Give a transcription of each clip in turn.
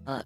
Uh,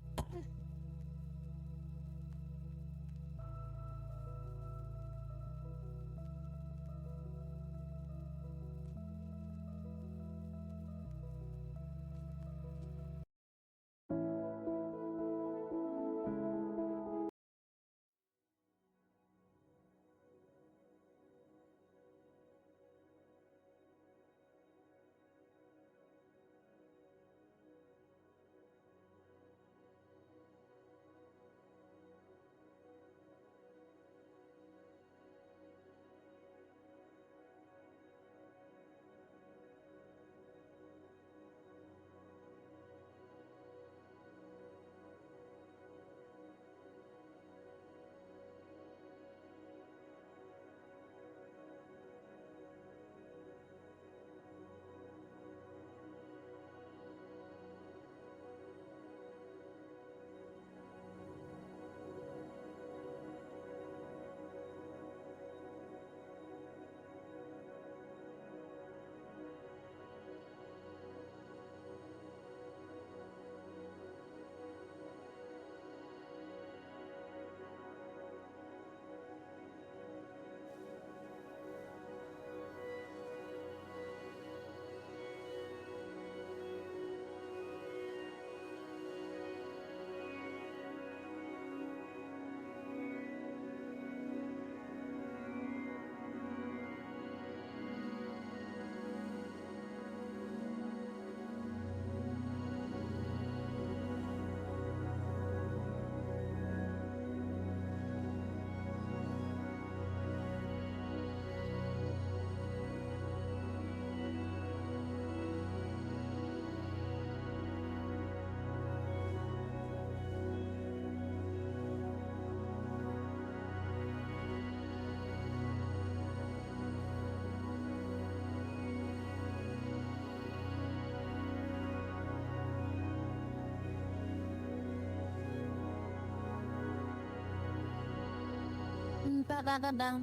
ba-da-da-dum.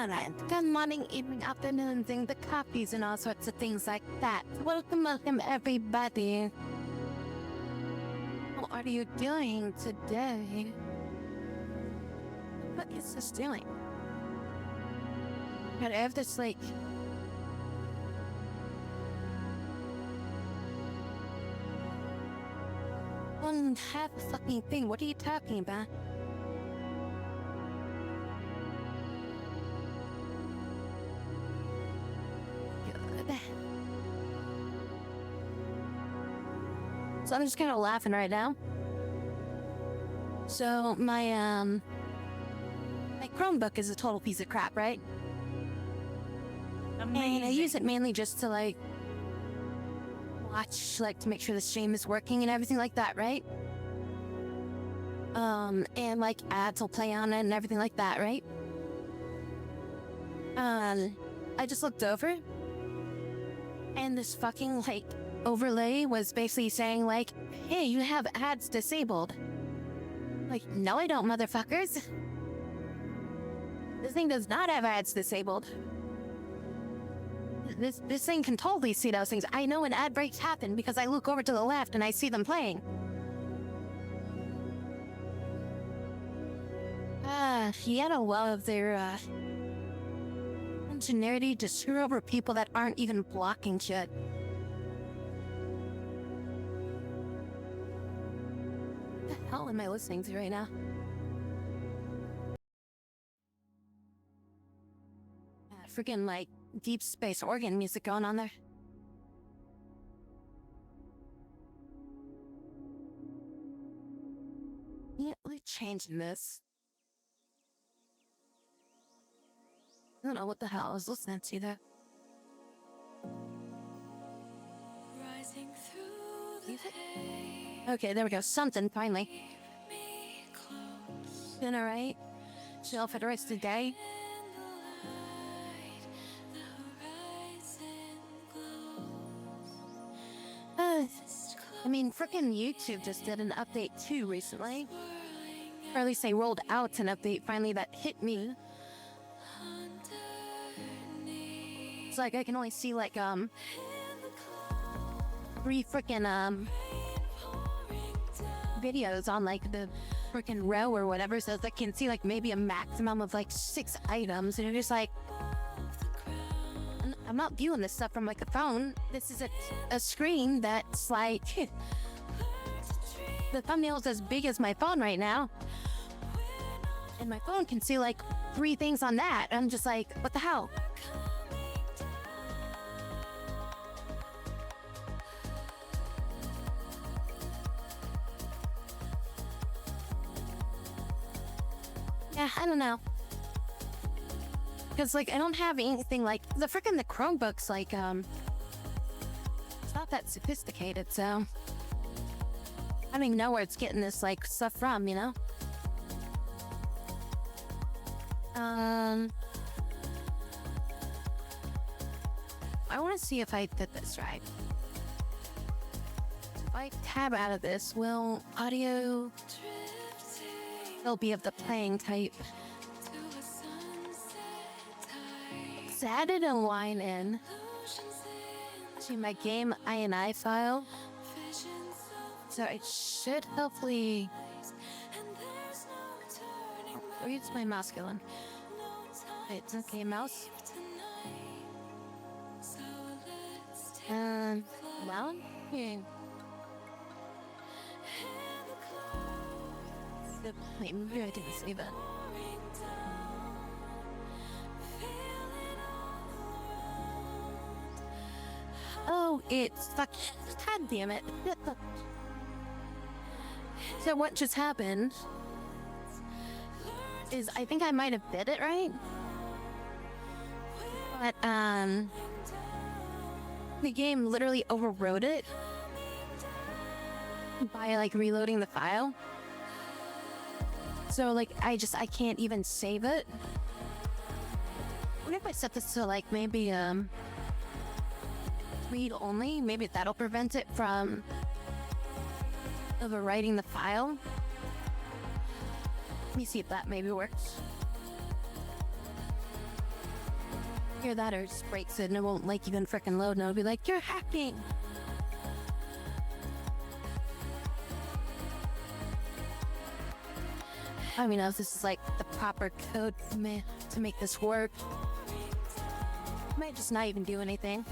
Good morning, evening, afternoon, the coffees and all sorts of things like that. Welcome everybody. How are you doing today? What is this doing? God, I have this like... one half fucking thing. What are you talking about? So I'm just kind of laughing right now. So my Chromebook is a total piece of crap, right? Amazing. And I use it mainly just to like watch, like to make sure the stream is working and everything like that, right? And like ads will play on it and everything like that, right? I just looked over and this fucking like overlay was basically saying like, hey, you have ads disabled. Like, no I don't, motherfuckers. This thing does not have ads disabled. This thing can totally see those things. I know when ad breaks happen because I look over to the left and I see them playing. You gotta love their ingenuity to screw over people that aren't even blocking shit. What the hell am I listening to right now? Freaking like deep space organ music going on there. Yeah, we're changing this. I don't know what the hell I was listening to there. Rising through the Okay, there we go. Something, finally. me close. Been alright. Chill for the rest of the day. In the light, the horizon glows. I mean, frickin' YouTube just did an update too recently. Or at least they rolled out an update finally that hit me. It's like I can only see like 3 frickin' videos on like the frickin' row or whatever, so I can see like maybe a maximum of like 6 items, and you're just like, I'm not viewing this stuff from like a phone. This is a screen that's like the thumbnail's as big as my phone right now, and my phone can see like 3 things on that. I'm just like, what the hell? Yeah, I don't know. Because, like, I don't have anything like... the Chromebook's, like, it's not that sophisticated, so... I don't even know where it's getting this, like, stuff from, you know? I want to see if I did this right. If I tab out of this, will audio... it'll be of the playing type. It's added a line in to my game INI file, so it should hopefully... where's my mouse going? Wait, okay, mouse. Well, yeah. Wait, maybe I didn't save it. Oh, it's fucking... god damn it. So what just happened is I think I might have did it right, but the game literally overwrote it by like reloading the file. So like I can't even save it. What if I set this to like maybe read only? Maybe that'll prevent it from overwriting the file. Let me see if that maybe works. hear that or it just breaks it and it won't like even freaking load and it'll be like, you're hacking. I don't even know if this is like the proper code to make this work. I might just not even do anything.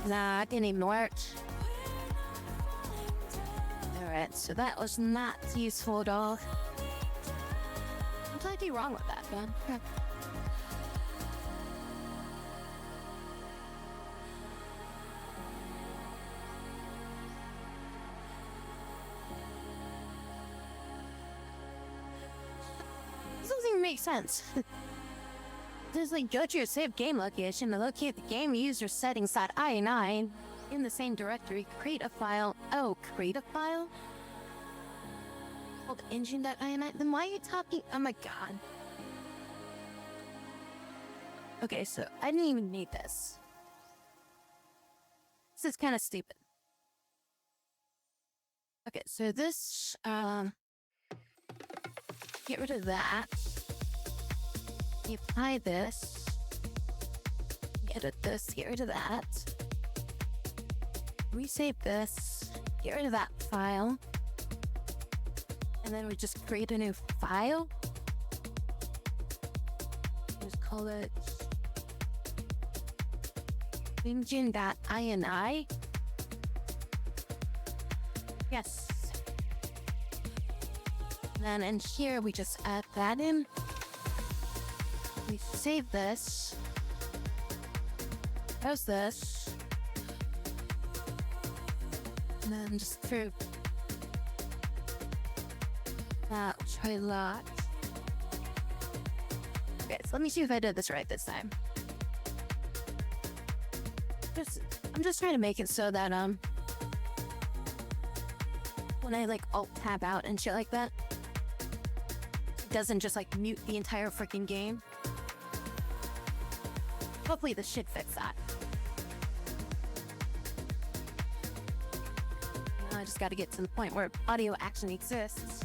Nah, it didn't even work. Alright, so that was not useful at all. What's actually wrong with that, man? This doesn't even make sense. Just like go to your saved game location and locate the game user settings.ini in the same directory. Create a file. Oh, create a file? Called engine.ini? Then why are you talking? Oh my god. Okay, so I didn't even need this. This is kind of stupid. Okay, so this, get rid of that. You apply this. Get rid of this, get rid of that. Resave this, get rid of that file. And then we just create a new file. Just call it engine.ini. Yes. And then in here we just add that in. We save this. Close this. And then just through that, try lock. Okay, so let me see if I did this right this time. I'm just trying to make it so that when I like alt tab out and shit like that, it doesn't just like mute the entire freaking game. Hopefully this should fix that. Now I just gotta get to the point where audio actually exists.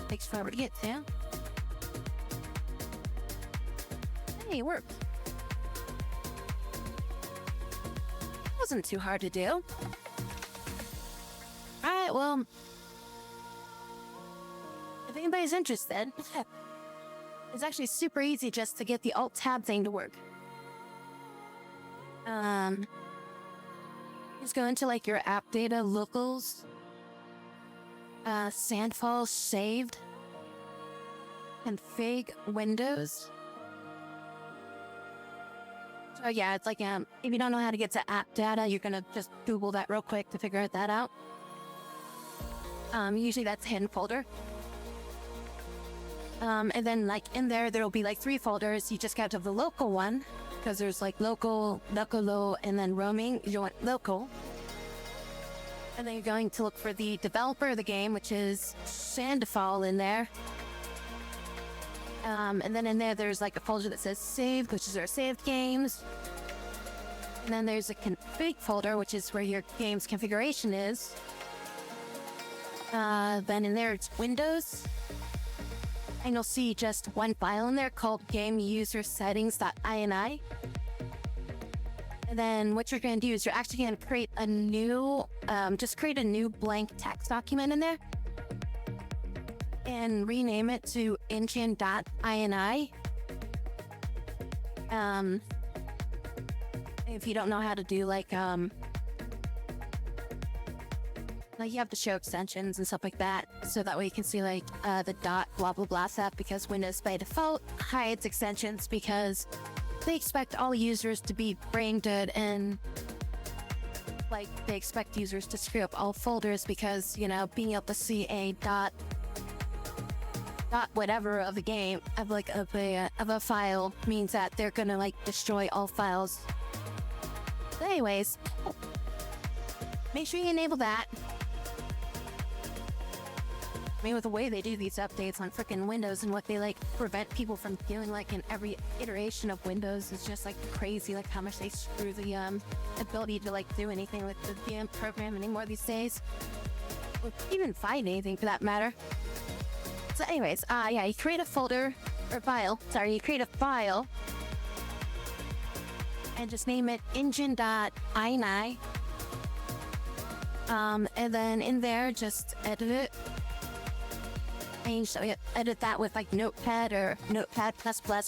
Takes forever to get to. Hey, it worked. Wasn't too hard to do. Alright, well, if anybody's interested, it's actually super easy just to get the Alt-Tab thing to work. Just go into like your app data, locals, Sandfall saved, config Windows. So yeah, it's like, if you don't know how to get to app data, you're gonna just Google that real quick to figure that out. Usually that's hidden folder. And then like in there'll be like 3 folders. You just got to the local one, because there's like local, localo, and then roaming. You want local. And then you're going to look for the developer of the game, which is Sandfall in there. And then in there's like a folder that says saved, which is our saved games. And then there's a config folder, which is where your game's configuration is. Then in there it's Windows. And you'll see just one file in there called GameUserSettings.ini. And then what you're going to do is you're actually going to create a new, just create a new blank text document in there. And rename it to engine.ini. If you don't know how to do like you have to show extensions and stuff like that, so that way you can see like the dot blah blah blah stuff, because Windows by default hides extensions because they expect all users to be brain dead, and like they expect users to screw up all folders, because you know, being able to see a dot whatever of the game of like of a file means that they're gonna like destroy all files. But anyways, make sure you enable that. I mean, with the way they do these updates on frickin' Windows and what they like prevent people from feeling like in every iteration of Windows is just like crazy, like how much they screw the ability to like do anything with the VM program anymore these days. Or even find anything for that matter. So anyways, yeah, you create a folder or file. Sorry, you create a file and just name it engine.ini. And then in there, just edit it. So edit that with like Notepad or Notepad++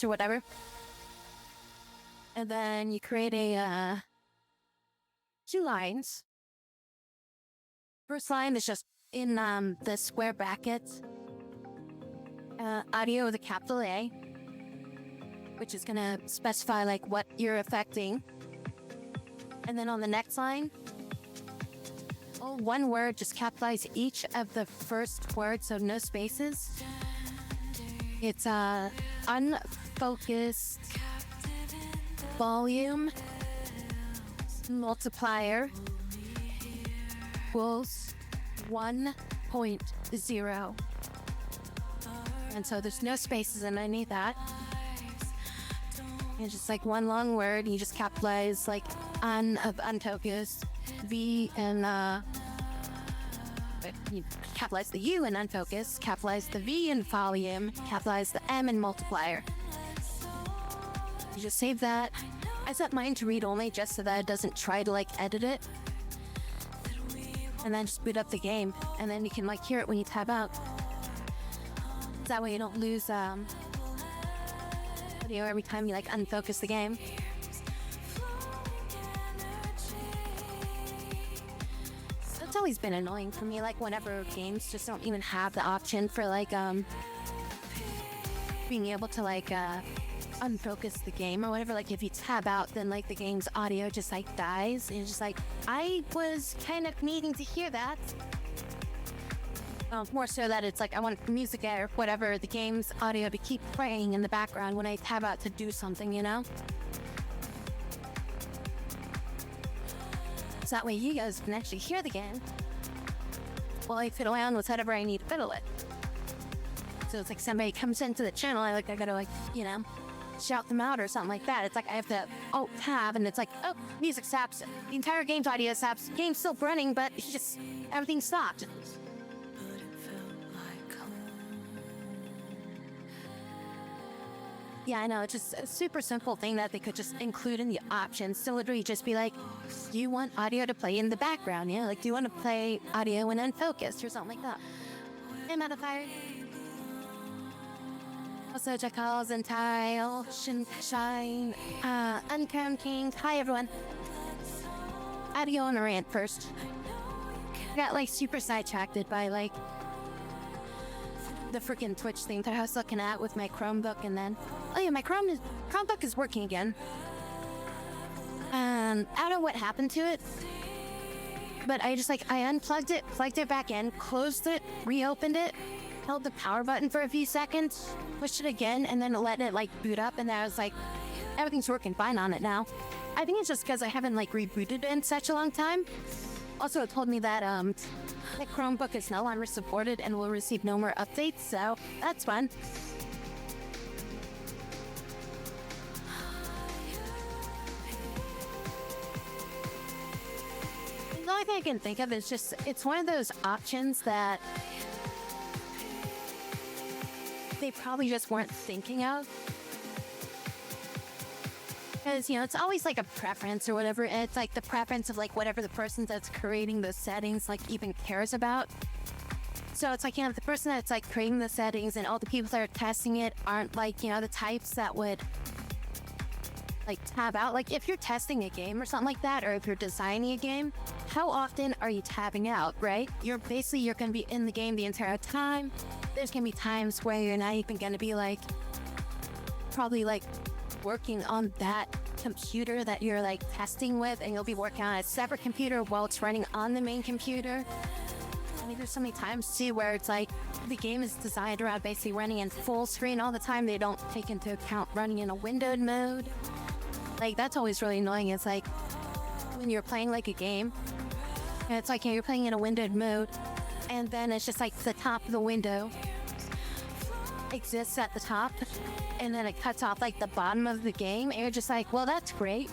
or whatever. And then you create a 2 lines. First line is just in the square brackets. Audio with a capital A, which is gonna specify like what you're affecting. And then on the next line, one word, just capitalize each of the first word, so no spaces. It's unfocused volume multiplier equals 1.0. And so there's no spaces underneath that. And just like one long word, you just capitalize like unfocused, V and you capitalize the U in unfocused, capitalize the V in volume, capitalize the M in multiplier. You just save that. I set mine to read only just so that it doesn't try to like edit it. And then just boot up the game, and then you can like hear it when you tab out. That way you don't lose audio every time you like unfocus the game. It's always been annoying for me, like whenever games just don't even have the option for like being able to like unfocus the game or whatever. Like if you tab out, then like the game's audio just like dies, and it's just like, I was kind of needing to hear that. More so that it's like I want music or whatever, the game's audio to keep playing in the background when I tab out to do something, you know? So that way you guys can actually hear the game while I fiddle around with whatever I need to fiddle with. So it's like somebody comes into the channel, I gotta like, you know, shout them out or something like that. It's like I have to tab, and it's like, oh, music stops. The entire game's audio stops. Game's still running, but it's just everything stopped. Yeah, I know, it's just a super simple thing that they could just include in the options. So literally just be like, do you want audio to play in the background? You know, like, do you want to play audio when unfocused or something like that? Hey, modifier. Also, Jackals and Tile, Shine, Uncrowned King. Hi, everyone. Audio on a rant first. I got, like, super sidetracked by, like, the freaking Twitch thing that I was looking at with my Chromebook, and then, oh yeah, my Chromebook is working again. I don't know what happened to it, but I just like, I unplugged it, plugged it back in, closed it, reopened it, held the power button for a few seconds, pushed it again, and then let it like boot up, and then I was like, everything's working fine on it now. I think it's just because I haven't like rebooted it in such a long time. Also, it told me that the Chromebook is no longer supported and will receive no more updates, so that's fun. The only thing I can think of is just, it's one of those options that they probably just weren't thinking of. Because, you know, it's always like a preference or whatever. And it's like the preference of like whatever the person that's creating the settings like even cares about. So it's like, you know, the person that's like creating the settings and all the people that are testing it aren't like, you know, the types that would like tab out. Like if you're testing a game or something like that, or if you're designing a game, how often are you tabbing out, right? You're going to be in the game the entire time. There's going to be times where you're not even going to be like, probably like working on that computer that you're like testing with, and you'll be working on a separate computer while it's running on the main computer. I mean, there's so many times too where it's like the game is designed around basically running in full screen all the time. They don't take into account running in a windowed mode. Like that's always really annoying. It's like when you're playing like a game and it's like, yeah, you're playing in a windowed mode and then it's just like the top of the window exists at the top, and then it cuts off like the bottom of the game, and you're just like, well, that's great.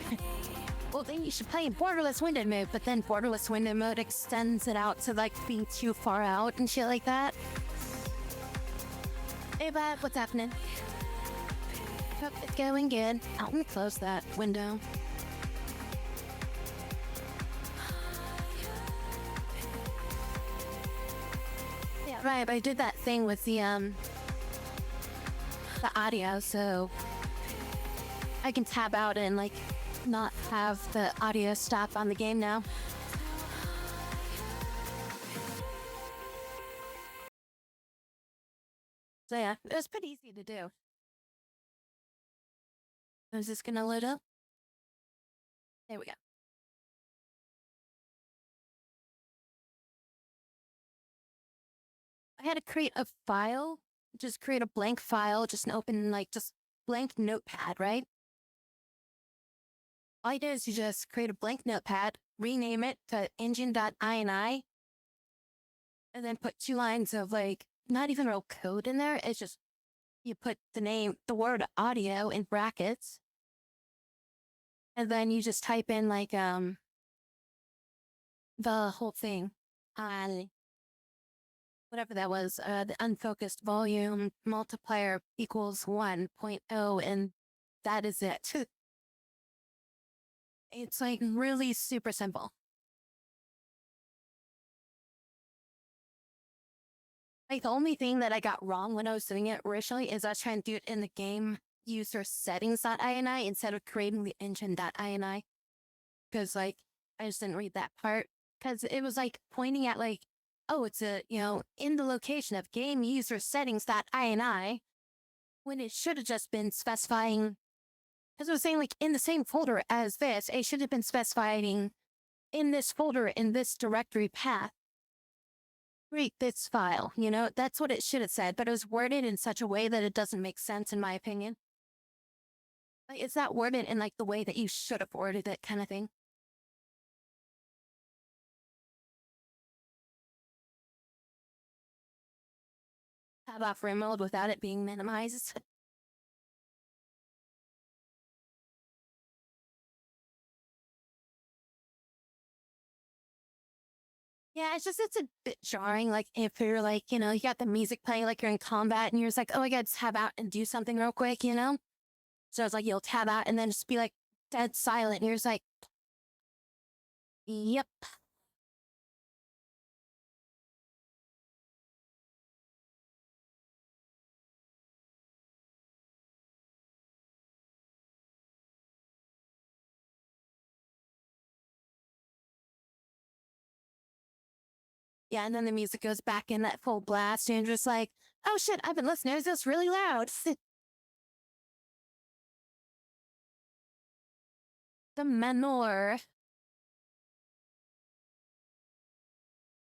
Well, then you should play borderless window mode, but then borderless window mode extends it out to like being too far out and shit like that. Hey, bud, what's happening? Yep, it's going good. I'm gonna close that window. Yeah, right, but I did that thing with the audio, so I can tab out and like not have the audio stop on the game now. So yeah, it was pretty easy to do. Is this gonna load up? There we go. I had to create a file, just create a blank file, just an open, like, just blank notepad, right? All you do is you just create a blank notepad, rename it to engine.ini, and then put 2 lines of, like, not even real code in there. It's just, you put the word audio in brackets, and then you just type in, like, the whole thing. Whatever that was, the unfocused volume multiplier equals 1.0, and that is it. It's like really super simple. Like the only thing that I got wrong when I was doing it originally is I was trying to do it in the game user settings.ini instead of creating the engine.ini. Because like, I just didn't read that part. Because it was like pointing at like, oh, it's in the location of game user settings.ini, when it should have just been specifying, because it was saying like in the same folder as this, it should have been specifying in this folder, in this directory path, create this file, that's what it should have said, but it was worded in such a way that it doesn't make sense in my opinion. Like it's not worded in like the way that you should have worded it kind of thing. Tab off room mode without it being minimized. Yeah, it's a bit jarring. Like if you're like, you got the music playing like you're in combat and you're just like, oh, I gotta tab out and do something real quick, So it's like you'll tab out and then just be like dead silent and you're just like, yep. Yeah, and then the music goes back in that full blast, and you're just like, oh shit, I've been listening to this really loud. The manure.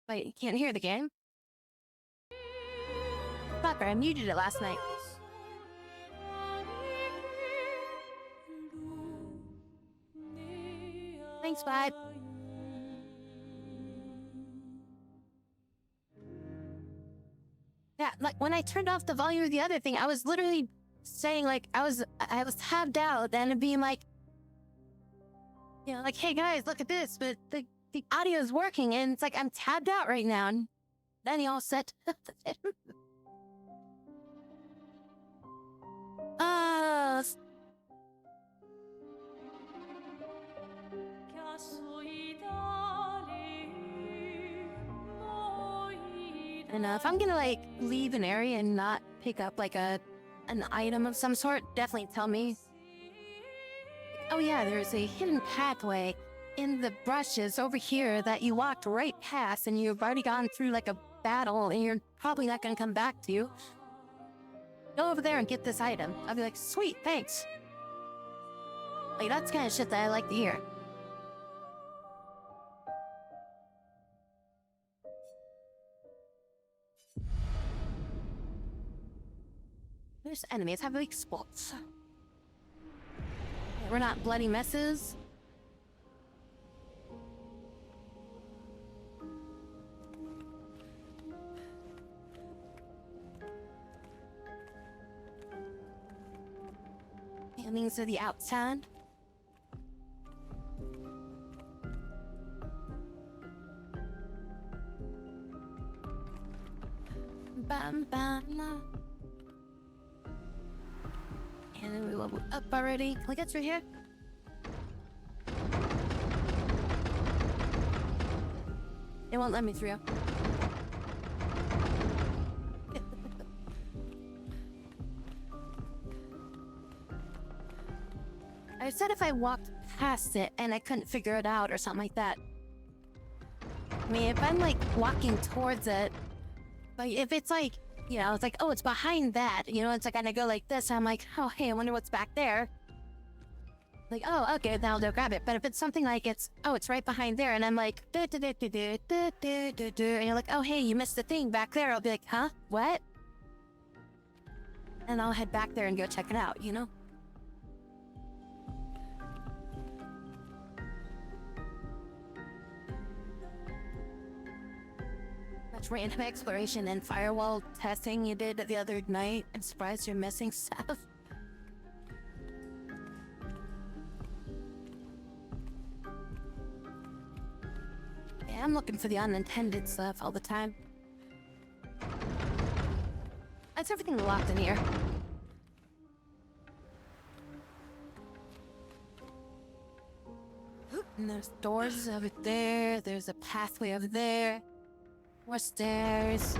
Wait, you can't hear the game? Fucker, I muted it last night. Thanks, bud. Yeah, like when I turned off the volume of the other thing, I was literally saying like I was tabbed out and being like, like, hey guys, look at this, but the audio is working, and it's like I'm tabbed out right now. And then he all said, and if I'm gonna like leave an area and not pick up like an item of some sort, definitely tell me. Oh yeah, there's a hidden pathway in the brushes over here that you walked right past, and you've already gone through like a battle, and you're probably not gonna come back to. Go over there and get this item. I'll be like, sweet, thanks. Like that's kind of shit that I like to hear. There's enemies have weak spots. We're not bloody messes. beginnings of the outside. Bam, bam. And then we leveled up already. Can we get through here? It won't let me through. I said if I walked past it and I couldn't figure it out or something like that. I mean, if I'm like walking towards it, like if it's like, you know, it's like, oh, it's behind that, you know, it's like, and I go like this, I'm like, oh, hey, I wonder what's back there. Like, oh, okay, now they'll grab it. But if it's something like it's, oh, it's right behind there, and I'm like, and you're like, oh, hey, you missed the thing back there. I'll be like, huh? What? And I'll head back there and go check it out, you know? Much random exploration and firewall testing you did the other night. I'm surprised you're missing stuff. Yeah, I'm looking for the unintended stuff all the time. Is everything locked in here? And there's doors over there. There's a pathway over there. More stairs.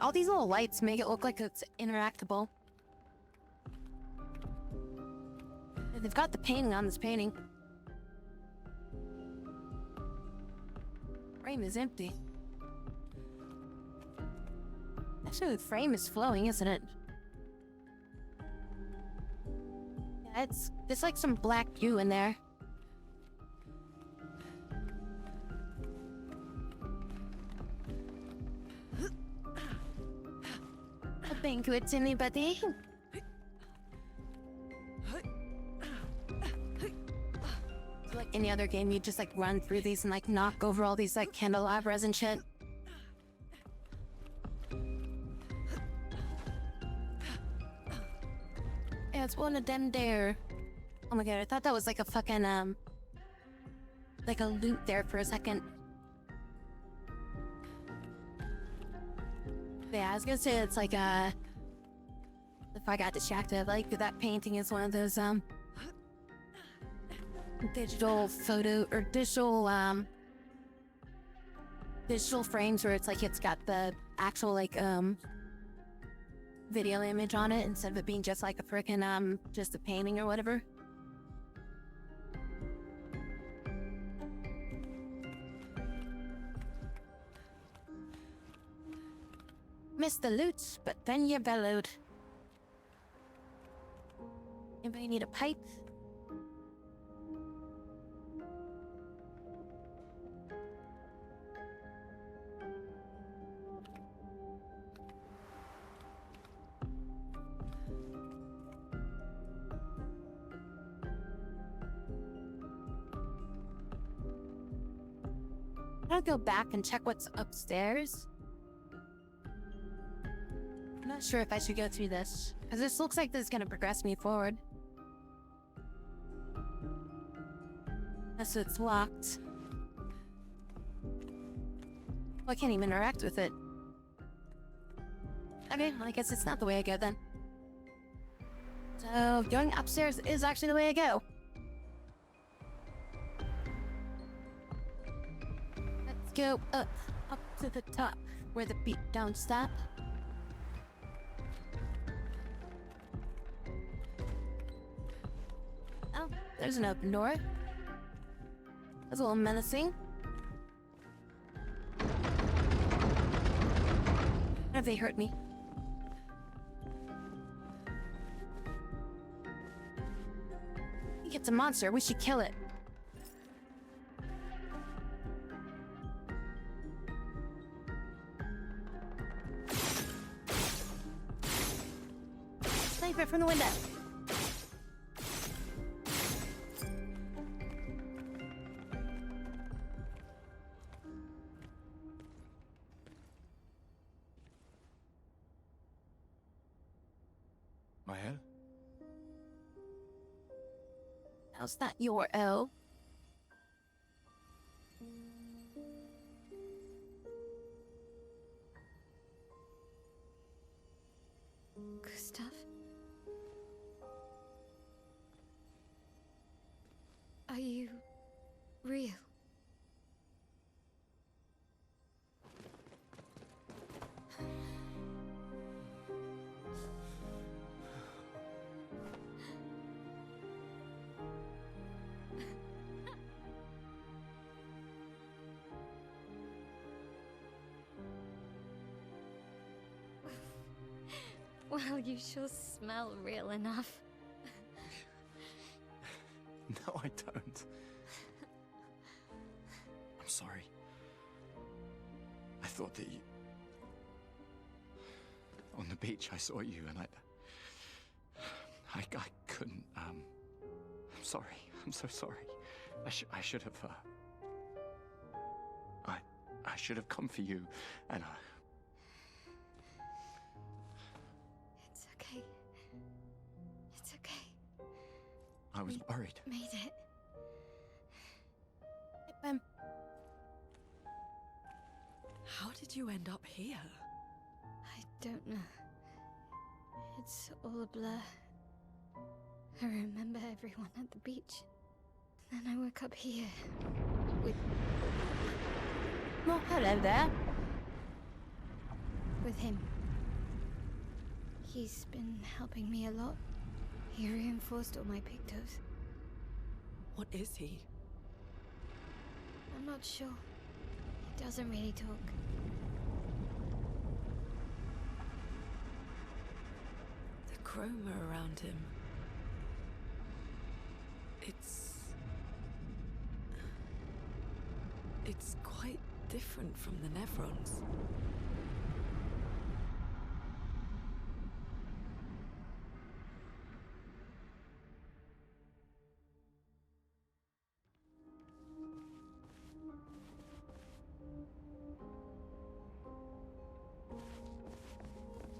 All these little lights make it look like it's interactable. And they've got the painting on this painting. Frame is empty. Actually, the frame is flowing, isn't it? Yeah, there's like some black goo in there. A banquet, anybody? Like any other game, you just like run through these and like knock over all these like candelabras and shit. Yeah, it's one of them there. Oh my god, I thought that was like a fucking like a loot there for a second. Yeah, I was gonna say it's like if I got distracted, like that painting is one of those digital photo or digital frames where it's like it's got the actual like video image on it instead of it being just like a frickin' just a painting or whatever. Missed the loot, but then you bellowed. Anybody need a pipe? I'll go back and check what's upstairs. I'm not sure if I should go through this, because this looks like this is gonna progress me forward. Unless it's locked. Well, I can't even interact with it. Okay, well, I guess it's not the way I go then. So, going upstairs is actually the way I go. Let's go up to the top, where the beat don't stop. Oh, there's an open door. That's a little menacing. What if they hurt me? I think it's a monster. We should kill it. Sniper from the window. Mael? How's that your L? Gustav? Are you real? Well, you sure smell real enough. No, I don't. I'm sorry. I thought that you... On the beach, I saw you and I couldn't, I'm sorry. I'm so sorry. I should have, I should have come for you, and It's okay. It's okay. I was worried. Made it. How did you end up here? I don't know. It's all a blur. I remember everyone at the beach. Then I woke up here. Well, hello there. With him. He's been helping me a lot. He reinforced all my pictos. What is he? I'm not sure. He doesn't really talk. The chroma around him. It's quite different from the Nevrons.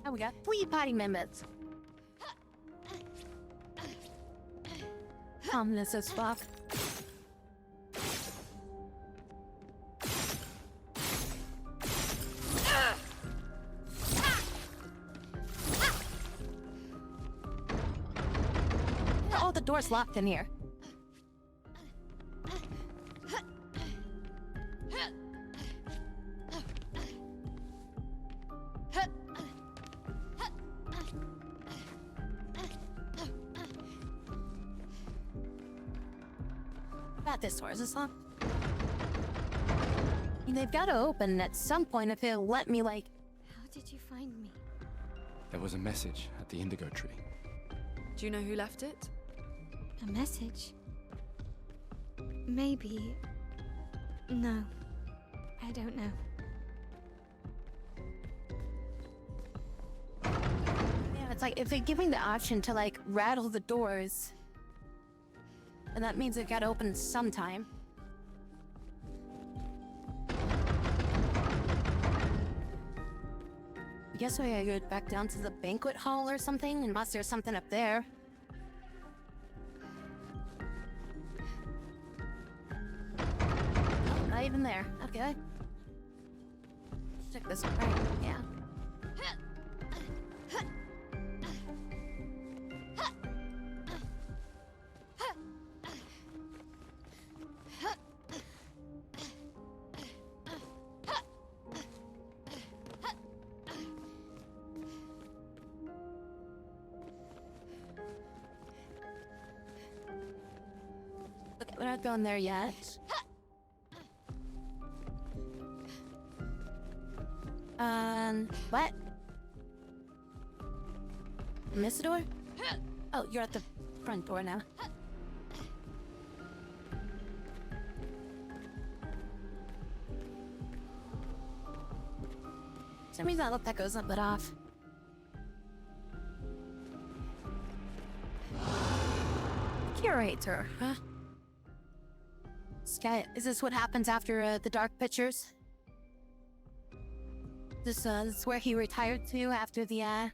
Oh, we got 3 party members. Ominous as fuck. Oh, the door's locked in here. About this door, is this locked? They've got to open at some point if it'll let me, like... How did you find me? There was a message at the indigo tree. Do you know who left it? A message? Maybe. No. I don't know. Yeah, it's like if they give me the option to, like, rattle the doors, and that means it got open sometime. I guess we gotta go back down to the banquet hall or something, unless there's something up there. Oh, not even there. Okay. Let's check this one, right? Yeah. Okay, we're not going there yet. What? Miss the door? Oh, you're at the front door now. For some reason, I look that goes up but off. Curator, huh? Sky, is this what happens after the dark pictures? This is where he retired to after the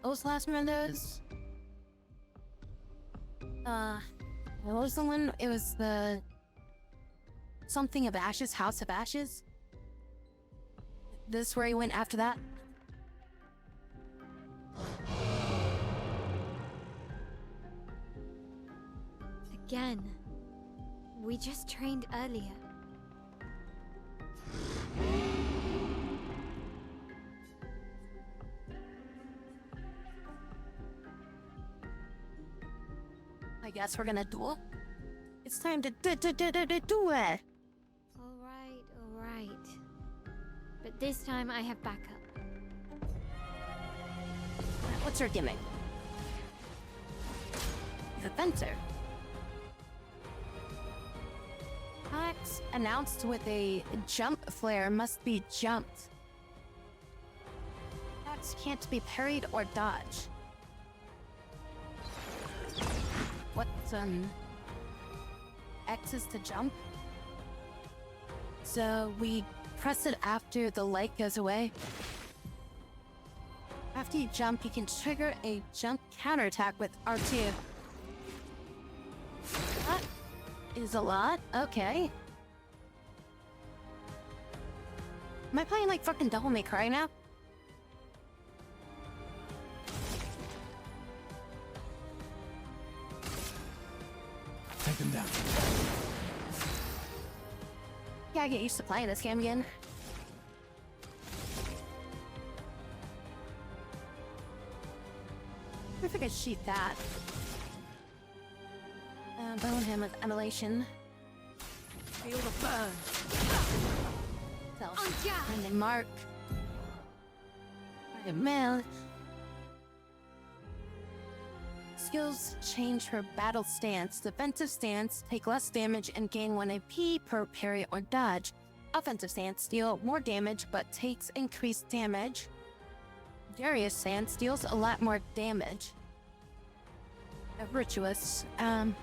What was the last one of those? What was the one? It was the something of Ashes, House of Ashes. This where he went after that. Again. We just trained earlier. I guess we're gonna duel. It's time to do it. Alright. But this time I have backup. What's her gimmick? The fencer. Attacks announced with a jump flare must be jumped. Attacks can't be parried or dodged. What's X is to jump. So we press it after the light goes away. After you jump, you can trigger a jump counterattack with R2. That is a lot. Okay. Am I playing like fucking Devil May Cry now? Take them down. Yeah, I get used to playing this game again. I think I sheath that. Bone him with emulation. Feel the burn. And then mark. Mail. Skills change her battle stance. Defensive stance, take less damage and gain 1 AP per parry or dodge. Offensive stance, deal more damage but takes increased damage. Darius stance deals a lot more damage. Virtuous. So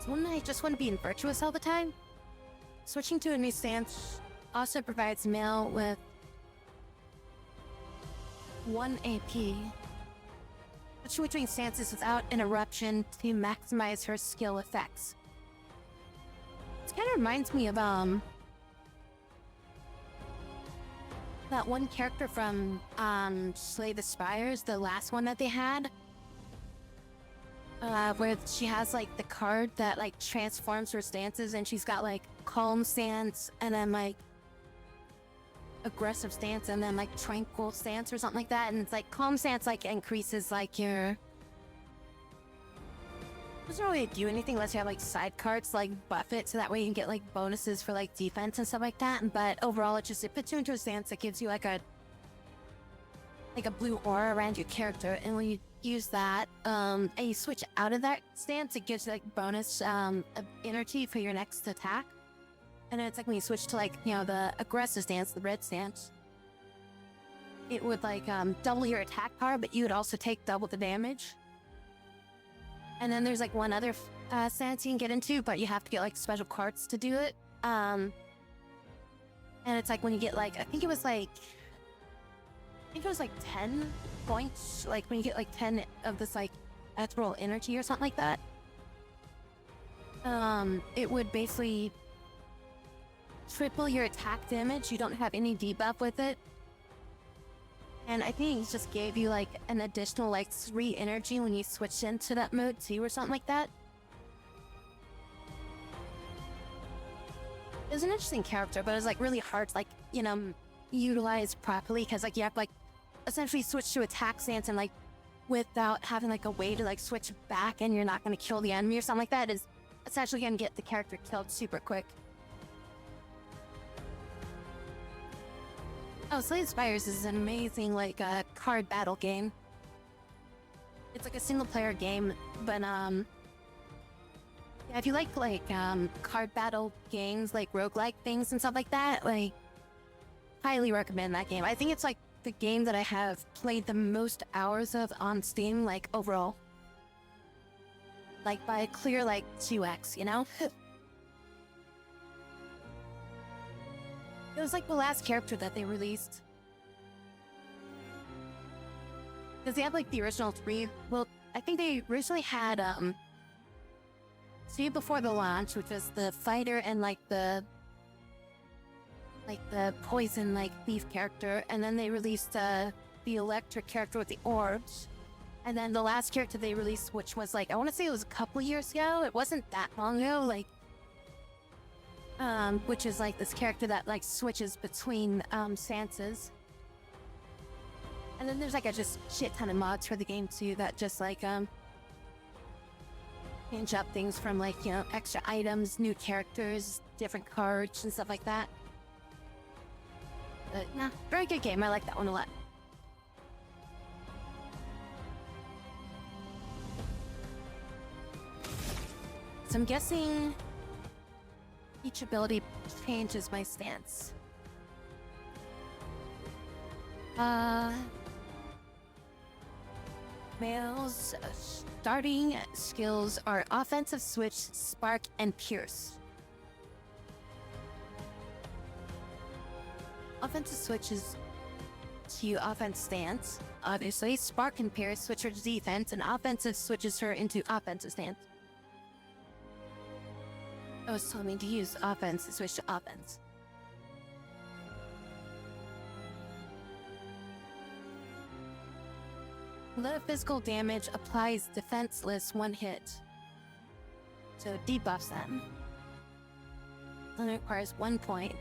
wouldn't I just want to be in Virtuous all the time? Switching to a new stance also provides Mel with 1 AP. Switching between stances without interruption to maximize her skill effects. This kind of reminds me of that one character from Slay the Spires, the last one that they had. Where she has like the card that like transforms her stances, and she's got like calm stance and then like aggressive stance and then like tranquil stance or something like that. And it's like calm stance like increases like your, doesn't really do anything unless you have like side cards to, like buff it, so that way you can get like bonuses for like defense and stuff like that. But overall it puts you into a stance that gives you like a blue aura around your character, and when you use that and you switch out of that stance, it gives you like bonus energy for your next attack. And then it's like when you switch to like, you know, the aggressive stance, the red stance, it would like double your attack power, but you would also take double the damage. And then there's like one other stance you can get into, but you have to get like special cards to do it. And it's like when you get like, I think it was like 10 points, like when you get like 10 of this like ethereal energy or something like that. It would basically triple your attack damage. You don't have any debuff with it. And I think it just gave you like an additional like 3 energy when you switched into that mode too or something like that. It was an interesting character, but it was like really hard to like, you know, utilize properly, because like you have to like essentially switch to attack stance and like without having like a way to like switch back and you're not going to kill the enemy or something like that, is essentially going to get the character killed super quick. Oh, Slay the Spires is an amazing like card battle game. It's like a single player game, but yeah, if you like card battle games, like roguelike things and stuff like that, like highly recommend that game. I think it's like the game that I have played the most hours of on Steam, like overall. Like by a clear like 2x, you know? It was like the last character that they released. Because they have like the original 3. Well, I think they originally had See Before the Launch, which was the fighter and like the poison like thief character, and then they released the electric character with the orbs. And then the last character they released, which was like, I want to say it was a couple years ago. It wasn't that long ago, like, which is like this character that like switches between stances. And then there's like a just shit ton of mods for the game too that just like change up things from like, you know, extra items, new characters, different cards and stuff like that. But nah, very good game. I like that one a lot. So I'm guessing each ability changes my stance. Male's starting skills are Offensive Switch, Spark, and Pierce. Offensive Switch is to offense stance, obviously. Spark and Pierce switch her to defense, and Offensive switches her into offensive stance. It was telling me to use offense to switch to offense. Low physical damage applies defenseless one hit. So it debuffs them. Then it requires 1 point.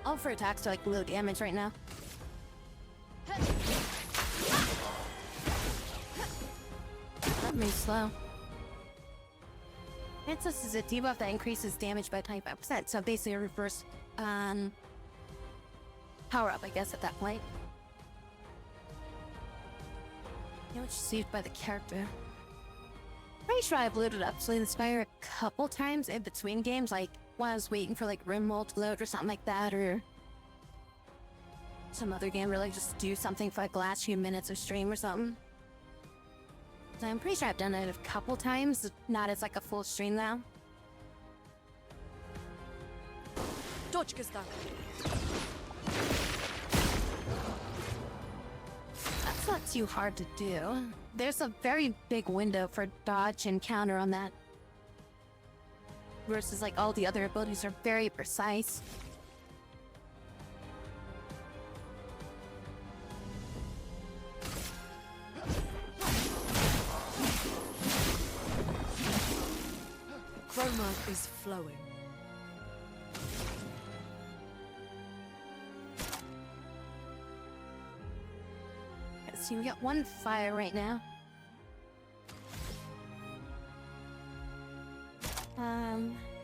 All of her attacks are like low damage right now. That moves slow. Princess is a debuff that increases damage by 25%, so basically a reverse power-up, I guess, at that point. Damage received by the character. Pretty sure I've loaded up Slay the Spire a couple times in between games, like when I was waiting for like Rimworld to load or something like that, or some other game where like just do something for like the last few minutes of stream or something. So I'm pretty sure I've done it a couple times, not as like a full stream now. That's not too hard to do. There's a very big window for dodge and counter on that. Versus like all the other abilities are very precise. Chroma is flowing. So we got one fire right now.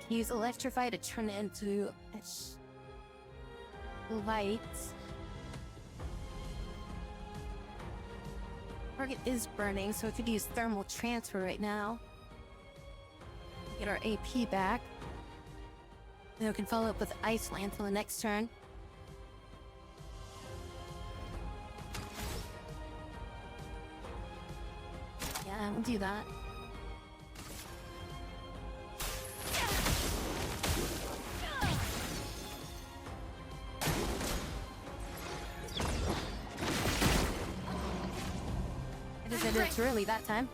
Use Electrify to turn it into light. Target is burning, so we could use Thermal Transfer right now. Get our AP back. Then we can follow up with Ice Lance on the next turn. Yeah, we'll do that. I did it early that time.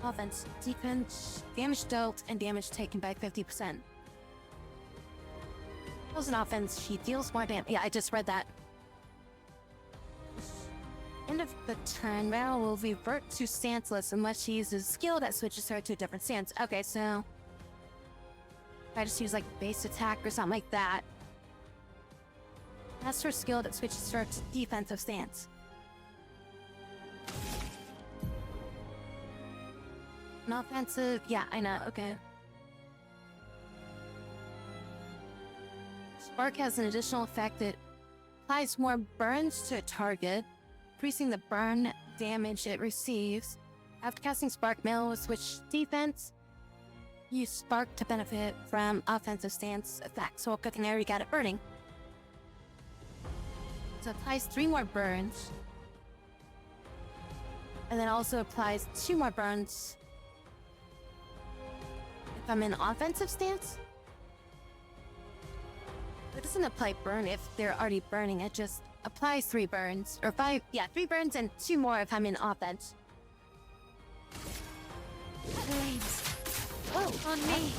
Offense, defense, damage dealt, and damage taken by 50%. As an offense, she deals more damage. Yeah, I just read that. End of the turn, Meryl will revert to stanceless unless she uses a skill that switches her to a different stance. Okay, so if I just use like base attack or something like that, that's her skill that switches her to defensive stance. An offensive, yeah, I know, okay. Spark has an additional effect that applies more burns to a target, increasing the burn damage it receives. After casting Spark, Meryl will switch defense. Use Spark to benefit from offensive stance effects. So good thing I already got it burning. So it applies 3 more burns. And then also applies 2 more burns if I'm in offensive stance. It doesn't apply burn if they're already burning. It just applies 3 burns. Or 5, yeah, 3 burns and 2 more if I'm in offense. Flames. Whoa, On me.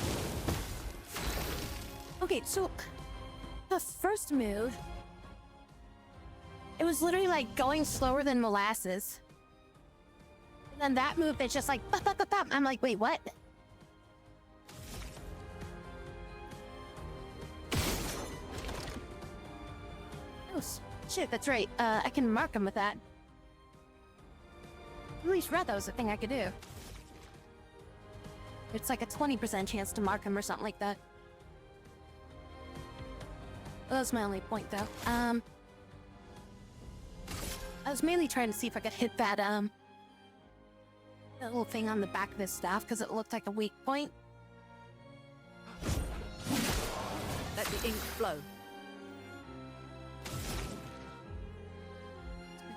Okay, so the first move, it was literally like going slower than molasses. And then that move, it's just like, bop, bop, bop, bop. I'm like, wait, what? Oh, shit, that's right. I can mark him with that. At least read that was a thing I could do. It's like a 20% chance to mark him or something like that. That was my only point, though. I was mainly trying to see if I could hit that, that little thing on the back of his staff, because it looked like a weak point. Let the ink flow.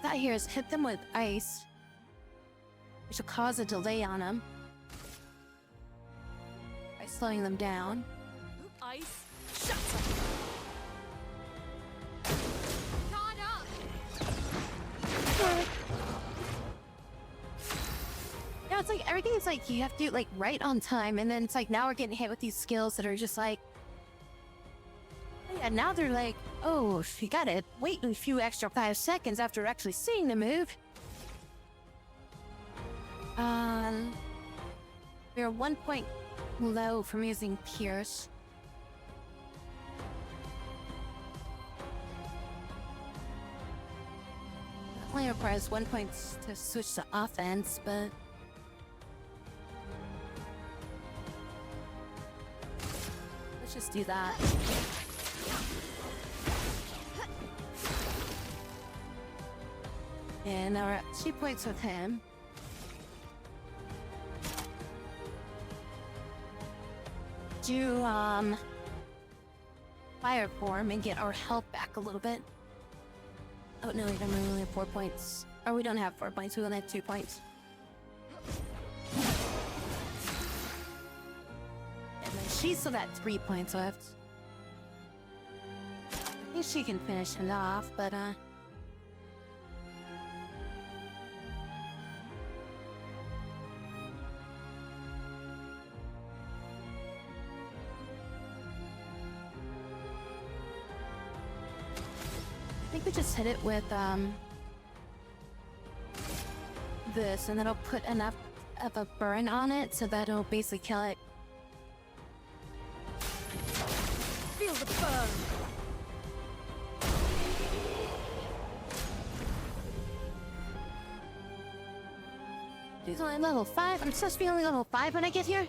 That here is hit them with ice, which will cause a delay on them by slowing them down. Ice. Shut up. Caught up. Yeah, it's like everything's like you have to do like right on time, and then it's like now we're getting hit with these skills that are just like, oh yeah, now they're like, oh, you gotta wait a few extra 5 seconds after actually seeing the move. We're 1 point low from using Pierce. Only requires 1 point to switch to offense, but let's just do that. And now we're at 2 points with him. Do fire form and get our health back a little bit. Oh no, we only have 4 points. Or we don't have 4 points, we only have 2 points. And then she's still at 3 points left. I think she can finish it off, but I think we just hit it with this, and that'll put enough of a burn on it so that it'll basically kill it. Feel the burn. She's only level 5. I'm supposed to be only level 5 when I get here?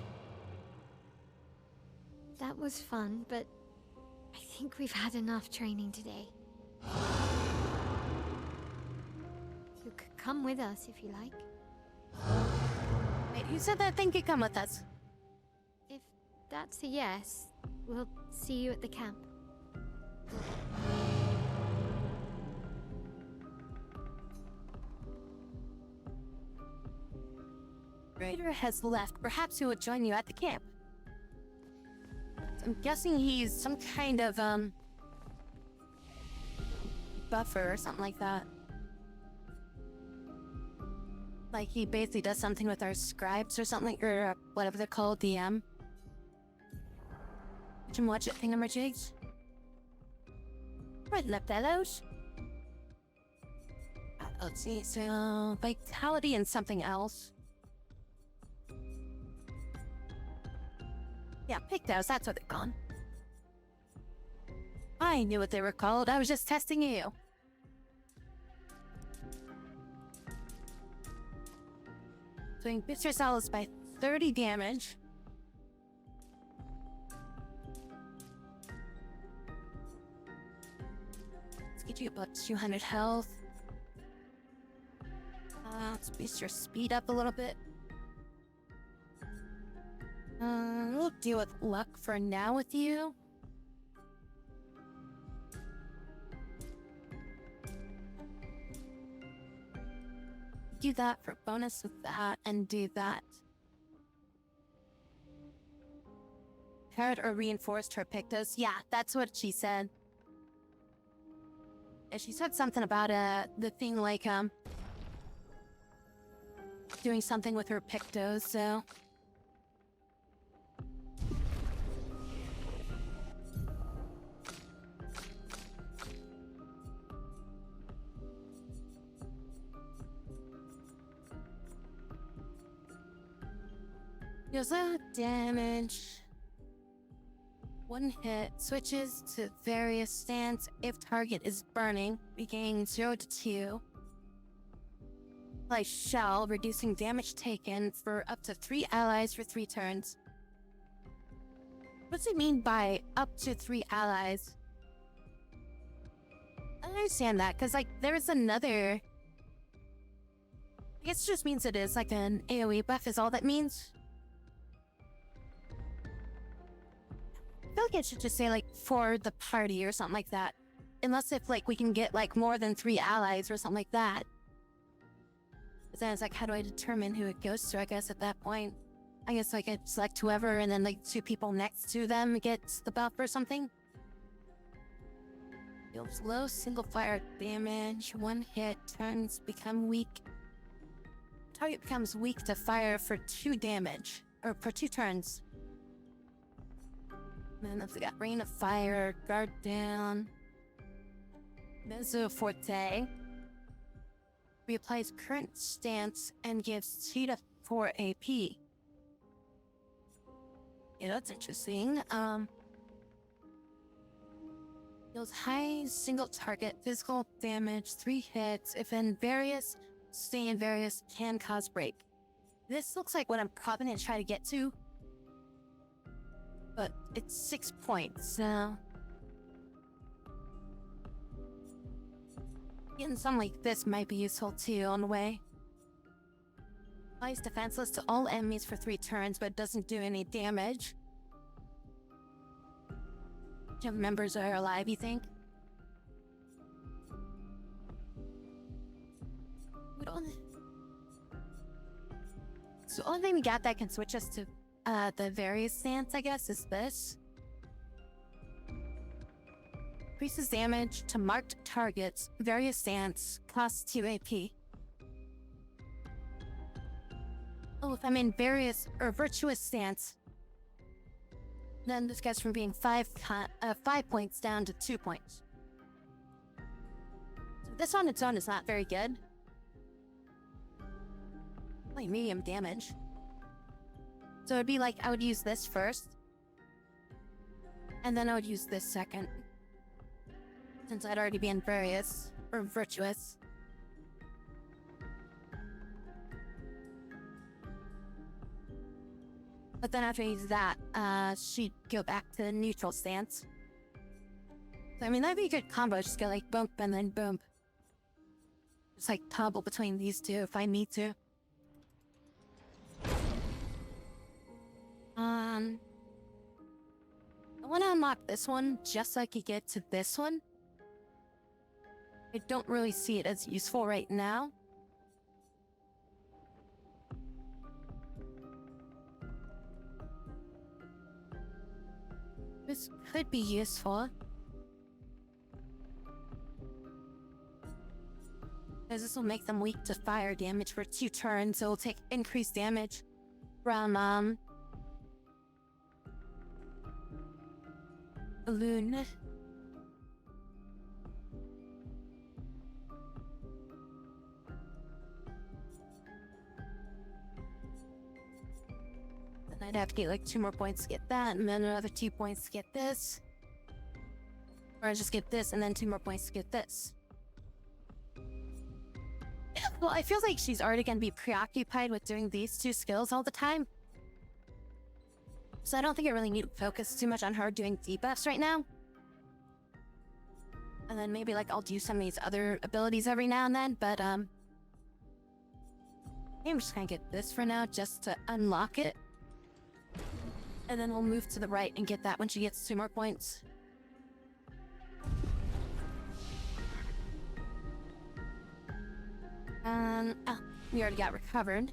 That was fun, but I think we've had enough training today. You could come with us if you like. Wait, you said that thing could come with us. If that's a yes, we'll see you at the camp. Raider has left. Perhaps he will join you at the camp. I'm guessing he's some kind of, buffer or something like that. Like he basically does something with our scribes or something, or whatever they're called, DM. Watch it, thingamajigs. Right, left fellows. Let's see, so vitality and something else. Yeah, pigtails, that's what they're called. I knew what they were called, I was just testing you. So you boost your cells by 30 damage. Let's get you about 200 health. Let's boost your speed up a little bit. We'll deal with luck for now with you. Do that for bonus with that, and do that. repaired or reinforced her pictos. Yeah, that's what she said. And she said something about the thing like doing something with her pictos, so deals out damage. One hit switches to various stance if target is burning, regain 0 to 2. Apply shell, reducing damage taken for up to 3 allies for 3 turns. What's it mean by up to 3 allies? I don't understand that, because like there's another. I guess it just means it is like an AoE buff is all that means. I feel like it should just say like for the party or something like that. Unless if like we can get like more than 3 allies or something like that. But then it's like, how do I determine who it goes to? I guess at that point, I guess I could select whoever and then like 2 people next to them gets the buff or something. Deals low single fire damage. 1 hit, turns become weak. Target becomes weak to fire for 2 damage. Or for 2 turns. And then we got Rain of Fire, Guard Down, Mezzo Forte. Reapplies current stance and gives 2 to 4 AP. Yeah, that's interesting. Deals high single target physical damage, 3 hits. If in various, stay in various, can cause break. This looks like what I'm probably gonna try to get to. But it's 6 points, so getting something like this might be useful too on the way. Applies defenseless to all enemies for 3 turns, but doesn't do any damage. Gym members are alive, you think? So the only thing we got that can switch us to the various stance, I guess, is this. Increases damage to marked targets, various stance, costs 2 AP. Oh, if I'm in various or virtuous stance, then this gets from being 5 points down to 2 points. So this on its own is not very good. Only medium damage. So it'd be like I would use this first, and then I would use this second, since I'd already be in various or virtuous. But then after I use that, she'd go back to neutral stance. So I mean, that'd be a good combo. Just go like bump and then bump. Just like toggle between these two if I need to. I want to unlock this one just so I could get to this one. I don't really see it as useful right now. This could be useful. Because this will make them weak to fire damage for 2 turns, so it'll take increased damage from, balloon. Then I'd have to get like 2 more points to get that, and then another 2 points to get this. Or I just get this, and then 2 more points to get this. Well, I feel like she's already gonna be preoccupied with doing these 2 skills all the time. So I don't think I really need to focus too much on her doing debuffs right now. And then maybe like I'll do some of these other abilities every now and then, but I'm just gonna get this for now just to unlock it. And then we'll move to the right and get that when she gets 2 more points. We already got recovered.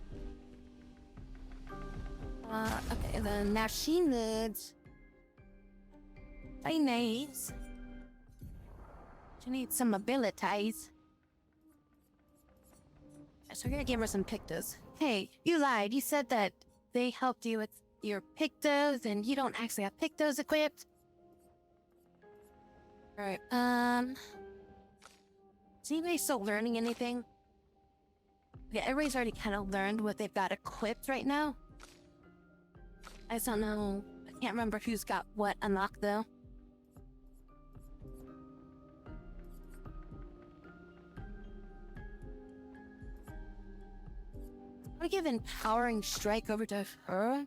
Okay, then now she needs I nice. She needs some abilities. So we're gonna give her some pictos. Hey, you lied. You said that they helped you with your pictos and you don't actually have pictos equipped. Alright, is anybody still learning anything? Yeah, everybody's already kind of learned what they've got equipped right now. I just don't know. I can't remember who's got what unlocked though. I'm gonna give Empowering Strike over to her.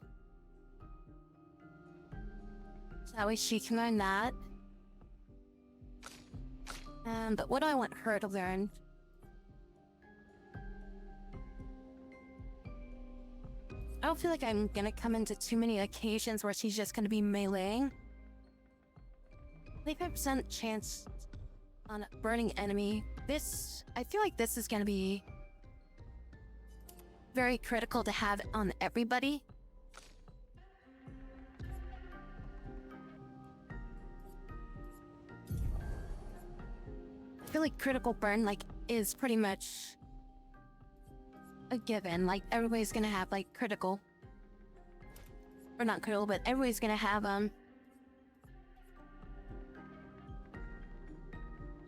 So that way she can learn that. But what do I want her to learn? I don't feel like I'm gonna come into too many occasions where she's just gonna be meleeing. 25% chance on a burning enemy. I feel like this is gonna be very critical to have on everybody. I feel like critical burn, like, is pretty much a given. Like, everybody's gonna have, like, critical. Or not critical, but everybody's gonna have, like,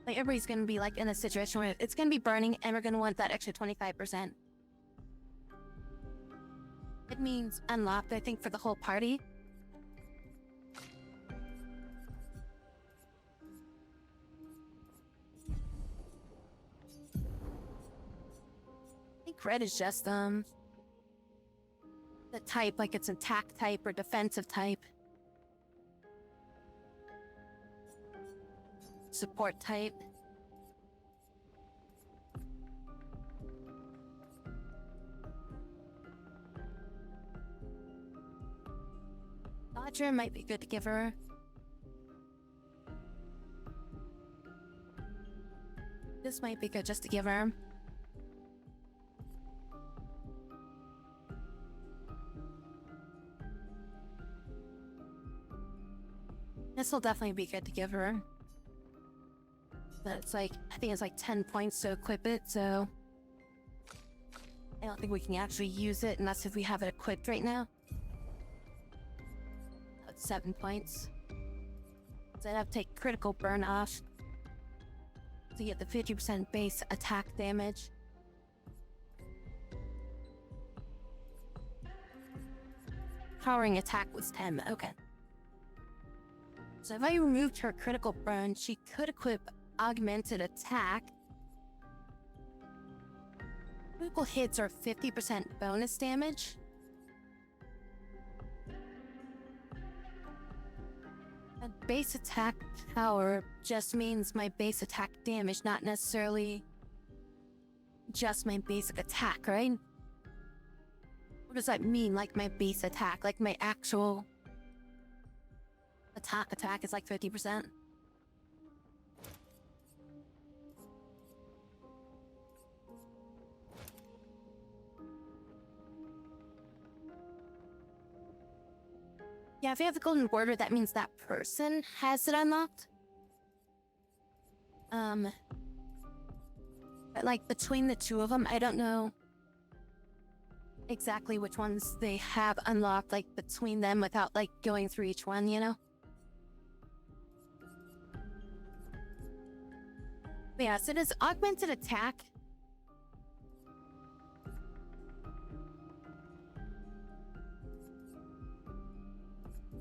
everybody's gonna be, like, in a situation where it's gonna be burning, and we're gonna want that extra 25%. It means unlocked, I think, for the whole party. I think red is just, the type, like it's attack type or defensive type. Support type. Dodger might be good to give her. This might be good just to give her. This will definitely be good to give her. But it's like, I think it's like 10 points to equip it, so I don't think we can actually use it unless if we have it equipped right now. That's 7 points. So I'd have to take critical burn off to get the 50% base attack damage. Powering attack was 10, okay. So if I removed her critical burn, she could equip augmented attack. Critical hits are 50% bonus damage. A base attack power just means my base attack damage, not necessarily just my basic attack, right? What does that mean, like my base attack? Like my actual attack is like 50%. Yeah, if you have the golden border, that means that person has it unlocked. But like between the two of them, I don't know exactly which ones they have unlocked, like between them without like going through each one, you know? But yeah, so does augmented attack.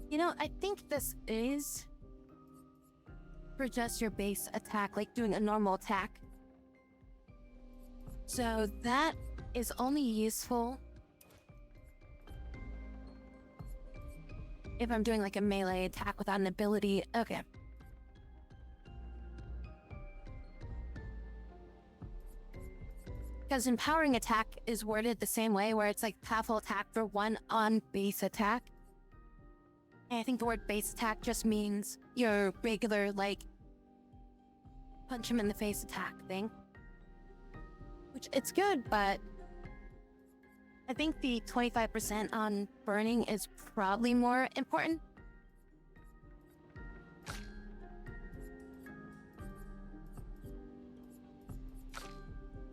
You know, I think this is for just your base attack, like doing a normal attack. So that is only useful if I'm doing like a melee attack without an ability. Okay. Because empowering attack is worded the same way, where it's like powerful attack for one on base attack. And I think the word base attack just means your regular, like, punch him in the face attack thing. Which, it's good, but I think the 25% on burning is probably more important.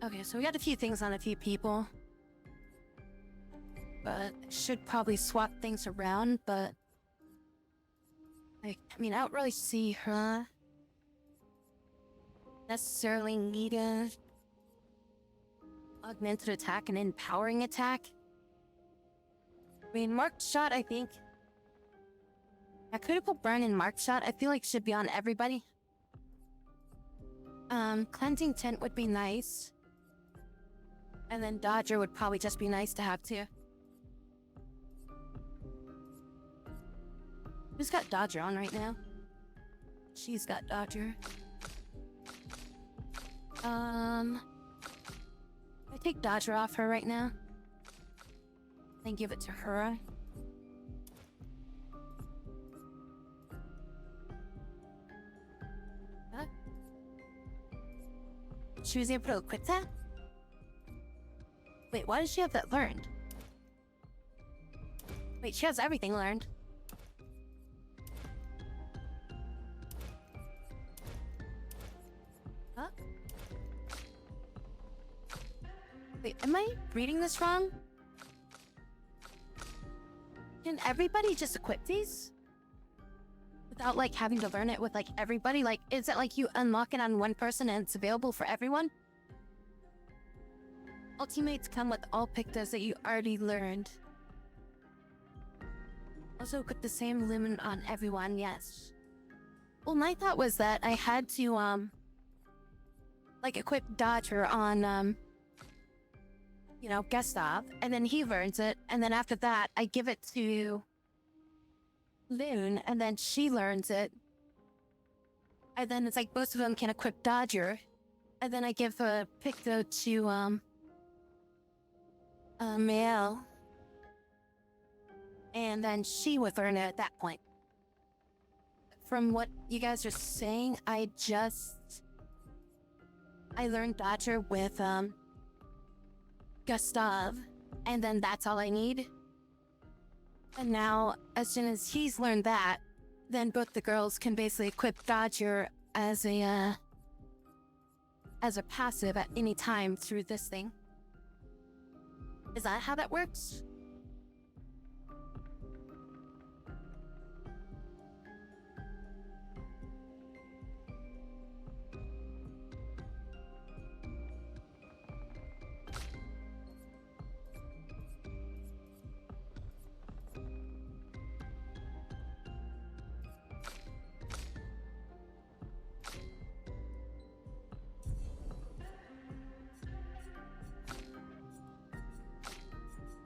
Okay, so we got a few things on a few people. But should probably swap things around, but... I mean, I don't really see her necessarily need a augmented attack and empowering attack. I mean, marked shot, I think. A critical burn and marked shot, I feel like should be on everybody. Cleansing tint would be nice. And then Dodger would probably just be nice to have too. Who's got Dodger on right now? She's got Dodger. I take Dodger off her right now. Then give it to her. Huh? She was able to equip that? Wait, why does she have that learned? Wait, she has everything learned. Huh? Wait, am I reading this wrong? Can everybody just equip these? Without, like, having to learn it with, like, everybody? Like, is it like you unlock it on one person and it's available for everyone? Ultimates come with all pictas that you already learned. Also equip the same lumen on everyone, yes. Well, my thought was that I had to, like, equip Dodger on, you know, Gustav, and then he learns it, and then after that, I give it to Loon, and then she learns it. And then it's like both of them can equip Dodger, and then I give a Picto to, Mael. And then she would learn it at that point. From what you guys are saying, I learned Dodger with, Gustav, and then that's all I need. And now, as soon as he's learned that, then both the girls can basically equip Dodger as a passive at any time through this thing. Is that how that works?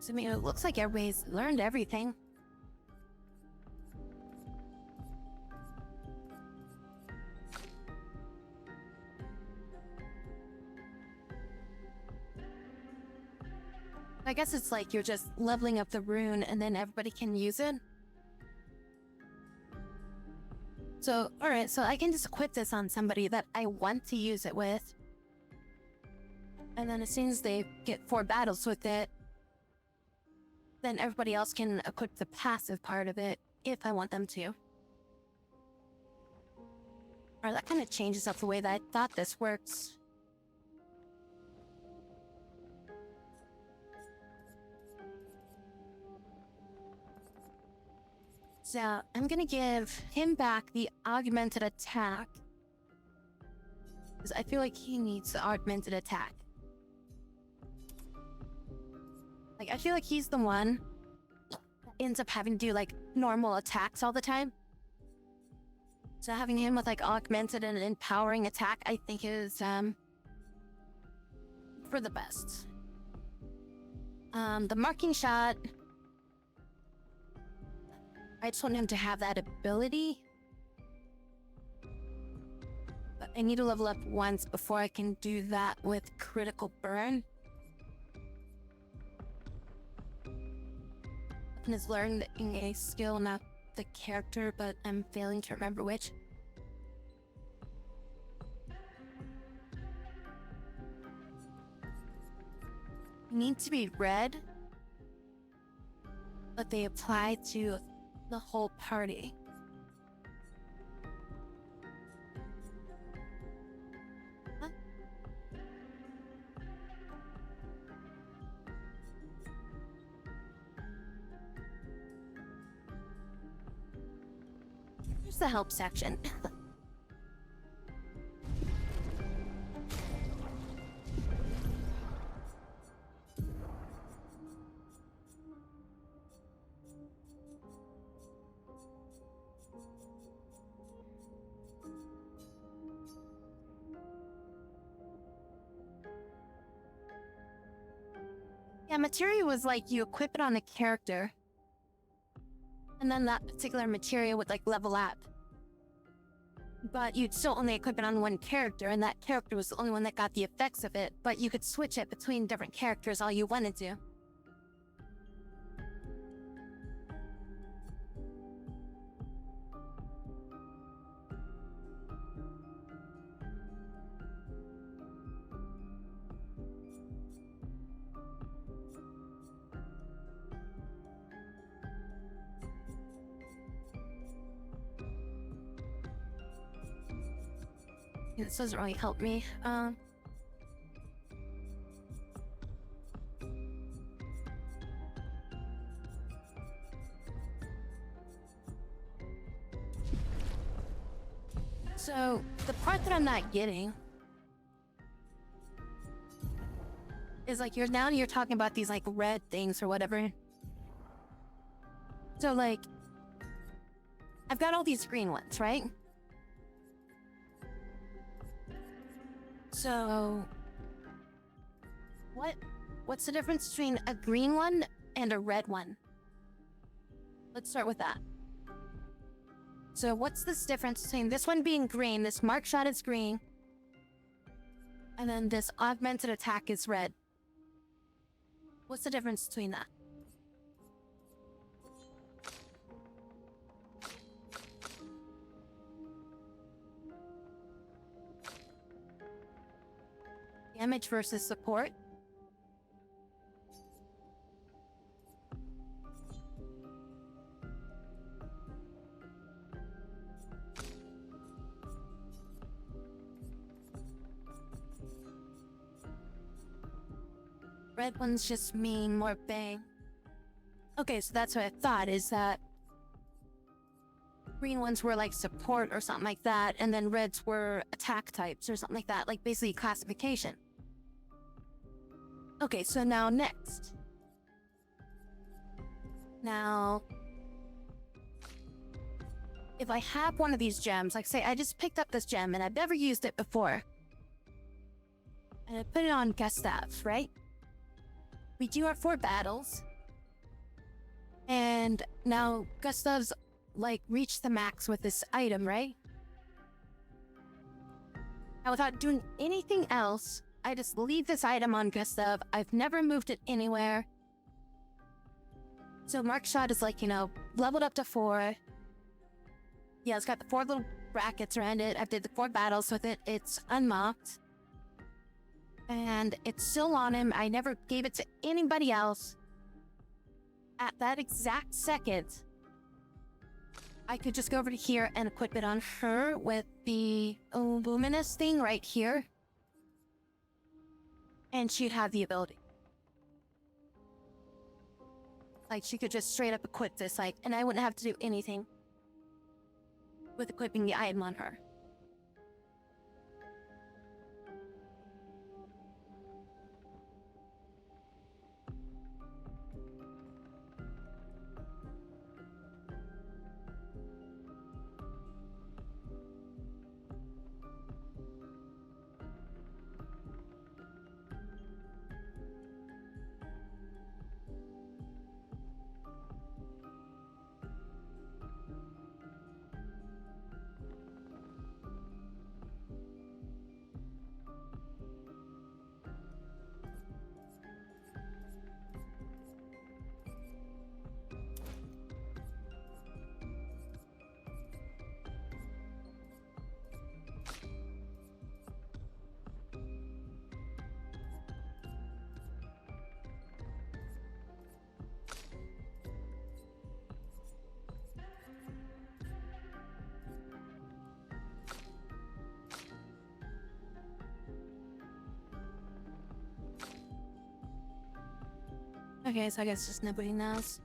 I mean, it looks like everybody's learned everything. I guess it's like you're just leveling up the rune and then everybody can use it. So, alright, so I can just equip this on somebody that I want to use it with. And then as soon as they get 4 battles with it, then everybody else can equip the passive part of it, if I want them to. Or that kind of changes up the way that I thought this works. So, I'm gonna give him back the augmented attack. Because I feel like he needs the augmented attack. Like, I feel like he's the one that ends up having to do, like, normal attacks all the time. So having him with, like, augmented and empowering attack, I think is, for the best. The marking shot... I just want him to have that ability. But I need to level up once before I can do that with critical burn. Is learned a skill, not the character, but I'm failing to remember which. Need to be red, but they apply to the whole party. Huh? Here's the help section. Yeah, materia was like you equip it on a character, and then that particular materia would like level up. But you'd still only equip it on one character, and that character was the only one that got the effects of it, but you could switch it between different characters all you wanted to. This doesn't really help me. So, the part that I'm not getting is like you're talking about these like red things or whatever. So like, I've got all these green ones, right? So, what's the difference between a green one and a red one? Let's start with that. So what's this difference between this one being green, this mark shot is green, and then this augmented attack is red? What's the difference between that? Damage versus support? Red ones just mean more bang. Okay, so that's what I thought, is that green ones were like support or something like that, and then reds were attack types or something like that, like basically classification. Okay, so now next. Now, if I have one of these gems, like say I just picked up this gem and I've never used it before, and I put it on Gustav, right? We do our 4 battles, and now Gustav's like reached the max with this item, right? Now without doing anything else, I just leave this item on Gustav. I've never moved it anywhere. So Mark Shot is like, you know, leveled up to 4. Yeah, it's got the 4 little brackets around it. I did the 4 battles with it. It's unmarked. And it's still on him. I never gave it to anybody else. At that exact second, I could just go over to here and equip it on her with the luminous thing right here. And she'd have the ability. Like, she could just straight up equip this, like, and I wouldn't have to do anything with equipping the item on her. Okay, so I guess just nobody knows.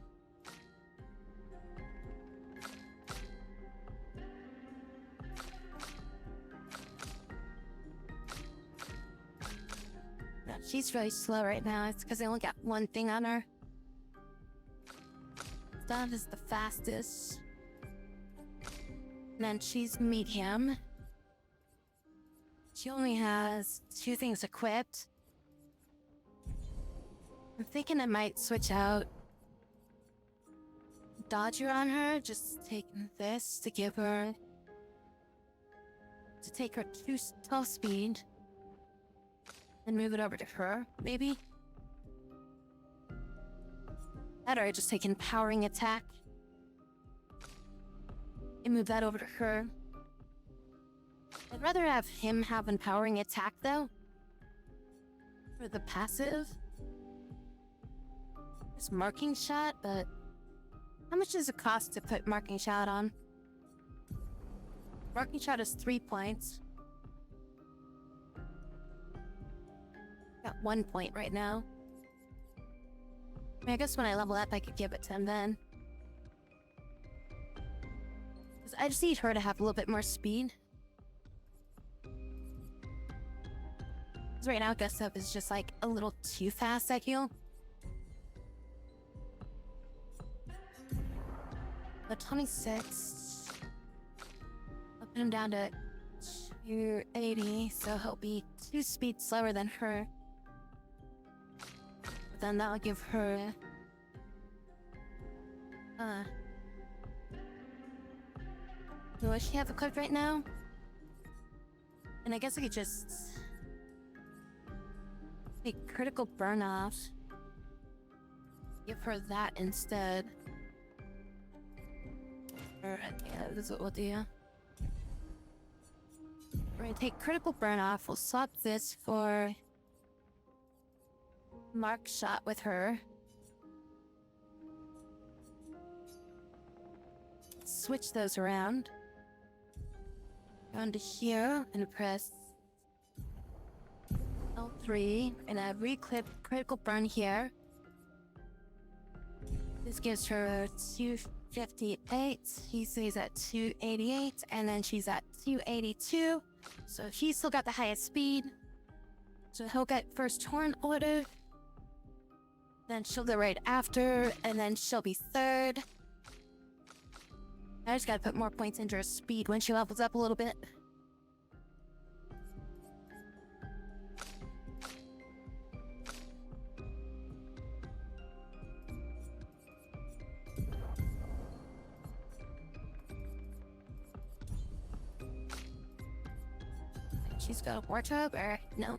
she's really slow right now. It's because I only got one thing on her. That is the fastest. And then she's medium. She only has 2 things equipped. I'm thinking I might switch out Dodger on her, just taking this to give her... to take her 2 top speed. And move it over to her, maybe? That or just take Empowering Attack. And move that over to her. I'd rather have him have Empowering Attack, though. For the passive. It's Marking Shot, but... how much does it cost to put Marking Shot on? Marking Shot is 3 points. Got 1 point right now. I guess when I level up, I could give it to him then. 'Cause I just need her to have a little bit more speed. 'Cause right now, Gust Up is just like a little too fast, I feel. The 26. I'll put him down to 280, so he'll be 2 speed slower than her. But then that'll give her... what does she have equipped right now? And I guess I could just... make Critical Burn Off. Give her that instead. Alright, yeah, this is what we'll do. We're gonna take Critical Burn Off. We'll swap this for... Mark Shot with her. Switch those around. Go into here and press L3 and reclip Critical Burn here. This gives her 258. He stays at 288, and then she's at 282. So he's still got the highest speed. So he'll get first turn order. Then she'll go right after, and then she'll be third. I just gotta put more points into her speed when she levels up a little bit. She's got a wardrobe, or no?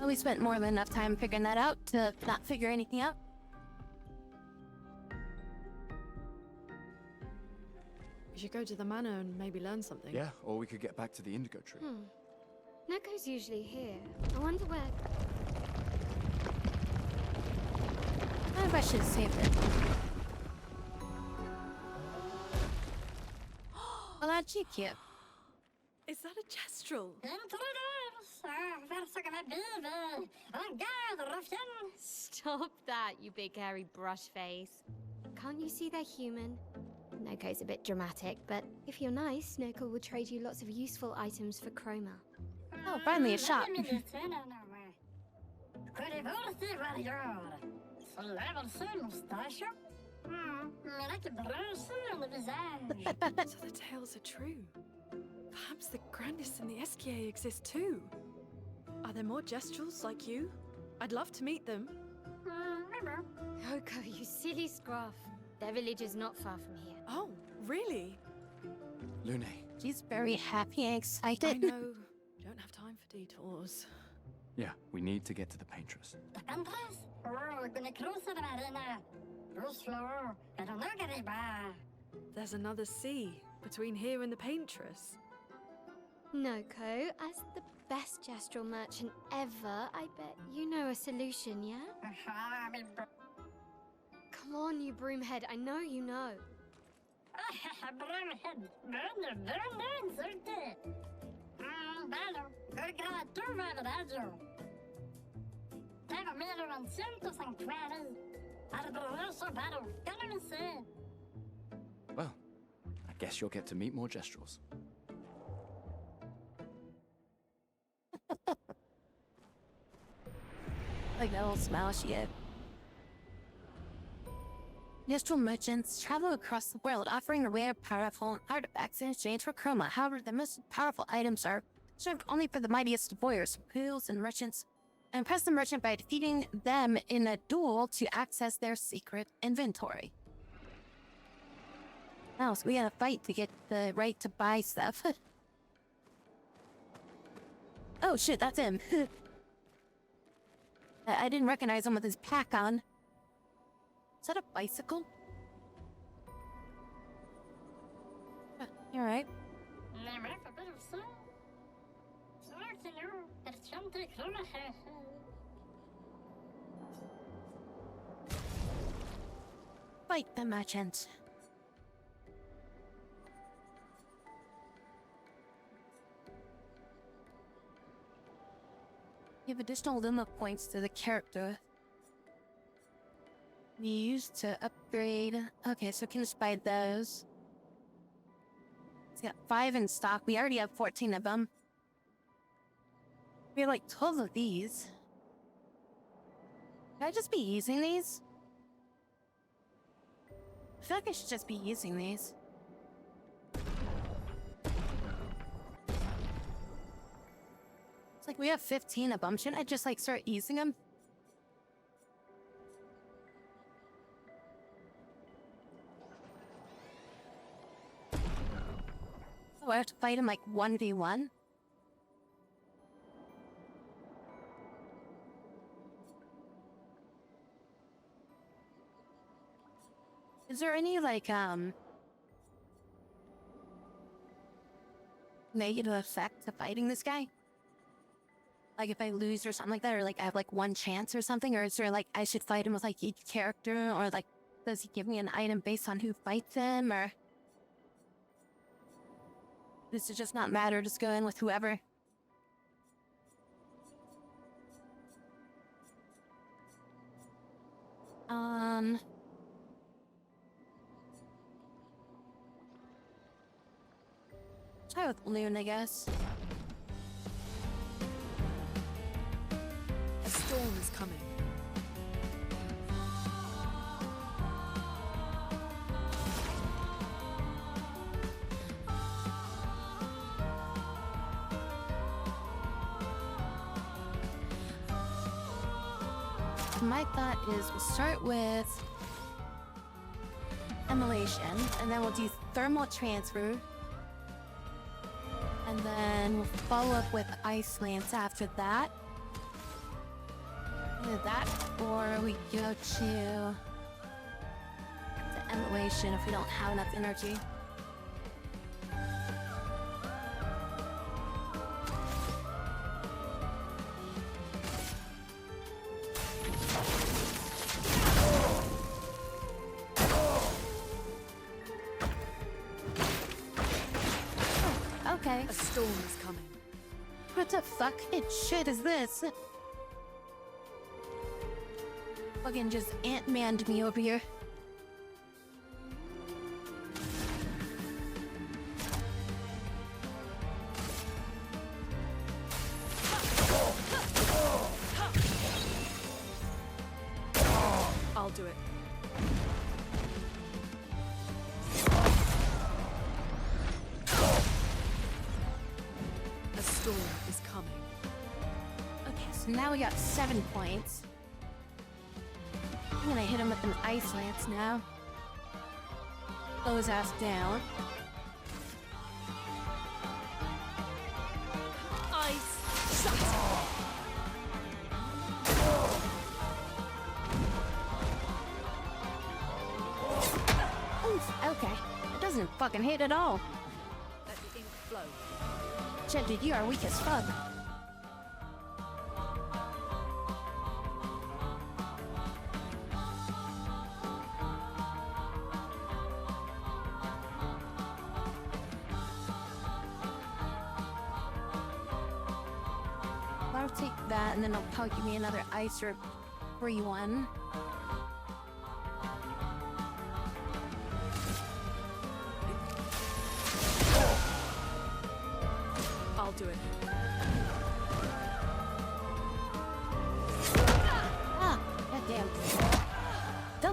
We spent more than enough time figuring that out to not figure anything out. We should go to the manor and maybe learn something. Yeah, or we could get back to the Indigo Tree. Neko's usually here. I wonder where... I wonder if I should have saved it. Well, that's cute. Is that a Jestrel? Stop that, you big hairy brush face. Can't you see they're human? Neko's a bit dramatic, but if you're nice, Neko will trade you lots of useful items for chroma. Oh, finally a shop. So the tales are true. Perhaps the grandest in the SKA exist too. Are there more Jestrels like you? I'd love to meet them. Yoko, you silly scruff. Their village is not far from here. Oh, really? Lune. She's very happy and excited. I know. Don't have time for detours. Yeah, we need to get to the Paintress. There's another sea between here and the Paintress. Noko, as the best Jestrel merchant ever, I bet you know a solution, yeah? Come on, you broomhead, I know you know. Well, I guess you'll get to meet more Gestrels. Like that little smile she had. Gestral merchants travel across the world, offering rare, powerful artifacts in exchange for chroma. However, the most powerful items are served only for the mightiest of warriors, pools, and merchants. Impress the merchant by defeating them in a duel to access their secret inventory. Now, so we gotta fight to get the right to buy stuff. Oh shit, that's him. I didn't recognize him with his pack on. Is that a bicycle? Alright. Fight the merchant. Give additional Luma points to the character. We used to upgrade. Okay, so can just buy those. It's got 5 in stock. We already have 14 of them. We have like 12 of these. Should I just be using these? I feel like I should just be using these. It's like we have 15 of them. Shouldn't I just like start using them? Oh, I have to fight him like 1v1? Is there any like negative effect to fighting this guy? Like if I lose or something like that, or like I have like 1 chance or something, or is there like I should fight him with like each character, or like does he give me an item based on who fights him, or does it just not matter, just go in with whoever? Try with Loon, I guess. A storm is coming. My thought is we'll start with Immolation, and then we'll do Thermal Transfer. And then we'll follow up with Ice Lance after that. Either that, or we go to Immolation if we don't have enough energy. Okay. A storm is coming. What the fucking shit is this? Fucking just Ant-Man'd me over here. I'll do it. A storm is coming. Okay, so now we got 7 points. I'm gonna hit him with an Ice Lance now. Slow his ass down. Ice shut. Oof, okay. It doesn't fucking hit at all. Let the ink flow. Shit, dude, you are weak as fuck. I'll take that, and then it'll probably give me another ice or free one.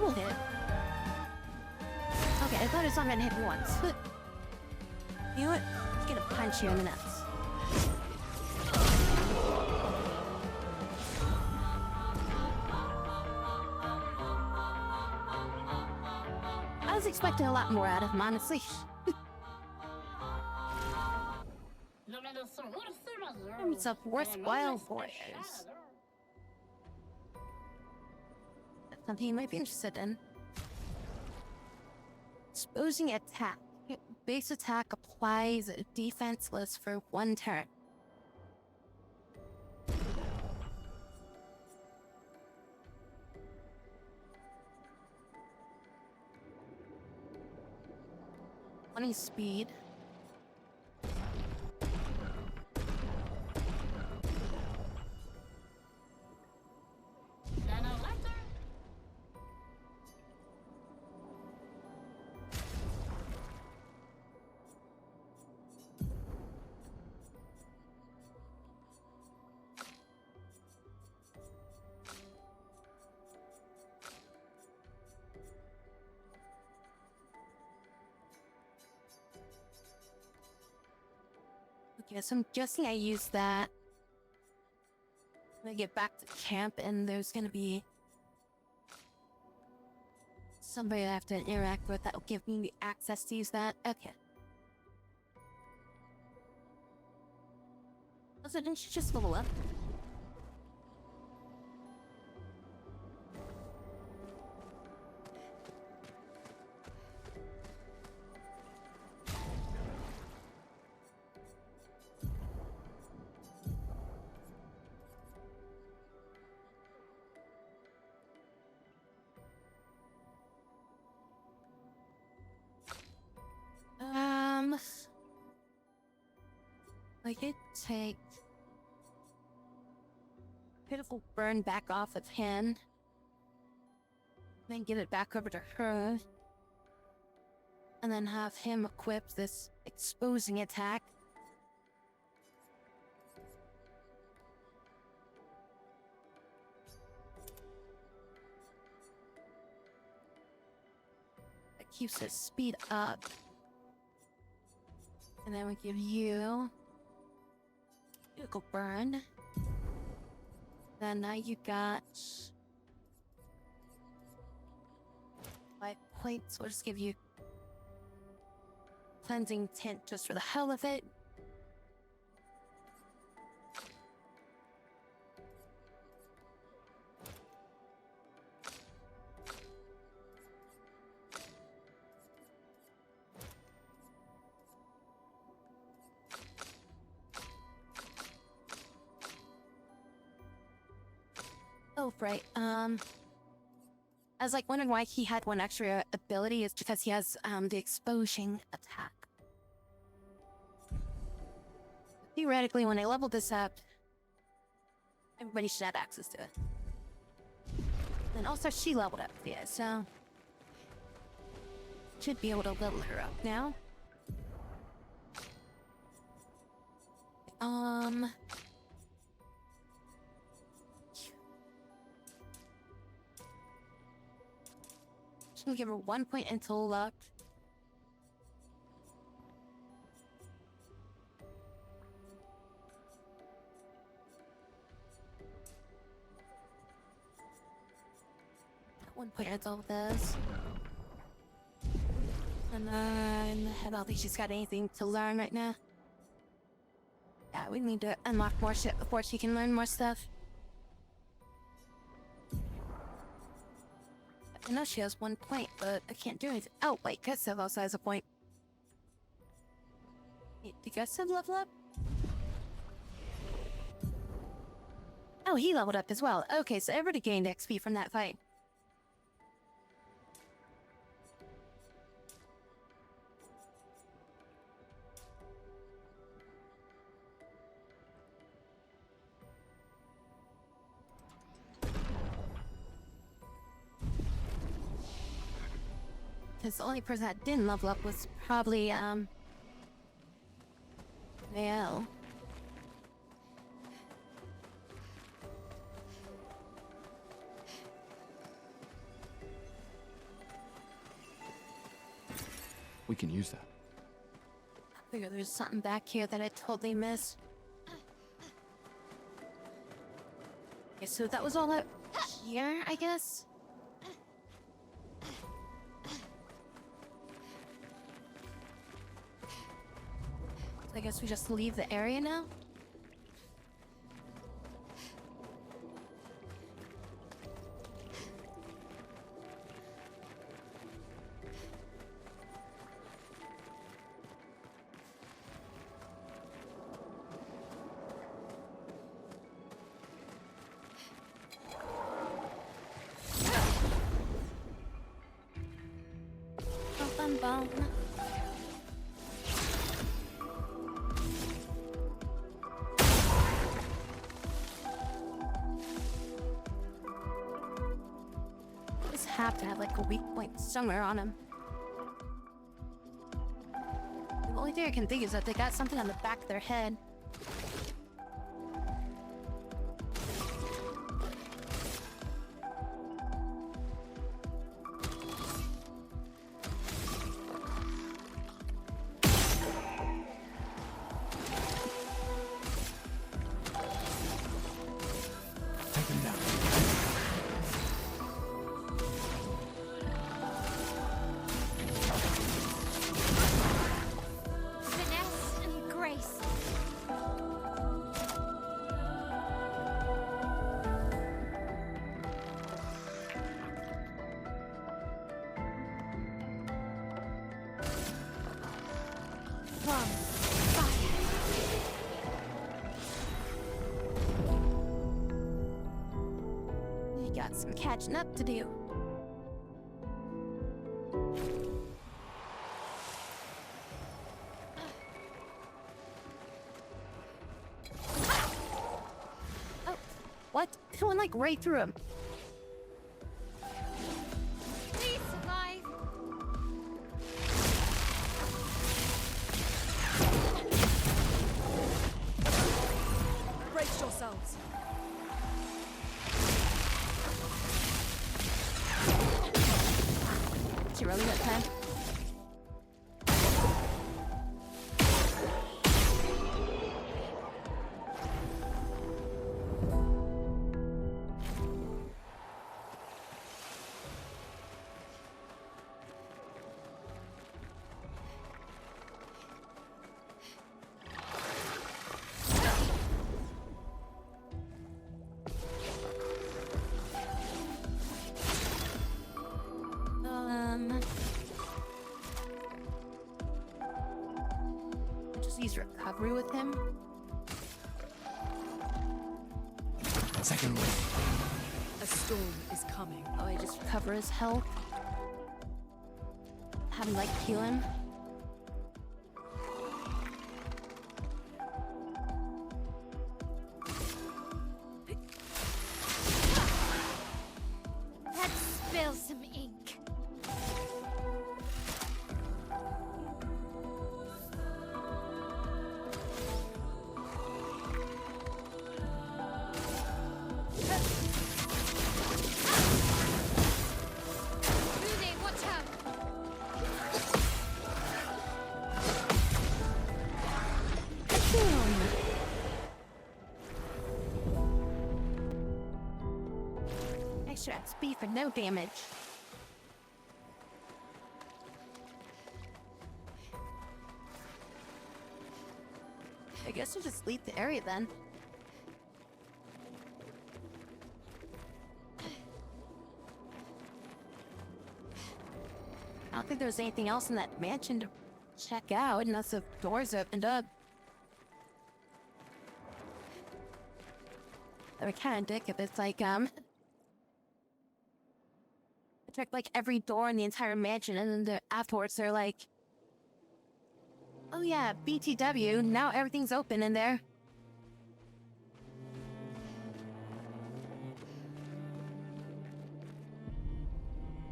double hit. Okay, I thought it was not gonna hit me once. You know what? I'm gonna punch you in the nuts. I was expecting a lot more out of him, honestly. It's a worthwhile warriors. That's something you might be interested in. Exposing attack. Base attack applies defenseless for 1 turn. Any speed. Okay, so I'm guessing I use that when I get back to camp, and there's gonna be somebody I have to interact with that will give me the access to use that. Okay. Also, didn't you just level up? I could take Pitiful Burn back off of him, then get it back over to her, and then have him equip this exposing attack. That keeps his speed up. And then we give you Pitiful Burn. Then now you got 5 points. We'll just give you Cleansing Tint just for the hell of it. Oh, right. I was like wondering why he had 1 extra ability. It's because he has the exposing attack. Theoretically, when I leveled this up, everybody should have access to it. And also, she leveled up, yeah, so should be able to level her up now. Just gonna give her 1 point until luck. That 1 point until this. And then I don't think she's got anything to learn right now. Yeah, we need to unlock more shit before she can learn more stuff. I know she has 1 point, but I can't do anything. Oh, wait, Gustav also has a point. Wait, did Gustav level up? Oh, he leveled up as well. Okay, so everybody gained XP from that fight. Because the only person that didn't level up was probably, Mael. We can use that. I figure there's something back here that I totally missed. Okay, so that was all out here, I guess? I guess we just leave the area now? Bum, bum, bum. Just have to have like a weak point somewhere on him. The only thing I can think is that they got something on the back of their head. Take him down. Finesse and grace. One, fire. You got some catching up to do. Oh, what? It went like right through him. Please survive. Brace yourselves. Is he rolling that time? Just use recovery with him. Second wave. A storm is coming. Oh, I just recover his health. Have him like heal him. Let's spill some ink. Mooney, watch out! Extra XP for no damage. I guess we'll just leave the area then. I don't think there's anything else in that mansion to check out unless the doors opened up. That would kind of dick if it's like, I checked like every door in the entire mansion and then afterwards they're like, oh yeah, BTW, now everything's open in there.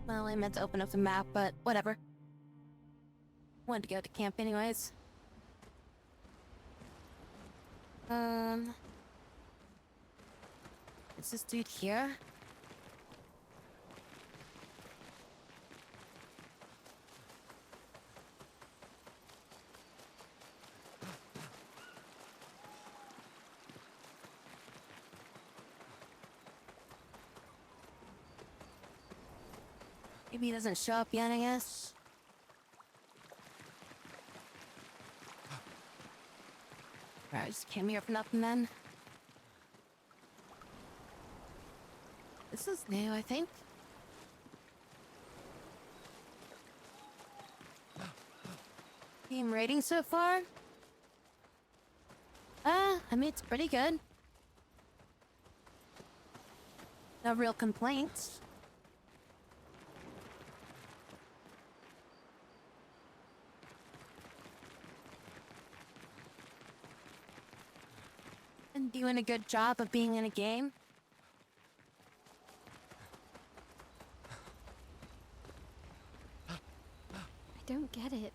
Well, I meant to open up the map, but whatever. Wanted to go to camp anyways. Is this dude here? Maybe he doesn't show up yet, I guess. Alright, just came here for nothing then. This is new, I think. Game rating so far? I mean, it's pretty good. No real complaints. And doing a good job of being in a game. I don't get it.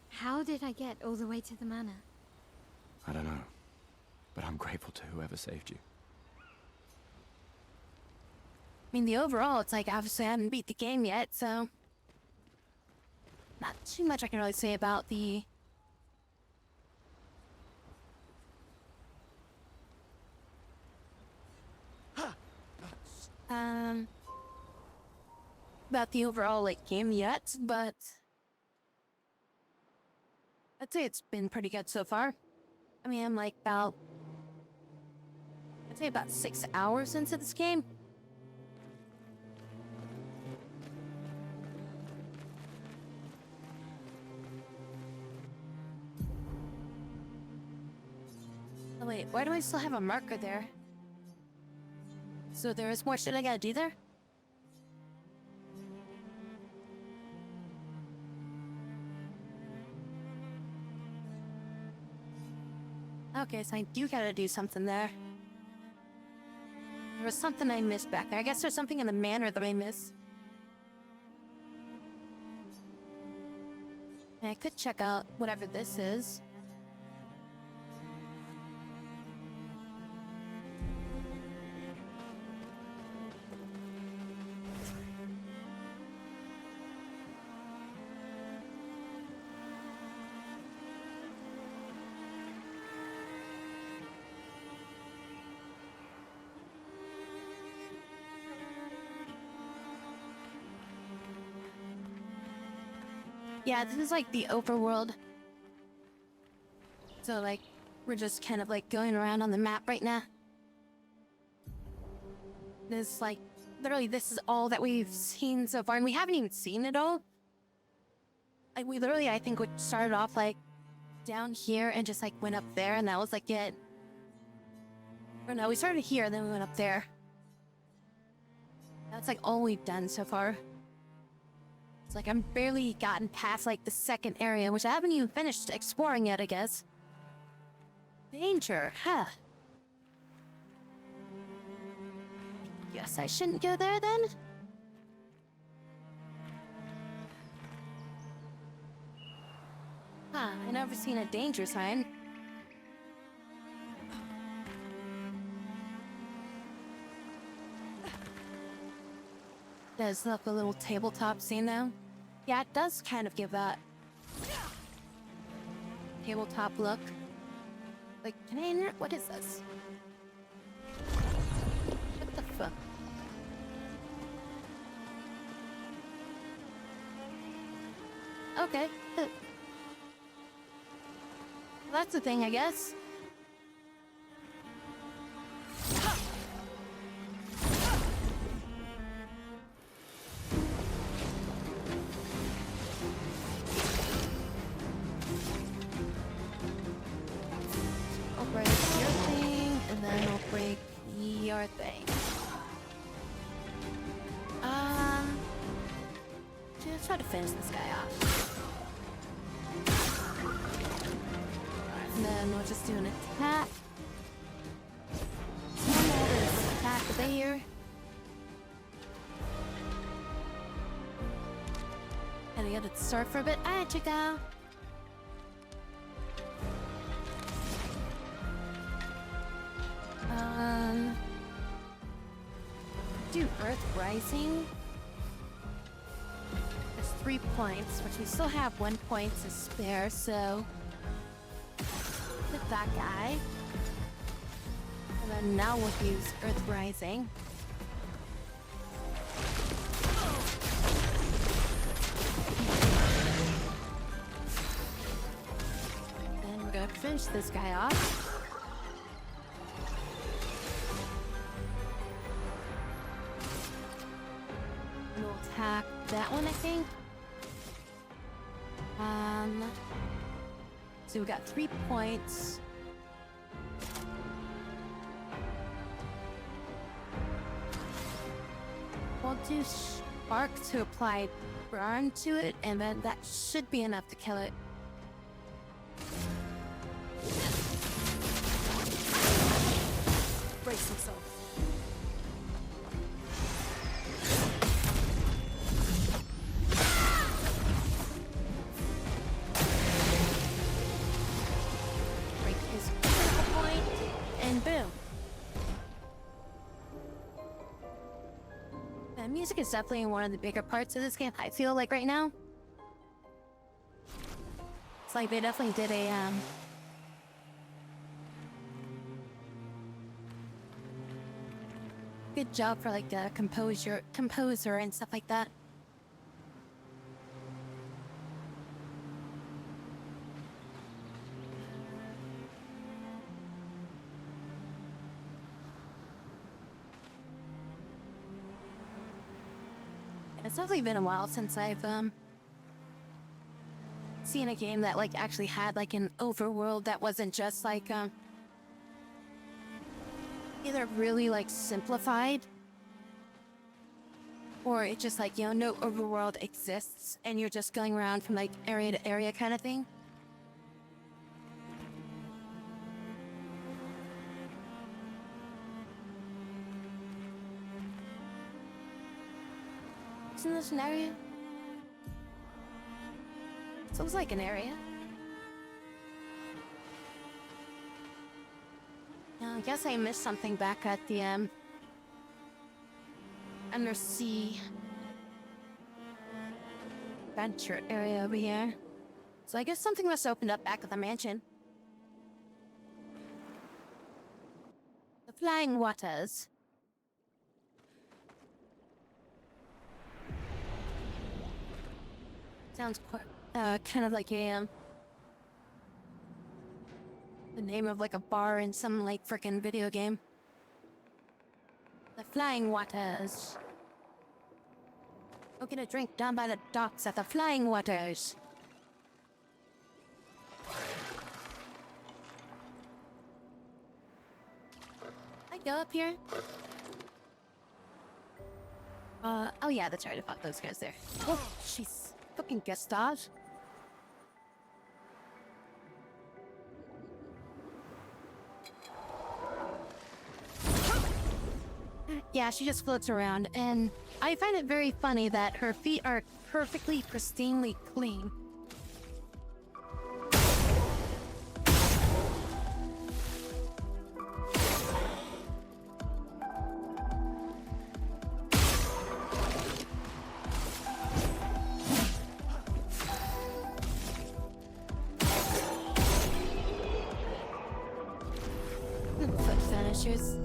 How did I get all the way to the manor? I don't know. But I'm grateful to whoever saved you. I mean, the overall, it's like, obviously I haven't beat the game yet, so... Not too much I can really say about the... About the overall, like, game yet, but... I'd say it's been pretty good so far. I mean, I'm like about... I'd say about 6 hours into this game. Oh wait, why do I still have a marker there? So there is more shit I gotta do there? Okay, so I do gotta do something there. There was something I missed back there. I guess there's something in the manor that I missed. And I could check out whatever this is. Yeah, this is like the overworld. So like, we're just kind of like going around on the map right now. This like, literally this is all that we've seen so far, and we haven't even seen it all. Like we literally, I think we started off like down here and just like went up there, and that was like it. Or no, we started here and then we went up there. That's like all we've done so far. It's like I'm barely gotten past like the second area, which I haven't even finished exploring yet, I guess. Danger, huh? Guess I shouldn't go there then? Huh, I never seen a danger sign. Does look a little tabletop scene though. Yeah, it does kind of give that tabletop look. Like, can I enter? What is this? What the fuck? Okay. Well, that's the thing, I guess. Thing. Just try to finish this guy off. And then we'll just do an attack. Normal this attack there. And I gotta start for a bit. Alright, Chico. Do Earth Rising. There's 3 points, which we still have 1 point to spare, so with that guy. And then now we'll use Earth Rising. to finish this guy off. We'll attack that one, I think. So we got 3 points. We'll do Spark to apply burn to it, and then that should be enough to kill it. Brace yourself. Break his critical point, and boom. The music is definitely one of the bigger parts of this game, I feel like right now. It's like they definitely did a, good job for like the composer and stuff like that. It's definitely been a while since I've seen a game that like actually had like an overworld that wasn't just like either really like simplified, or it just like, you know, no overworld exists and you're just going around from like area to area kind of thing. Isn't this an area? It looks like an area. I guess I missed something back at the undersea adventure area over here. So I guess something must have opened up back at the mansion. The flying waters. Sounds quite, kind of like a, the name of like a bar in some like frickin' video game. The Flying Waters. Go get a drink down by the docks at the Flying Waters. I go up here. Oh yeah, that's right. I fought those guys there. Oh, jeez. Fucking Gestage. Yeah, she just floats around, and I find it very funny that her feet are perfectly pristinely clean. Foot finishers.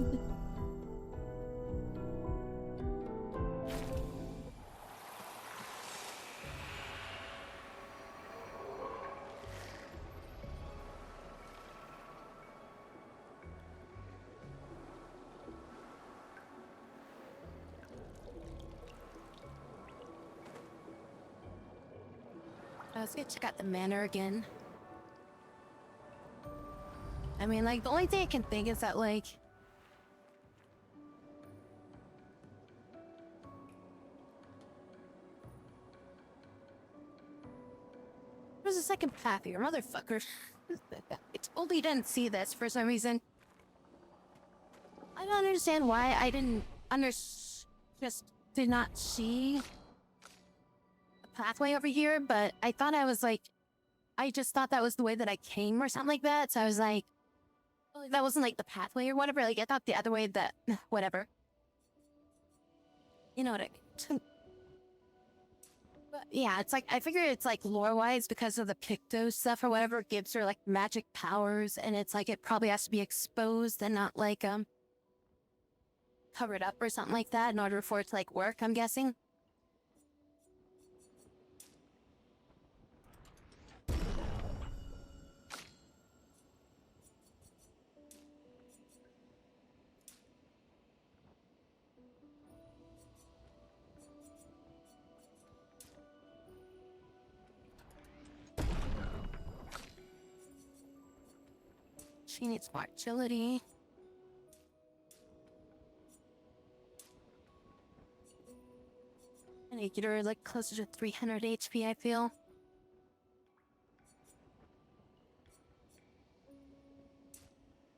Let's go check out the manor again. I mean, like, the only thing I can think is that, like, there's a second path here, motherfucker. I totally didn't see this for some reason. I don't understand why I didn't just did not see a pathway over here, but I thought I was like, I just thought that was the way that I came or something like that, so I was like, oh, that wasn't like the pathway or whatever, like I thought the other way that, whatever. You know what I mean. But yeah, it's like, I figure it's like lore-wise because of the Picto stuff or whatever, it gives her like magic powers, and it's like it probably has to be exposed and not like, covered up or something like that in order for it to like work, I'm guessing. She needs more agility. I need to get her like closer to 300 HP, I feel.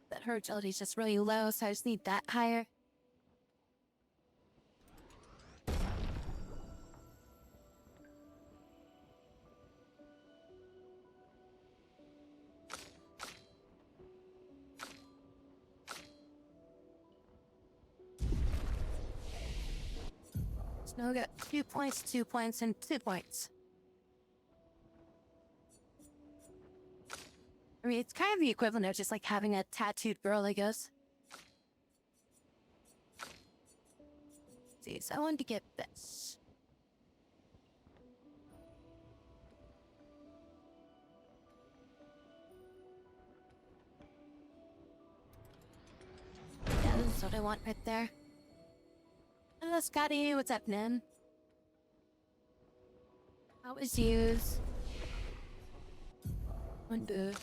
But her agility is just really low, so I just need that higher. So now we got 2 points, 2 points, and 2 points. I mean, it's kind of the equivalent of just like having a tattooed girl, I guess. Let's see, so I wanted to get this. Yeah, this is what I want right there. Hello, Scotty. What's up, Nin? How was yous? On the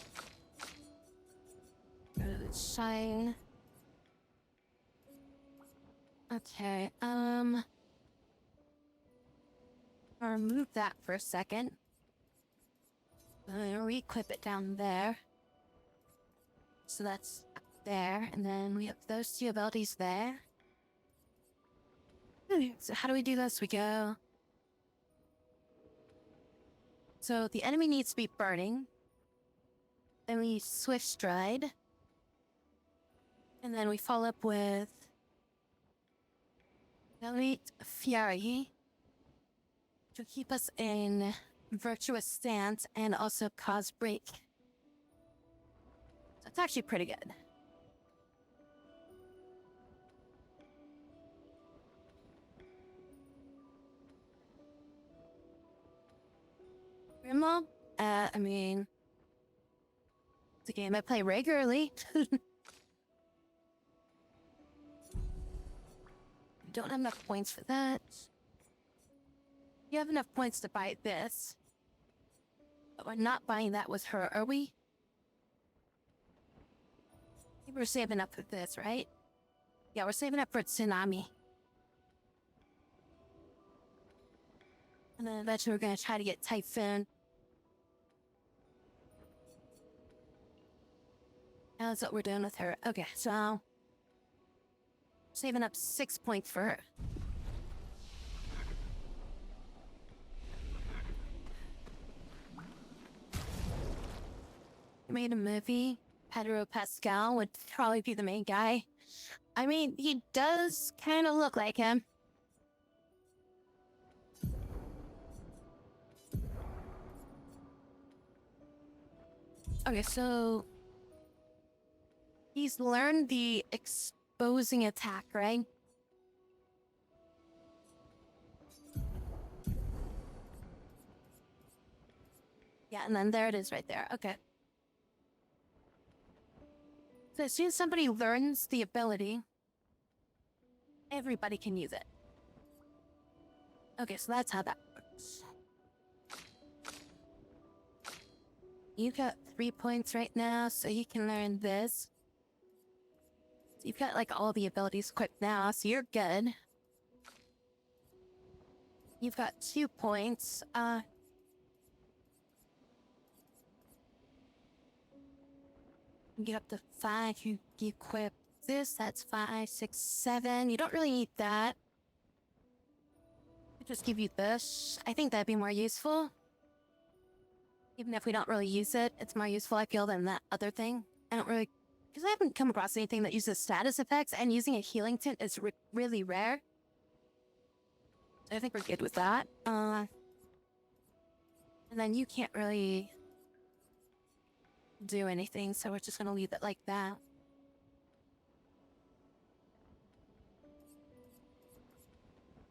shine. Okay, I'll remove that for a second. Re-equip it down there. So that's up there, and then we have those two abilities there. So how do we do this? We go. So the enemy needs to be burning. Then we swift stride. And then we follow up with Elite Fury to keep us in virtuous stance and also cause break. So it's actually pretty good. Grandma? I mean, it's a game I play regularly. Don't have enough points for that. You have enough points to buy this. But we're not buying that with her, are we? I think we're saving up for this, right? Yeah, we're saving up for Tsunami. And then eventually we're gonna try to get Typhoon. And that's what we're doing with her. Okay, so saving up 6 points for her. You made a movie. Pedro Pascal would probably be the main guy. I mean, he does kind of look like him. Okay, so he's learned the exposing attack, right? Yeah, and then there it is right there. Okay. So as soon as somebody learns the ability, everybody can use it. Okay, so that's how that works. You got 3 points right now, so you can learn this. So you've got like all the abilities equipped now, so you're good. You've got 2 points. You get up to 5. You equip this. That's 5, 6, 7. You don't really need that. I'll just give you this. I think that'd be more useful. Even if we don't really use it, it's more useful, I feel, than that other thing. I don't really... Because I haven't come across anything that uses status effects, and using a healing tint is really rare. So I think we're good with that. And then you can't really do anything, so we're just gonna leave it like that.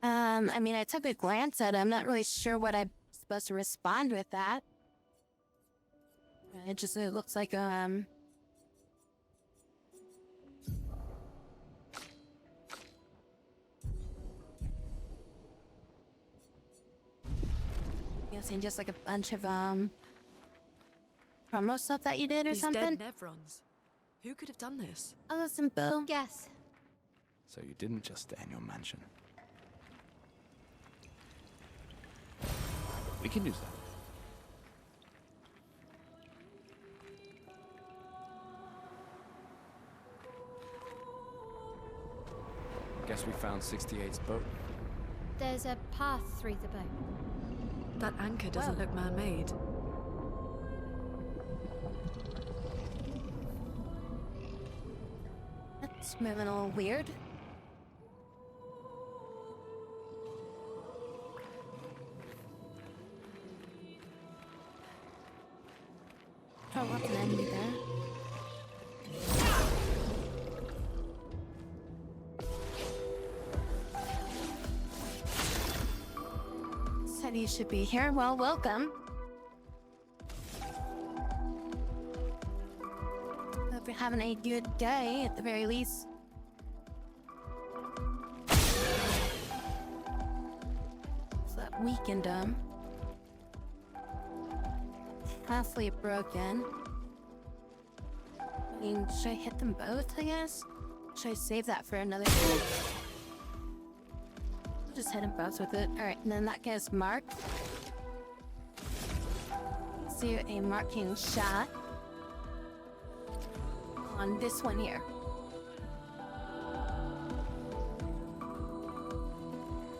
I mean, I took a glance at it. I'm not really sure what I'm supposed to respond with that. It looks like, guessing just like a bunch of, promo stuff that you did or These something? dead Nevrons. Who could have done this? Oh, that's simple. Guess. So you didn't just stay in your mansion. We can use that. Guess we found 68's boat. There's a path through the boat. That anchor doesn't Whoa. look man-made. That's moving a little weird. Oh, what's an enemy there? Said you should be here. Well, welcome. Hope you're having a good day at the very least. It's that weakened halfway broken. I mean, should I hit them both, I guess? Should I save that for another time? Just hit them both with it. Alright, and then that guy's marked. Let's do a marking shot on this one here.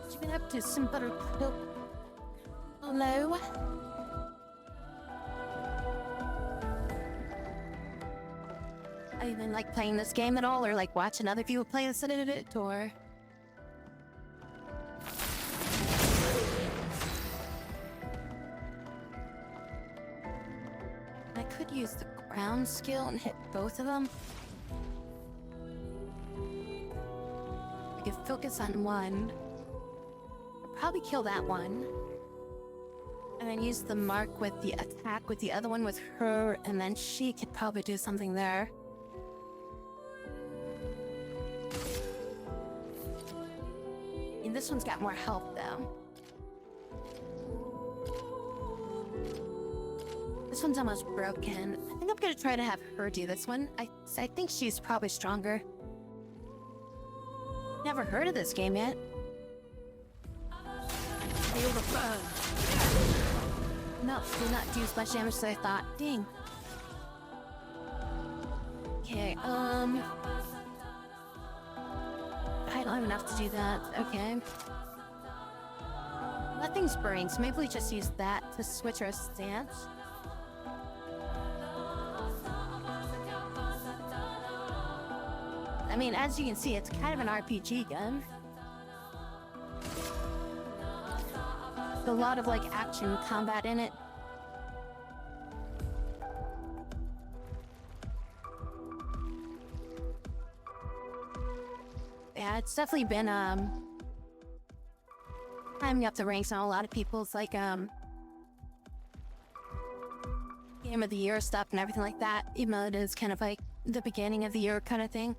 What you been up to, some butter? Hello? I even like playing this game at all, or like watching other people play this at it, or... I could use the ground skill and hit both of them. I could focus on one. I'd probably kill that one. And then use the mark with the attack with the other one with her, and then she could probably do something there. And this one's got more health though. This one's almost broken. I think I'm gonna try to have her do this one. I think she's probably stronger. Never heard of this game yet. Feel the burn. No, did not do as much damage as I thought. Dang. Okay, I don't have enough to do that. Okay. Nothing's burning, so maybe we just use that to switch our stance. I mean, as you can see, it's kind of an RPG gun. A lot of, like, action combat in it. Yeah, it's definitely been, climbing up the ranks on a lot of people's, like, Game of the Year stuff and everything like that, even though it is kind of like the beginning of the year kind of thing.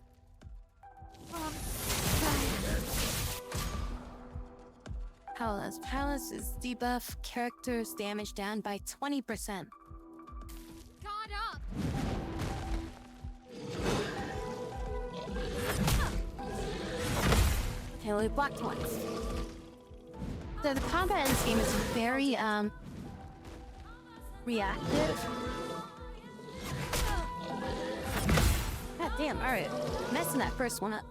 Palace is debuff, characters damage down by 20%. Guard up! Okay, we blocked once. So the combat in this game is very, reactive. God damn, alright. Messing that first one up.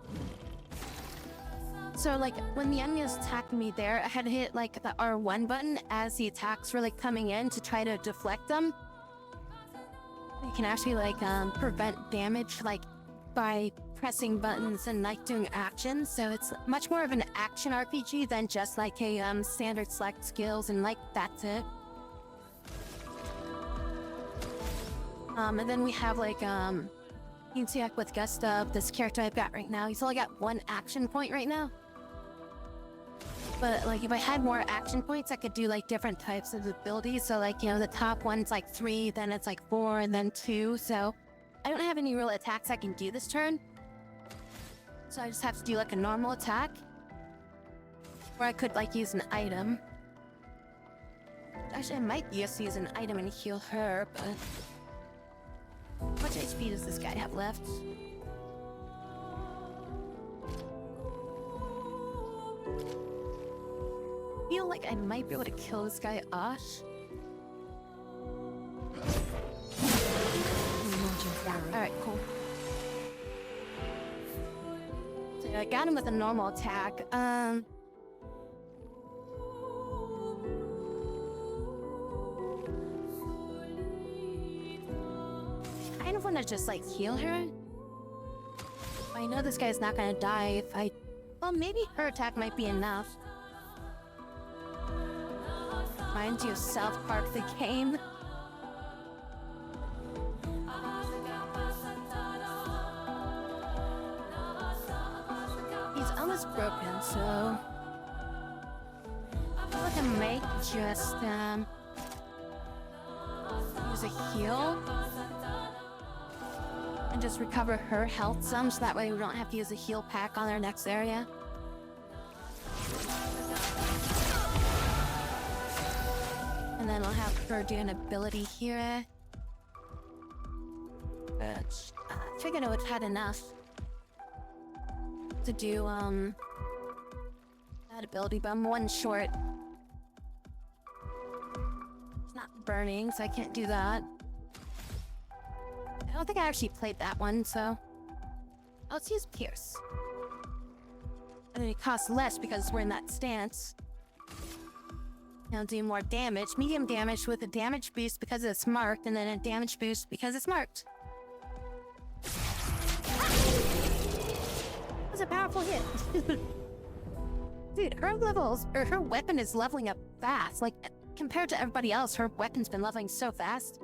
So, like, when the enemy was attacking me there, I had to hit, like, the R1 button as the attacks were, like, coming in to try to deflect them. You can actually, like, prevent damage, like, by pressing buttons and, like, doing actions. So it's much more of an action RPG than just, like, a, standard select skills and, like, that's it. And then we have, like, you can see, like, with Gustav, this character I've got right now, he's only got one action point right now. But, like, if I had more action points, I could do, like, different types of abilities. So, like, you know, the top one's, like, 3, then it's, like, 4, and then 2. So, I don't have any real attacks I can do this turn. So, I just have to do, like, a normal attack. Or I could, like, use an item. Actually, I might just use an item and heal her, but... How much HP does this guy have left? I feel like I might be able to kill this guy off. Alright, cool. So I got him with a normal attack. I kind of want to just like heal her. I know this guy's not gonna die if I... Well, maybe her attack might be enough. Reminds you of South Park the game. He's almost broken, so I can make just use a heal and just recover her health some, so that way we don't have to use a heal pack on our next area. And then I'll have her do an ability here. But I figured I would have had enough to do that ability, but I'm one short. It's not burning, so I can't do that. I don't think I actually played that one, so let's use Pierce. And then it costs less because we're in that stance. Now do more damage, medium damage with a damage boost because it's marked, and then a damage boost because it's marked. That was a powerful hit. Dude, her levels, or her weapon is leveling up fast. Like, compared to everybody else, her weapon's been leveling so fast.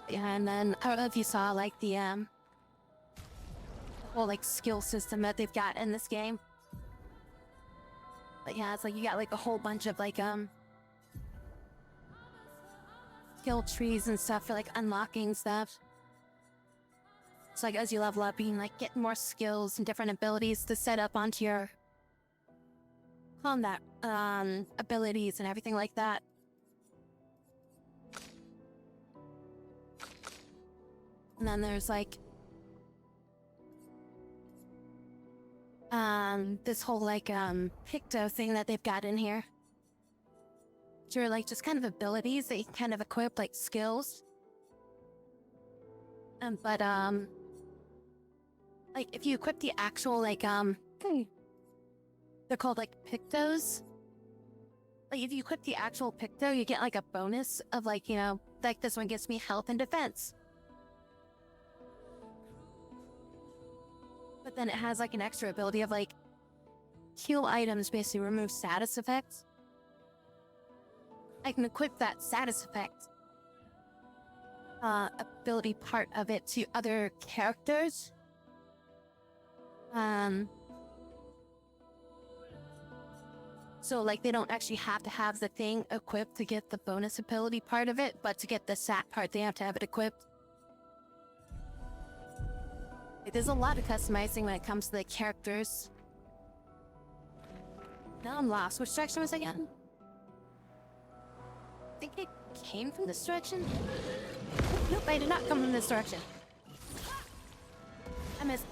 Yeah, and then I don't know if you saw like the whole like skill system that they've got in this game. But yeah, it's like you got like a whole bunch of like skill trees and stuff for like unlocking stuff. So like as you level up, you can like get more skills and different abilities to set up onto your combat abilities and everything like that. And then there's like this whole like Picto thing that they've got in here. Which are like just kind of abilities that you can kind of equip, like skills. But like if you equip the actual like they're called like Pictos. Like if you equip the actual Picto, you get like a bonus of like, you know, like this one gives me health and defense. But then it has like an extra ability of like heal items, basically remove status effects. I can equip that status effect ability part of it to other characters. So like they don't actually have to have the thing equipped to get the bonus ability part of it, but to get the stat part they have to have it equipped. There's a lot of customizing when it comes to the characters. Now I'm lost. Which direction was I in? I think it came from this direction? Nope, I did not come from this direction. I missed.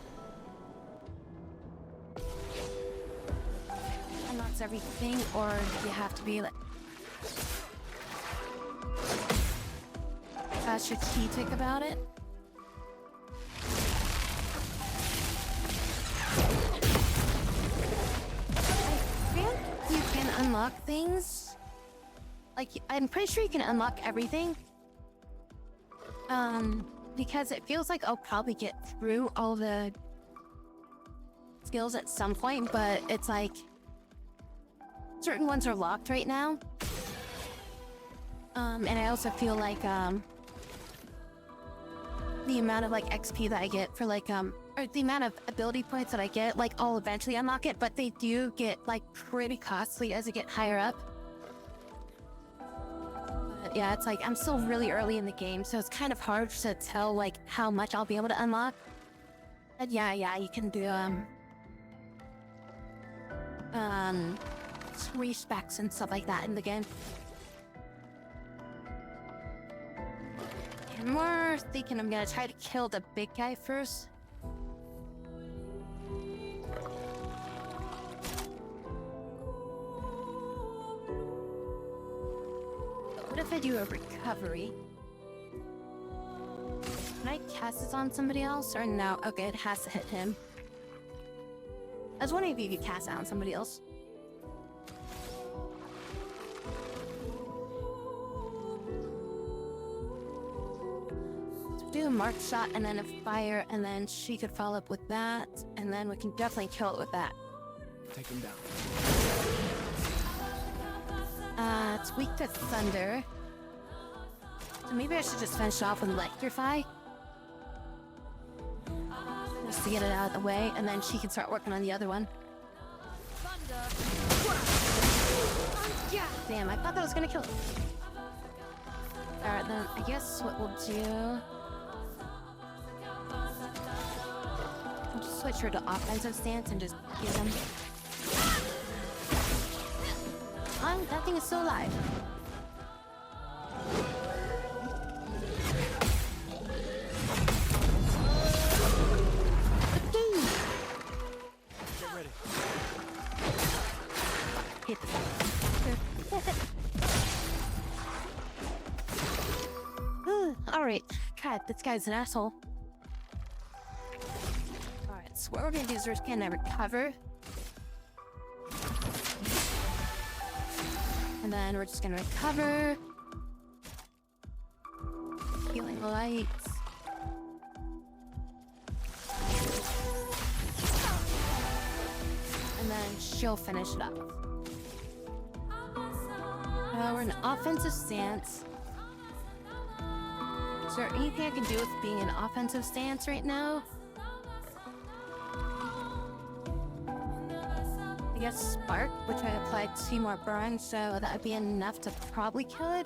Unlocks everything, or you have to be like strategic about it. You can unlock things. Like, I'm pretty sure you can unlock everything. Because it feels like I'll probably get through all the skills at some point, but it's like certain ones are locked right now. And I also feel like the amount of like XP that I get for like or the amount of ability points that I get, like I'll eventually unlock it, but they do get like pretty costly as you get higher up. But But yeah, it's like I'm still really early in the game, so it's kind of hard to tell like how much I'll be able to unlock. But yeah, you can do respecs and stuff like that in the game. And more thinking I'm gonna try to kill the big guy first. But what if I do a recovery? Can I cast this on somebody else or no? Okay, it has to hit him. I was wondering if you could cast it on somebody else. So do a mark shot and then a fire, and then she could follow up with that, and then we can definitely kill it with that. Take him down. It's weak to thunder. So maybe I should just finish off with electrify. Just to get it out of the way, and then she can start working on the other one. Damn, I thought that was gonna kill it. Alright, then I guess what we'll do... I'll just switch her to offensive stance and just get him. Oh, that thing is still alive. Hit the Alright. God, this guy's an asshole. Alright, so what we're gonna do is we're just gonna recover. And then we're just gonna recover. Healing lights. And then she'll finish it up. We're in offensive stance. Is there anything I can do with being in offensive stance right now? I guess Spark, which I applied 2 more burns, so that would be enough to probably kill it.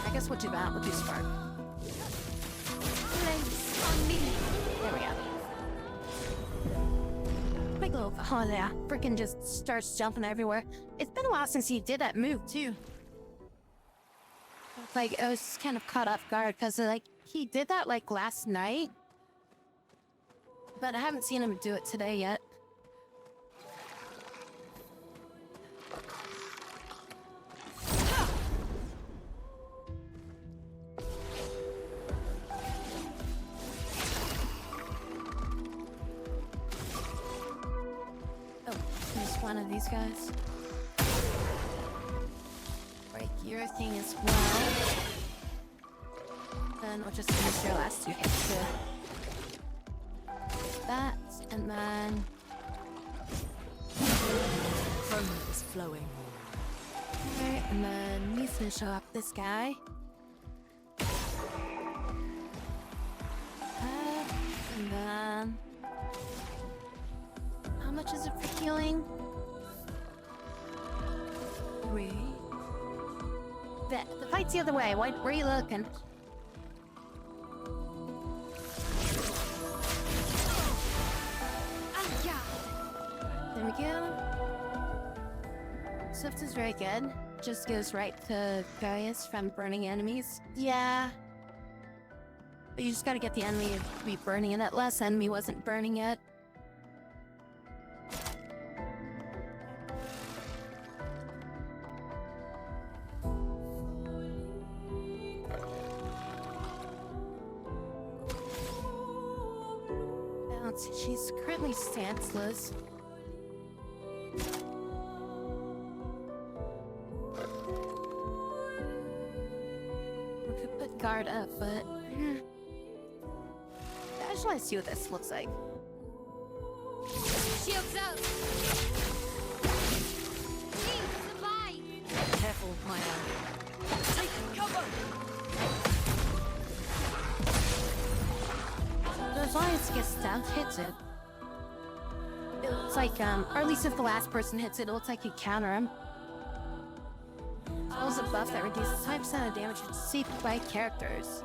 I guess we'll do that. We'll do Spark. There we go. Big little, oh yeah, freaking just starts jumping everywhere. It's been a while since he did that move too. Like, I was kind of caught off guard because like he did that like last night, but I haven't seen him do it today yet. One of these guys. Break your thing as well. Then we'll just finish your last 2 hits too. That, and then... Chroma is flowing. Okay, and then we finish up this guy. And then... How much is it for healing? 3. The fight's the other way. Where are you looking? There we go. Swift is very good. Just goes right to Gaius from burning enemies. Yeah. But you just gotta get the enemy to be burning it. That last enemy wasn't burning it. She's currently stanceless. We could put guard up, but... I just want to see what this looks like. Shields up! Please, survive! Careful, Maya. Take cover! So as long as it gets stuff, hits it. It looks like, or at least if the last person hits it, it looks like you counter him. Spells a buff that reduces 5% of damage received by characters.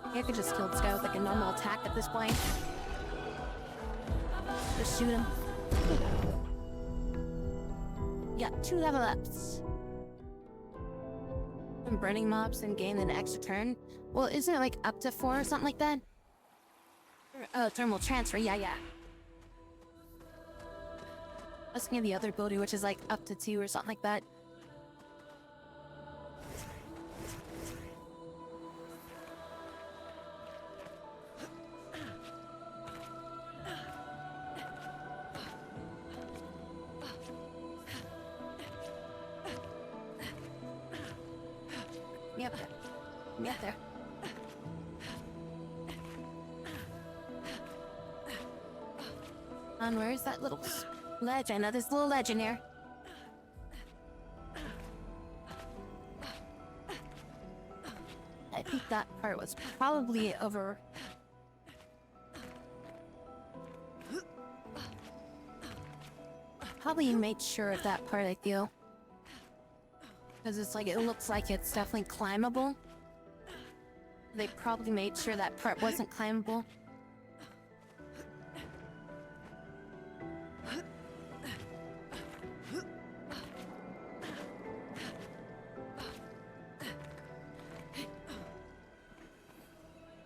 I could just kill this guy with like a normal attack at this point. Just shoot him. Yeah, 2 level ups. And burning mobs and gain an extra turn. Well, isn't it like up to 4 or something like that? Oh, thermal transfer, yeah. I was thinking of the other ability, which is like up to 2 or something like that. Me up there. And where's that little ledge? I know there's a little ledge in here. I think that part was probably over. Probably made sure of that part, I feel. Because it's like, it looks like it's definitely climbable. They probably made sure that part wasn't climbable.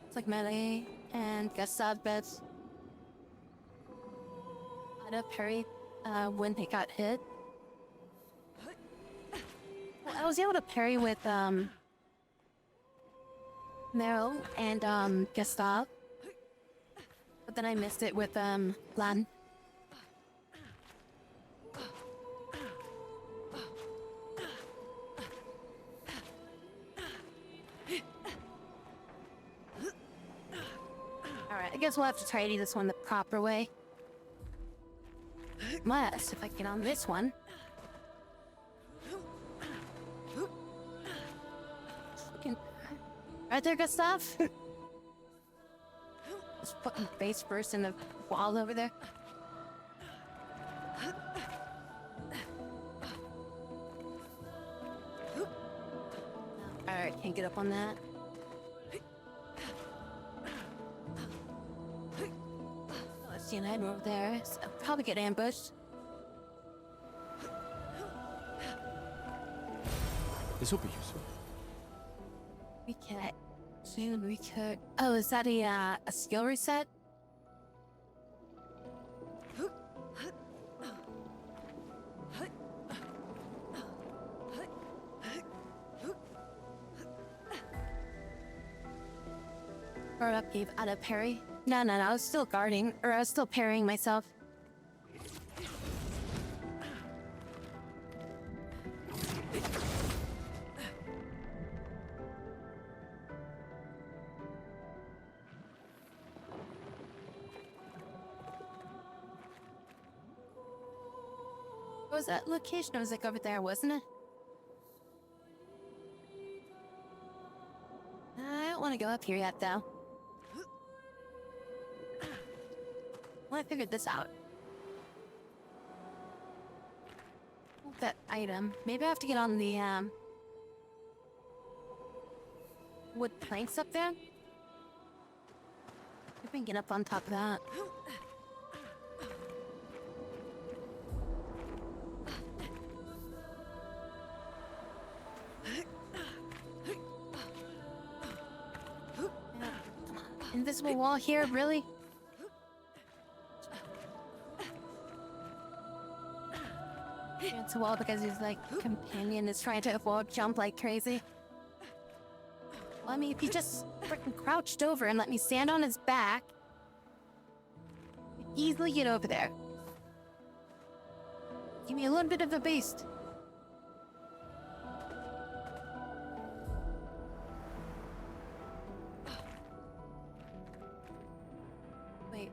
It's like melee and Gustave bets. I'd have parried when they got hit. Well, I was able to parry with Meryl and Gustave, but then I missed it with Lan. Alright, I guess we'll have to try to do this one the proper way. Unless, if I get on this one. Right there, Gustave? Just fucking face first in the wall over there. Alright, can't get up on that. Let's see an item over there. So I'll probably get ambushed. This will be useful. We can. Soon we could. Oh, is that a skill reset? Guard up gave out a parry. No, I was still guarding, or I was still parrying myself. What was that location? It was like over there, wasn't it? I don't want to go up here yet, though. Well, I figured this out. That item. Maybe I have to get on the, wood planks up there? If we can get up on top of that. Invisible wall here, really? It's a wall because his like companion is trying to avoid jump like crazy. Well, I mean, if he just freaking crouched over and let me stand on his back, I'd easily get over there. Give me a little bit of a boost. Wait.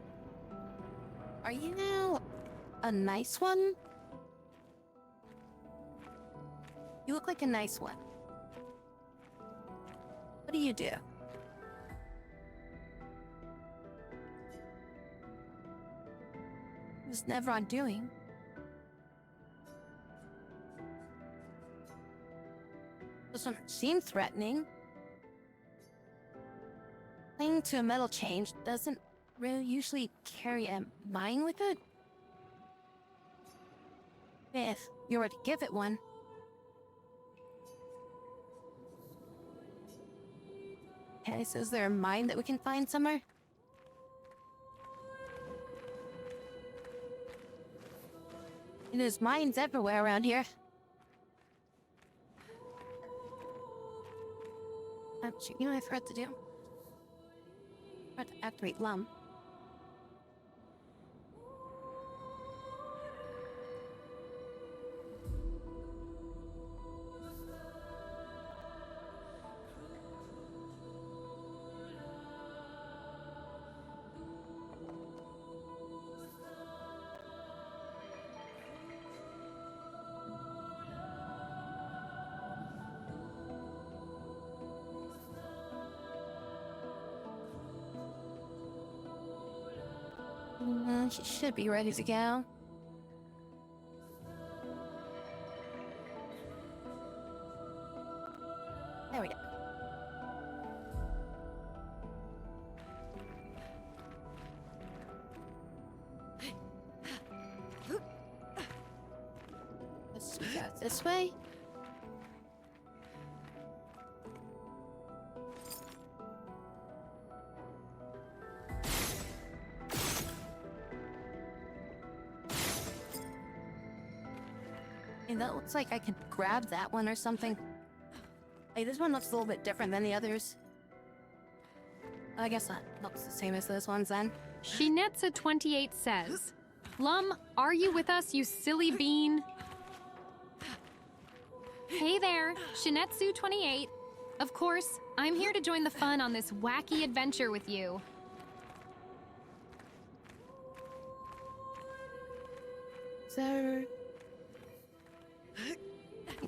Are you now a nice one? You look like a nice one. What do you do? is Nevron doing? Doesn't seem threatening. Clinging to a metal chain doesn't really usually carry a mine with it. If you were to give it one. Okay, so is there a mine that we can find somewhere? And there's mines everywhere around here. Shoot, you know what I forgot to do? I forgot to activate Lum. She should be ready to go. There we go. Let's go this way. And that looks like I could grab that one or something. Hey, this one looks a little bit different than the others. I guess that looks the same as those ones then. Shinetsu28 says, Lum, are you with us, you silly bean? Hey there, Shinetsu28. Of course, I'm here to join the fun on this wacky adventure with you. So...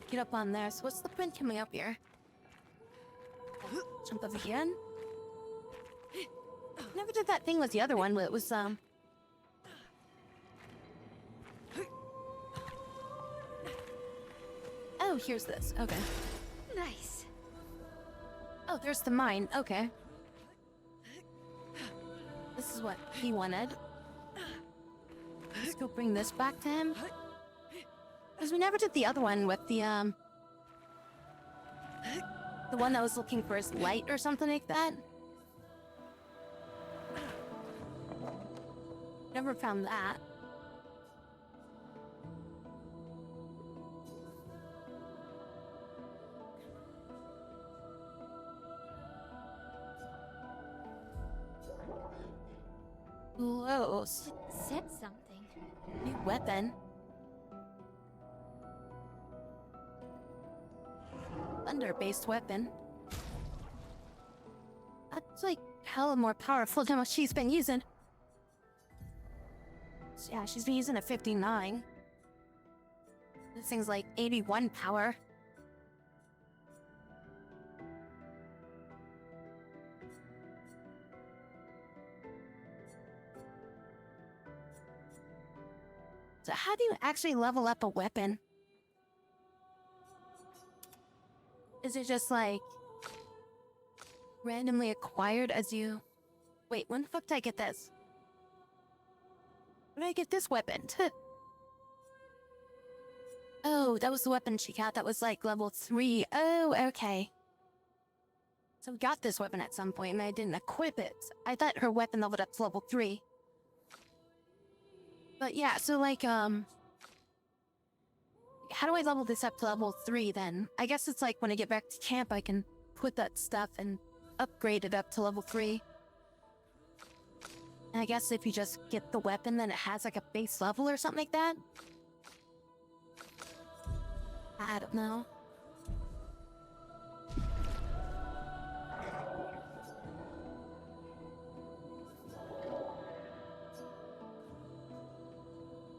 get up on there. So what's the point coming up here? Jump up again? Never did that thing with the other one, but it was, Oh, here's this. Okay. Nice. Oh, there's the mine. Okay. This is what he wanted. Let's go bring this back to him. Because we never did the other one with the one that was looking for his light or something like that. Never found that. Close. Said something. New weapon. Thunder-based weapon. That's like hella more powerful than what she's been using. Yeah, she's been using a 59. This thing's like 81 power. So how do you actually level up a weapon? Is it just like randomly acquired as you... Wait, when the fuck did I get this? When did I get this weapon? Oh, that was the weapon she got. That was like level 3. Oh, okay. So we got this weapon at some point and I didn't equip it. I thought her weapon leveled up to level 3. But yeah, so like, how do I level this up to level 3 then? I guess it's like when I get back to camp, I can put that stuff and upgrade it up to level 3. And I guess if you just get the weapon, then it has like a base level or something like that? I don't know.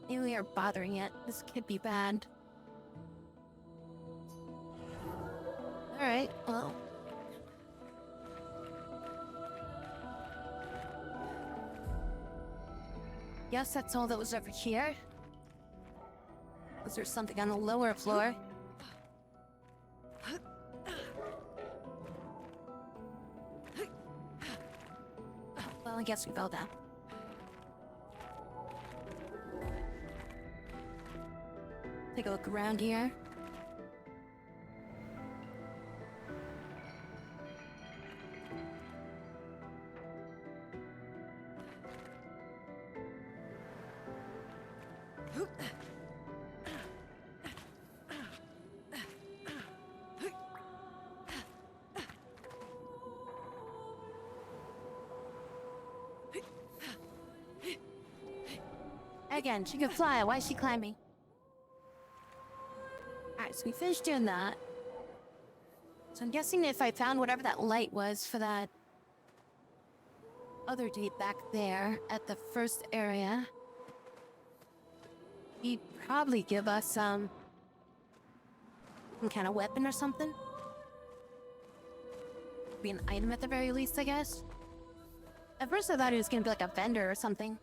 Maybe we are bothering it. This could be bad. Alright, well. Yes, that's all that was over here. Was there something on the lower floor? Well, I guess we fell down. Take a look around here. Again, she could fly. Why is she climbing? Alright, so we finished doing that. So I'm guessing if I found whatever that light was for that other date back there at the first area, he'd probably give us some kind of weapon or something. Be an item at the very least, I guess. At first I thought he was gonna be like a vendor or something.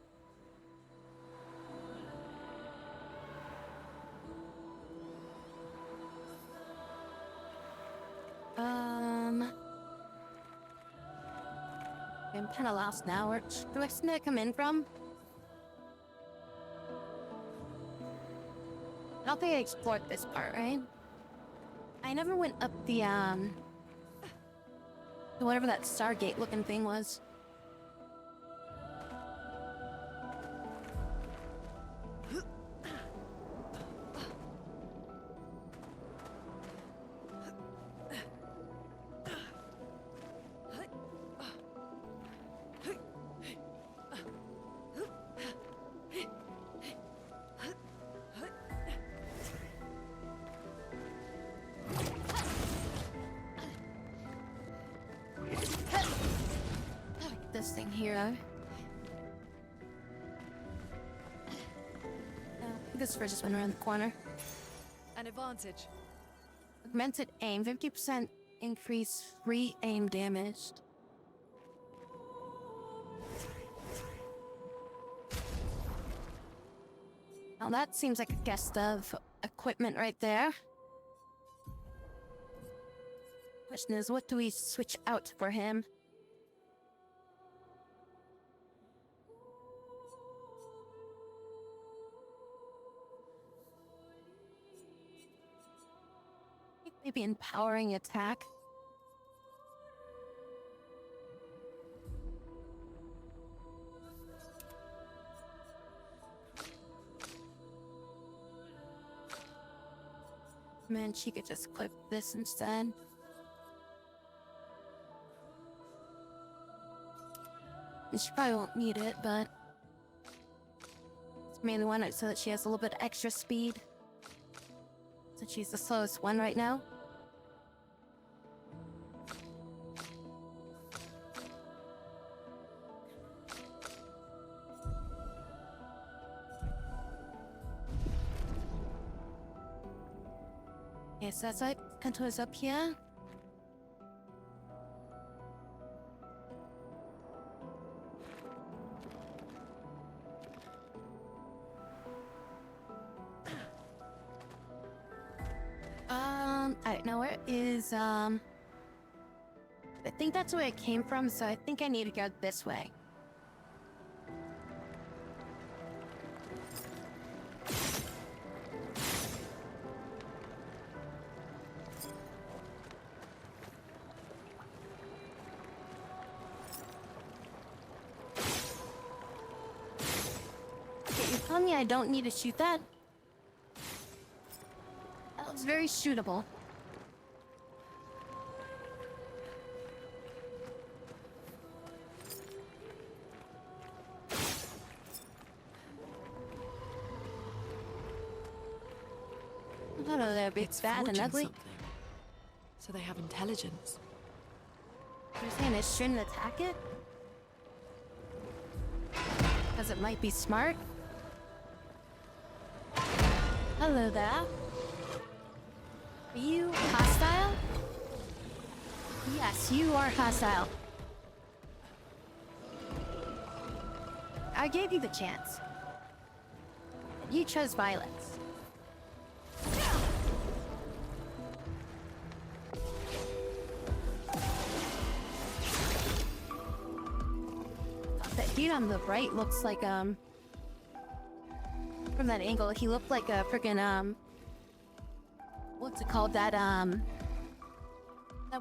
I'm kind of lost now. Where do I see that come in from? I don't think I explored this part, right? I never went up the, whatever that Stargate looking thing was. This thing here. This first just went around the corner. An advantage. Augmented aim, 50% increase free aim damage. Now that seems like a guest of equipment right there. Question is, what do we switch out for him? Maybe empowering attack. Man, she could just clip this instead. And she probably won't need it, but it's mainly one so that she has a little bit extra speed. Since she's the slowest one right now. Okay, so that's like contours up here. Alright, now where is, I think that's where it came from, so I think I need to go this way. Okay, you tell me I don't need to shoot that? That was very shootable. Hello there, big bad and ugly. Something. So they have intelligence. You're saying I shouldn't attack it? Because it might be smart? Hello there. Are you hostile? Yes, you are hostile. I gave you the chance. you chose violence. That dude on the right looks like, from that angle, he looked like a freaking, what's it called? That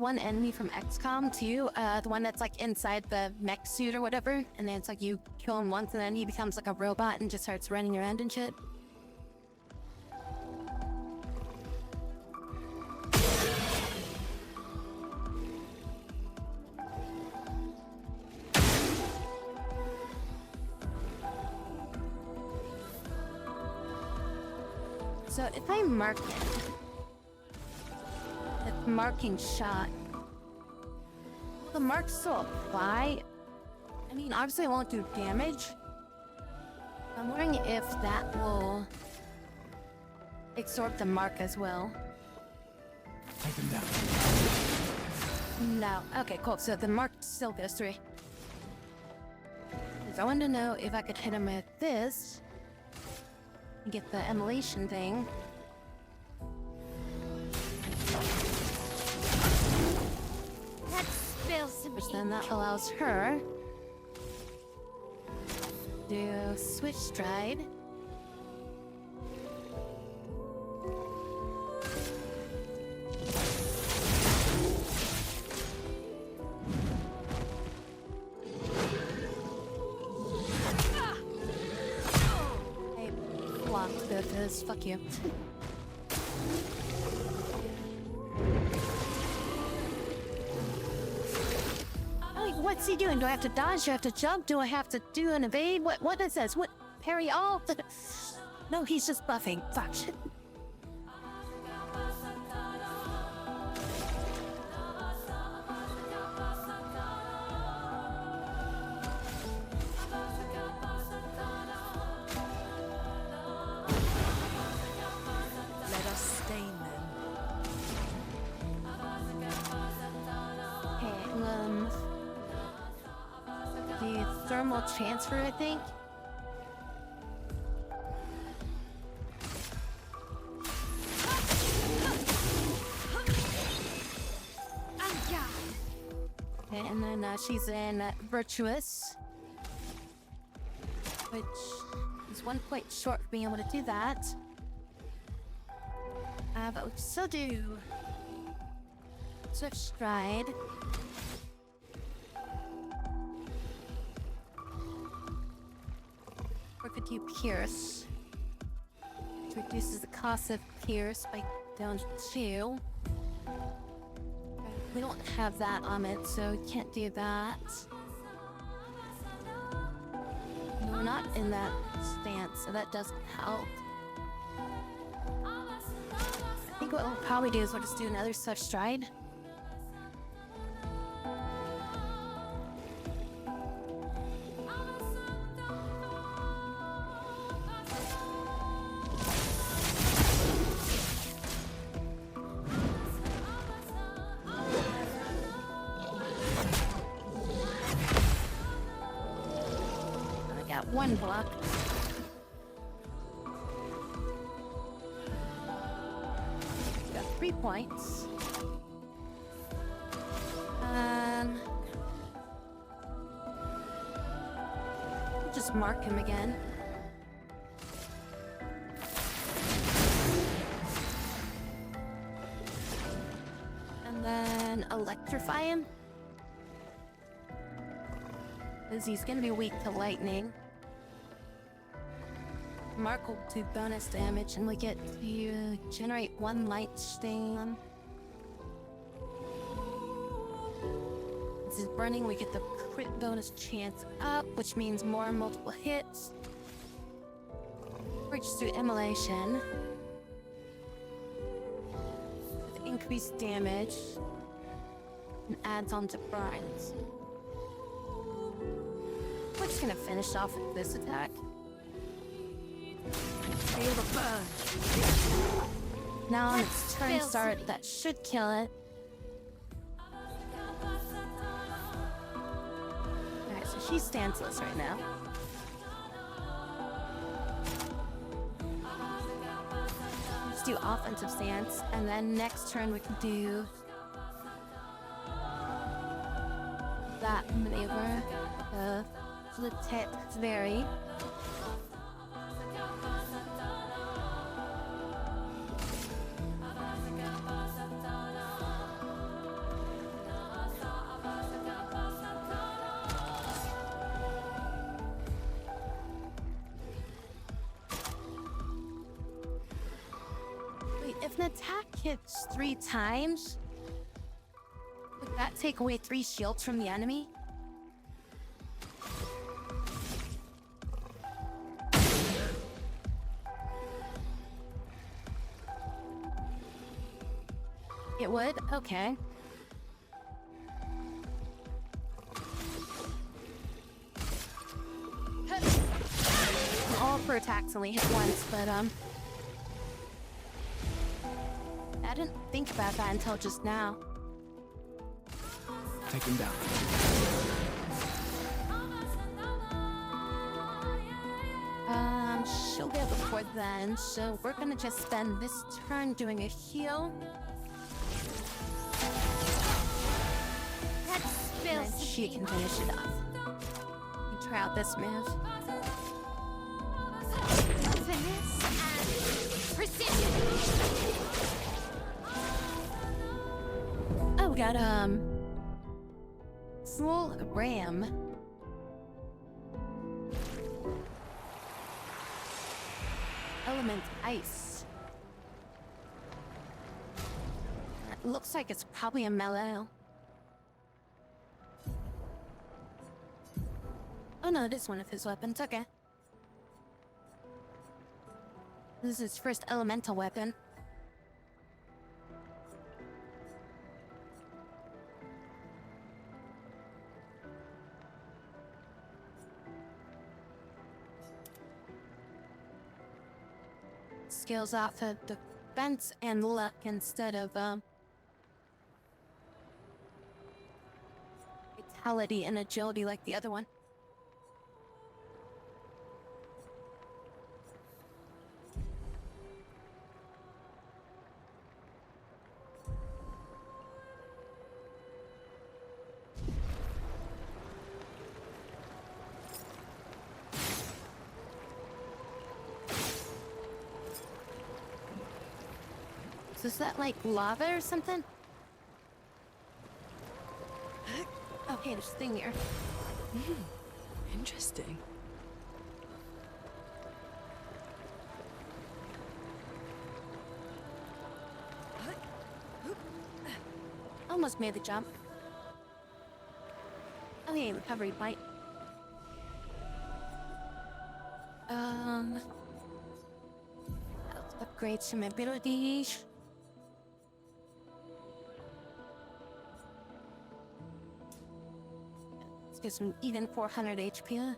one enemy from XCOM too, the one that's like inside the mech suit or whatever, and then it's like you kill him once and then he becomes like a robot and just starts running around and shit. So if I mark it, the marking shot, will the mark still apply? I mean, obviously it won't do damage. I'm wondering if that will absorb the mark as well. Take him down. No. Okay, cool. So the mark still goes through. 'Cause I wanted to know if I could hit him with this and get the emulation thing. Let's spill some Which then that allows her to switch stride. I blocked both of those. Fuck you. What's he doing? Do I have to dodge? Do I have to jump? Do I have to do an evade? What is this? What? Parry all? No, he's just buffing. Fuck. Let us stain them. Okay, the thermal transfer, I think. Okay, and then she's in Virtuous, which is 1 point short for being able to do that. But we can still do Swift Stride. Or could you Pierce, which reduces the cost of Pierce by down to 2. We don't have that on it, so we can't do that. No, we're not in that stance, so that doesn't help. I think what we'll probably do is we'll just do another Swift Stride. One block. Got 3 points. Just mark him again. And then electrify him. Because he's gonna be weak to lightning. Mark will do bonus damage, and we get to generate 1 light stain. This is burning, we get the crit bonus chance up, which means more multiple hits. Or just do immolation. With increased damage. And adds on to burns. We're just gonna finish off with this attack. Feel the burn. Now on its turn start, that should kill it. Alright, so she's stanceless right now. do offensive stance, and then next turn we can do that maneuver. The tip very. Wait, if an attack hits 3 times, would that take away 3 shields from the enemy? It would? Okay. All for attacks only hit once, but I didn't think about that until just now. Take him down. She'll be able before then, so we're gonna just spend this turn doing a heal. And then she can finish it off. You try out this move. Finesse and precision. Oh, we got Soul Ram. Element Ice. It looks like it's probably a melee. Oh no, it is one of his weapons, okay. This is his first elemental weapon. Skills off of defense and luck instead of vitality and agility like the other one. So is that like lava or something? Okay, there's a thing here. Interesting. Almost made the jump. Okay, recovery bite. Let's upgrade some abilities. Let's get some even 400 HP.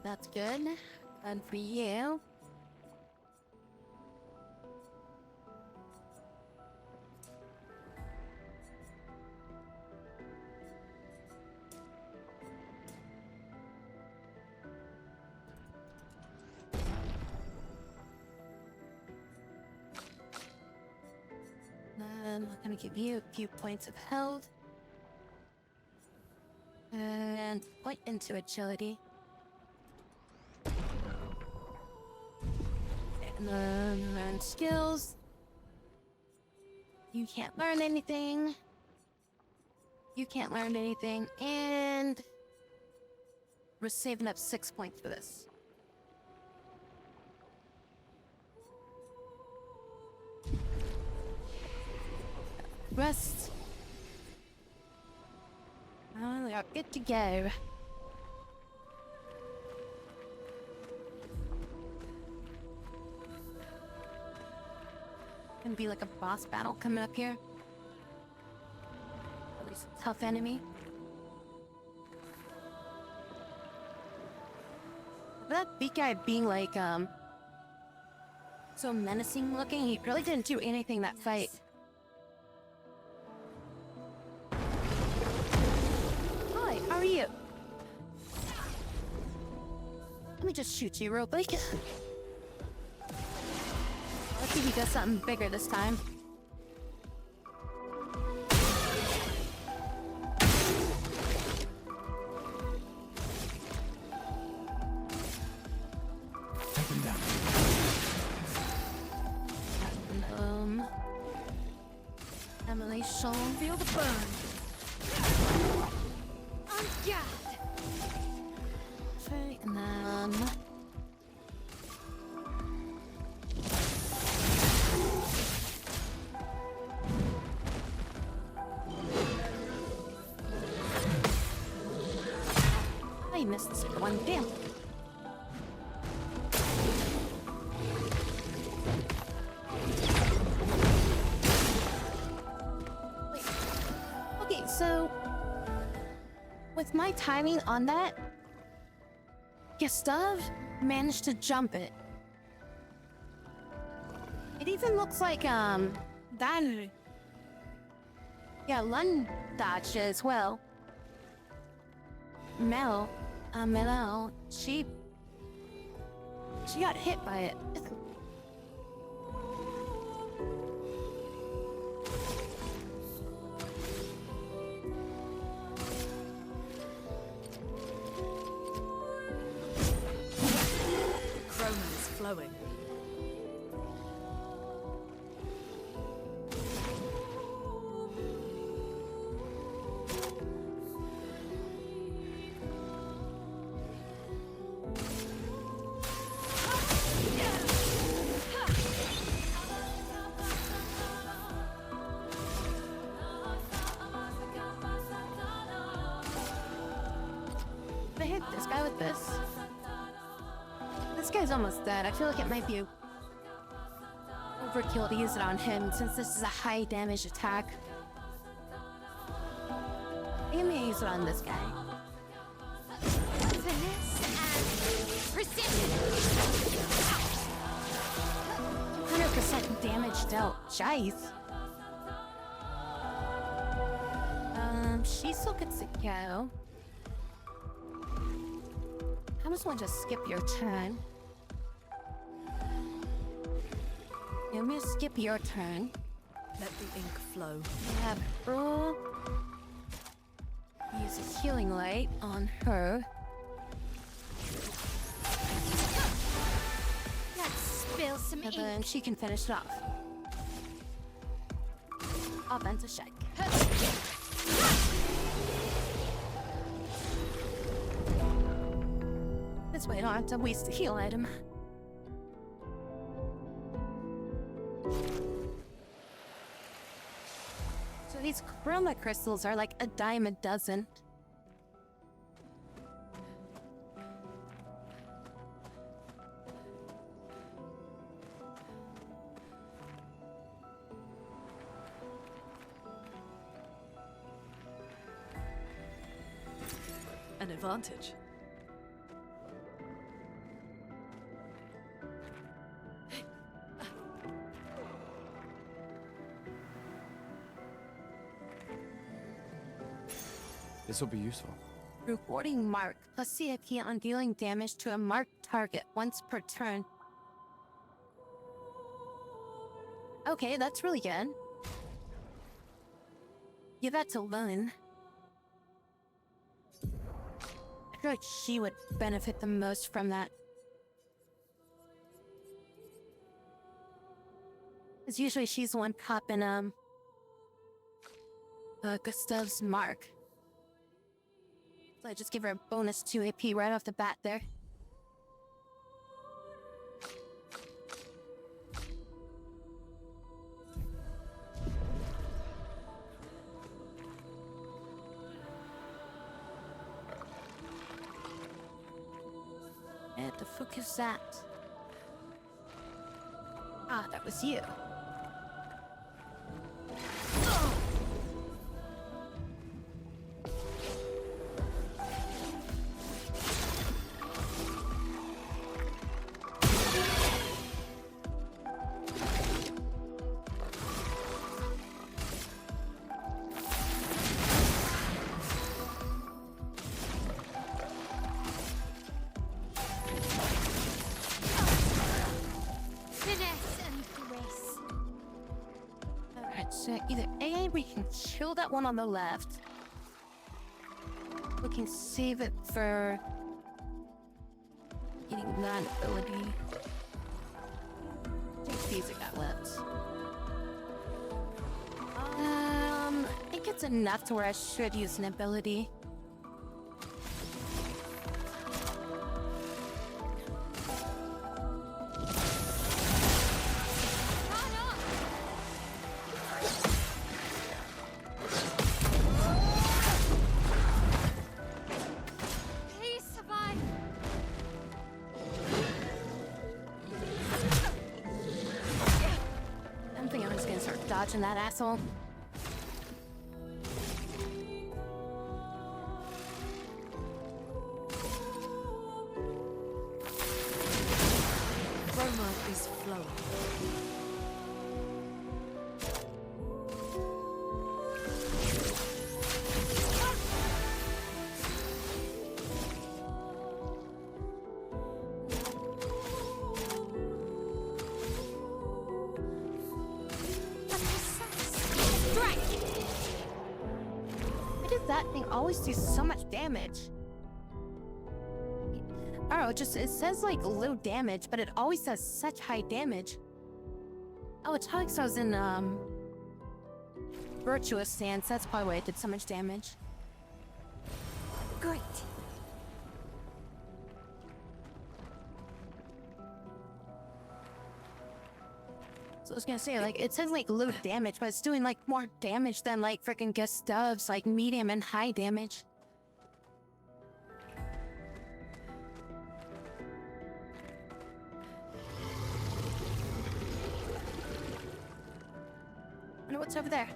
That's good. And for you. I'm gonna give you a few points of health. And point into agility. And then learn skills. You can't learn anything. You can't learn anything. And we're saving up 6 points for this. Rest. Oh, we are good to go. Gonna be like a boss battle coming up here. At least a tough enemy. That big guy being like So menacing looking, he really didn't do anything that fight. Hi, how are you? Let me just shoot you real quick. Let's see if he does something bigger this time. Emily Shaw. Feel the burn. Oh, Okay, and then... I missed this one. Damn. Wait. Okay, so with my timing on that, Gustav managed to jump it. It even looks like that. Yeah, Lund dodged as well. Mel, she got hit by it. Chroma is flowing. They hit this guy with this. This guy's almost dead. I feel like it might be overkill to use it on him since this is a high damage attack. I'm gonna use it on this guy. finesse and precision. 100% damage dealt. Jeez. She still gets to go. I just want to skip your turn. I'm gonna skip your turn. Let the ink flow. Have Earl use a healing light on her. Let's spill some And ink. then she can finish it off. Offensive check. This way I don't have to waste a heal item. So these chroma crystals are like a dime a dozen. An advantage. This will be useful. Rewarding mark plus CIP on dealing damage to a marked target once per turn. Okay, that's really good. Give that to Lynn. I feel like she would benefit the most from that. Because usually she's the one copping, Gustav's mark. So I just give her a bonus 2 AP right off the bat there. And the fuck is that? Ah, that was you. So either A, we can kill that one on the left. We can save it for getting that ability. HP's it got left. I think it's enough to where I should use an ability. Please survive. I'm thinking I'm just gonna start dodging that asshole. Chroma is flowing. Why does that thing always do so much damage? Oh, it says like low damage, but it always does such high damage. Oh, it's probably because I was in virtuous stance. That's probably why it did so much damage. Great. So I was gonna say, like, it says like low damage, but it's doing like more damage than like freaking Gustav's like medium and high damage. I wonder what's over there.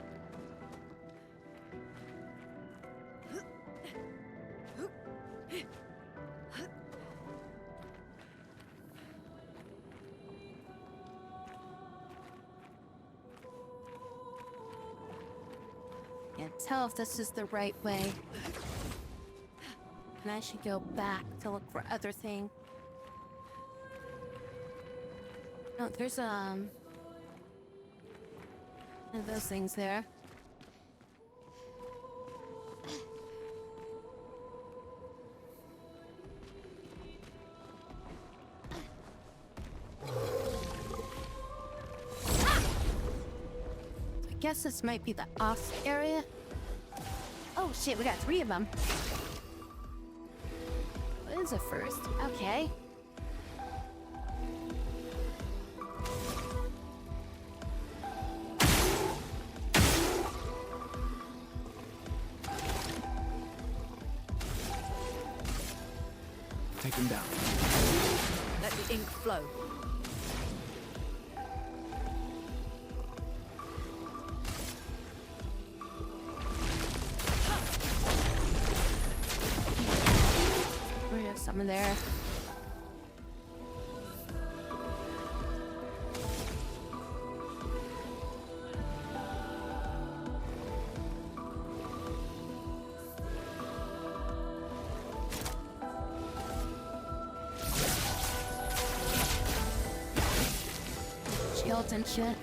Can't tell if this is the right way. And I should go back to look for other thing. No, there's one of those things there. I guess this might be the off area. Oh shit, we got 3 of them. What is it first? Okay. Take him down. Let the ink flow. We have someone there. Shields and shit.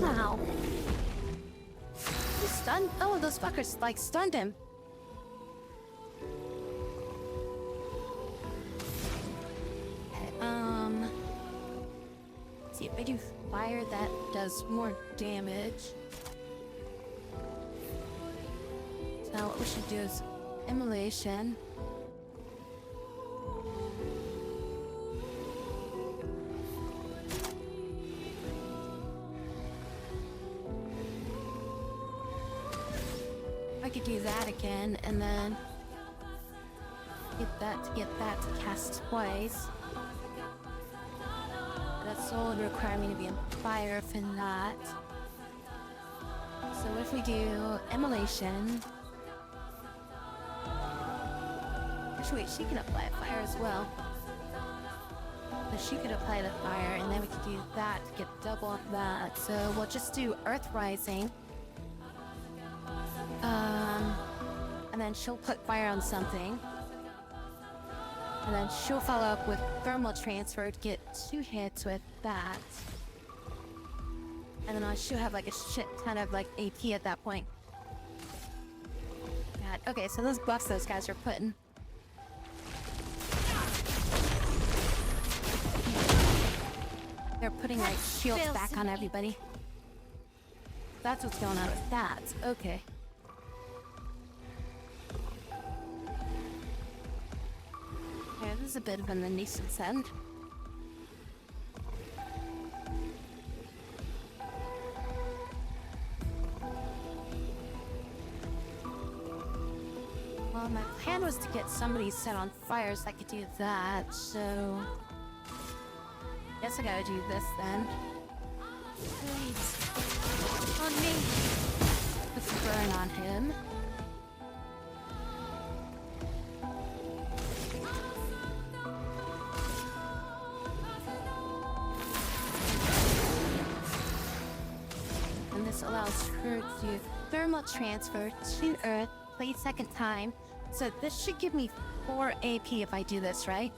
Wow. He stunned? Oh, those fuckers like stunned him. Okay, let's see if I do fire that does more damage. So what we should do is immolation. I could do that again and then get that to cast twice. That soul would require me to be in fire for that. So if we do immolation. Actually wait, she can apply fire as well. But she could apply the fire and then we could do that to get double of that. So we'll just do Earth Rising. then she'll put fire on something. And then she'll follow up with thermal transfer to get 2 hits with that. And then she'll have like a shit ton of like AP at that point. God. Okay, so those buffs those guys are putting. They're putting like shields back on everybody. That's what's going on with that. Okay. Yeah, this is a bit of an nuisance end. Well, my plan was to get somebody set on fire so I could do that, so... Guess I gotta do this then. Please. On me. Put some burn on him. And this allows her to do thermal transfer to Earth, play second time. So this should give me 4 AP if I do this, right?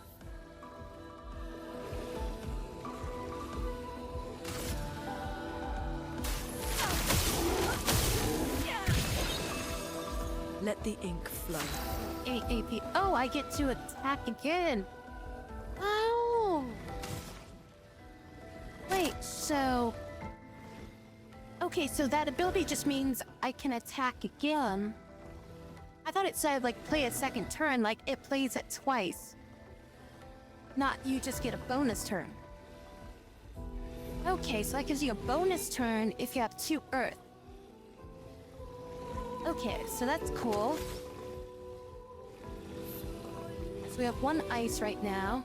Let the ink flow. 8 AP. Oh, I get to attack again. Oh. Wait, so... Okay, so that ability just means I can attack again. I thought it said, like, play a second turn, like it plays it twice. Not you just get a bonus turn. Okay, so that gives you a bonus turn if you have 2 Earth. Okay, so that's cool. So we have 1 ice right now.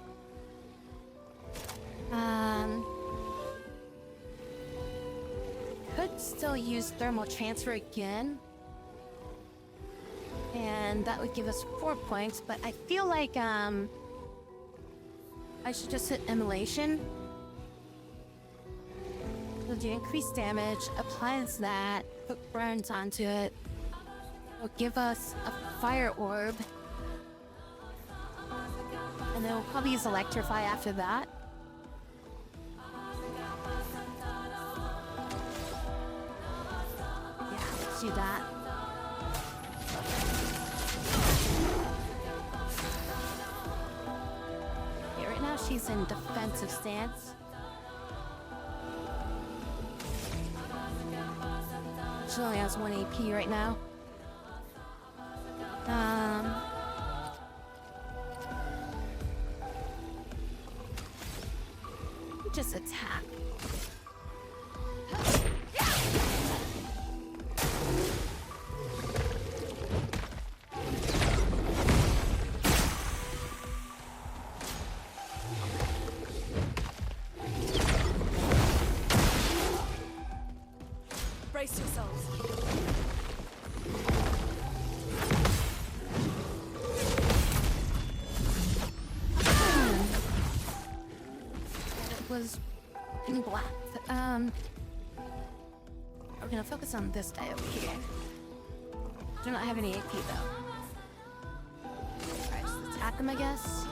Could still use thermal transfer again. And that would give us 4 points, but I feel like, I should just hit immolation. It'll do increased damage, applies that, put burns onto it. It'll give us a fire orb. And then we'll probably use electrify after that. Yeah, let's do that. Okay, right now she's in defensive stance. She only has 1 AP right now. Just attack. Brace yourselves. Was in black. We're gonna focus on this guy over here. Do not have any AP though. Alright, just attack him, I guess.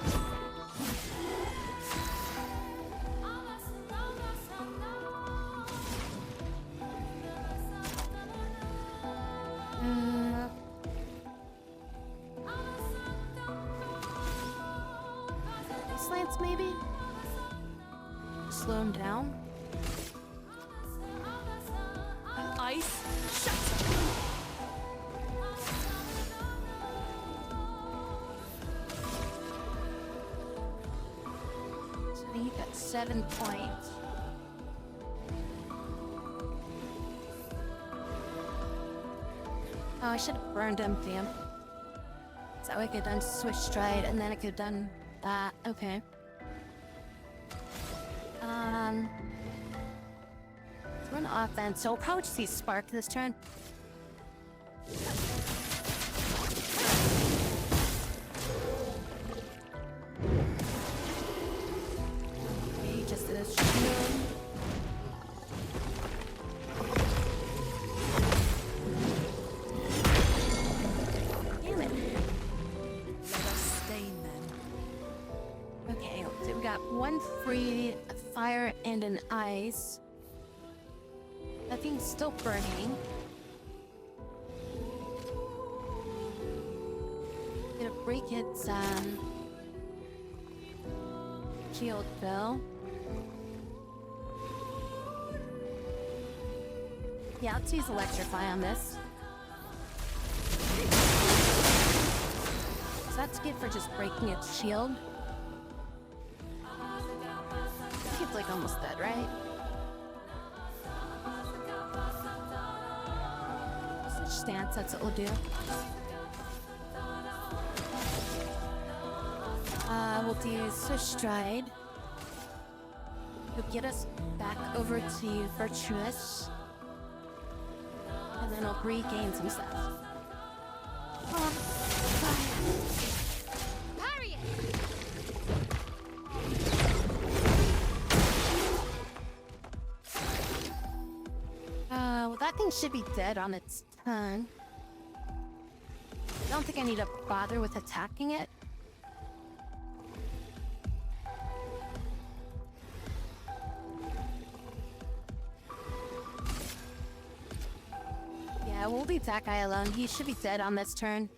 Slants maybe? Slow him down. Ice, shut! So you got 7 points. Oh, I should have burned him, damn. So I could have done Swish Stride and then I could have done that. Okay. We're on offense, so we'll probably just see Spark this turn. Okay, just did a shield. Damn it. got one free fire and an ice. That thing's still burning. Gonna break its shield though. Yeah, let's use electrify on this. So that's good for just breaking its shield. It's like almost dead, right? Switch stance, that's what we'll do. We'll do Swish Stride. It'll get us back over to Virtuous. And then I'll regain some stuff. Parry it! Well, that thing should be dead on its turn. I don't think I need to bother with attacking it. Yeah, we'll leave that guy alone. He should be dead on this turn.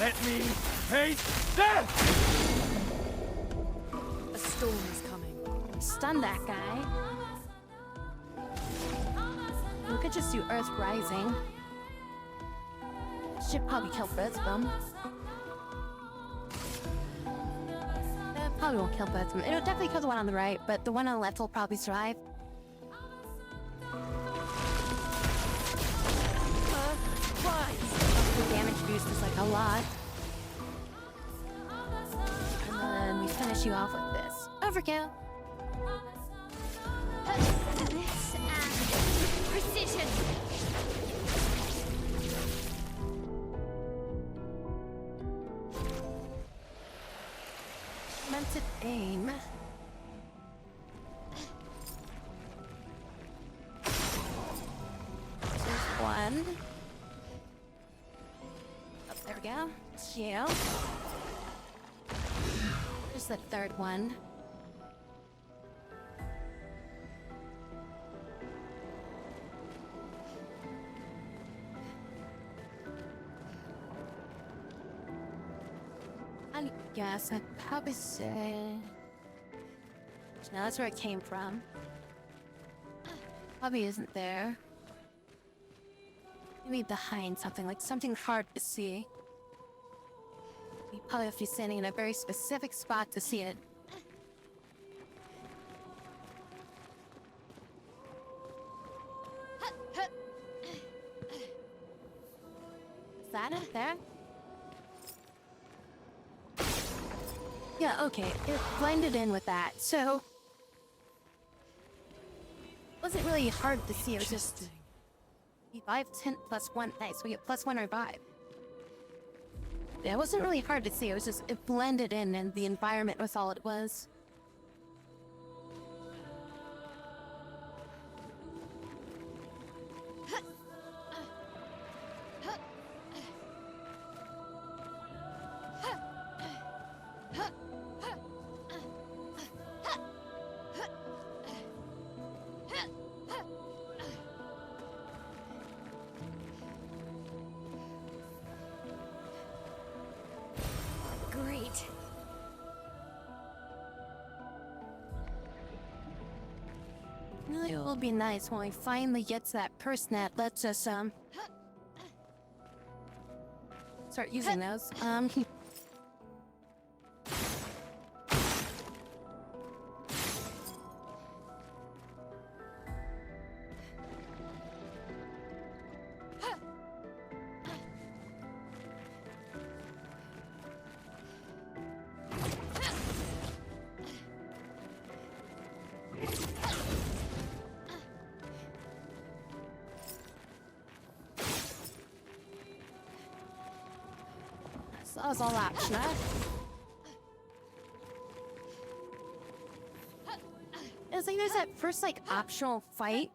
Let me face death! A storm is coming. Stun that guy. We could just do Earth Rising. Should probably kill both of them. Probably won't kill both of them. It'll definitely kill the one on the right, but the one on the left will probably survive. The damage boost is like a lot. And then we finish you off with this. Overkill! This and precision. Meant to aim. There's one. Oh, there we go. Shield. There's the third one. I guess I'd probably say... No, that's where it came from. Probably isn't there. Maybe behind something, like something hard to see. You probably have to be standing in a very specific spot to see it. Is that it there? Yeah, okay. It blended in with that, so... Wasn't really hard to see, it was just... Revive 10 plus 1. Nice, we get plus 1 revive. Yeah, it wasn't really hard to see, it was just... It blended in and the environment was all it was. Great. It will be nice when we finally get to that person that lets us, start using those. So that was all optional. It was like there's that first like optional fight,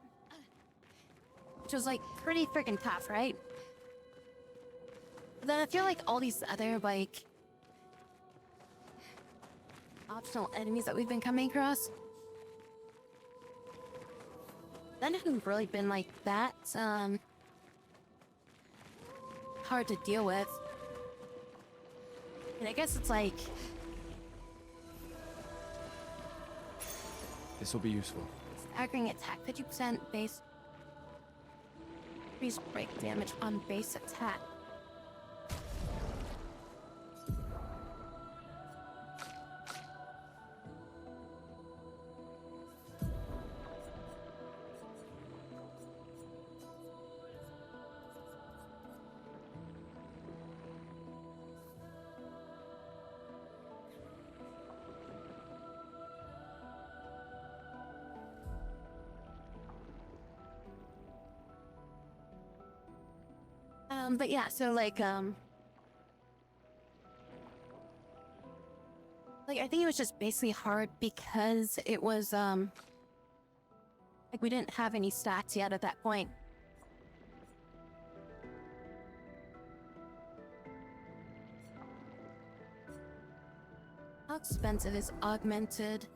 which was like pretty freaking tough, right? then I feel like all these other, like, optional enemies that we've been coming across, none haven't really been like that, hard to deal with. And I guess it's like, This will be useful. staggering attack, 50% base, increase break damage on base attack. But yeah, so like I think it was just basically hard because it was like we didn't have any stats yet at that point. How expensive is augmented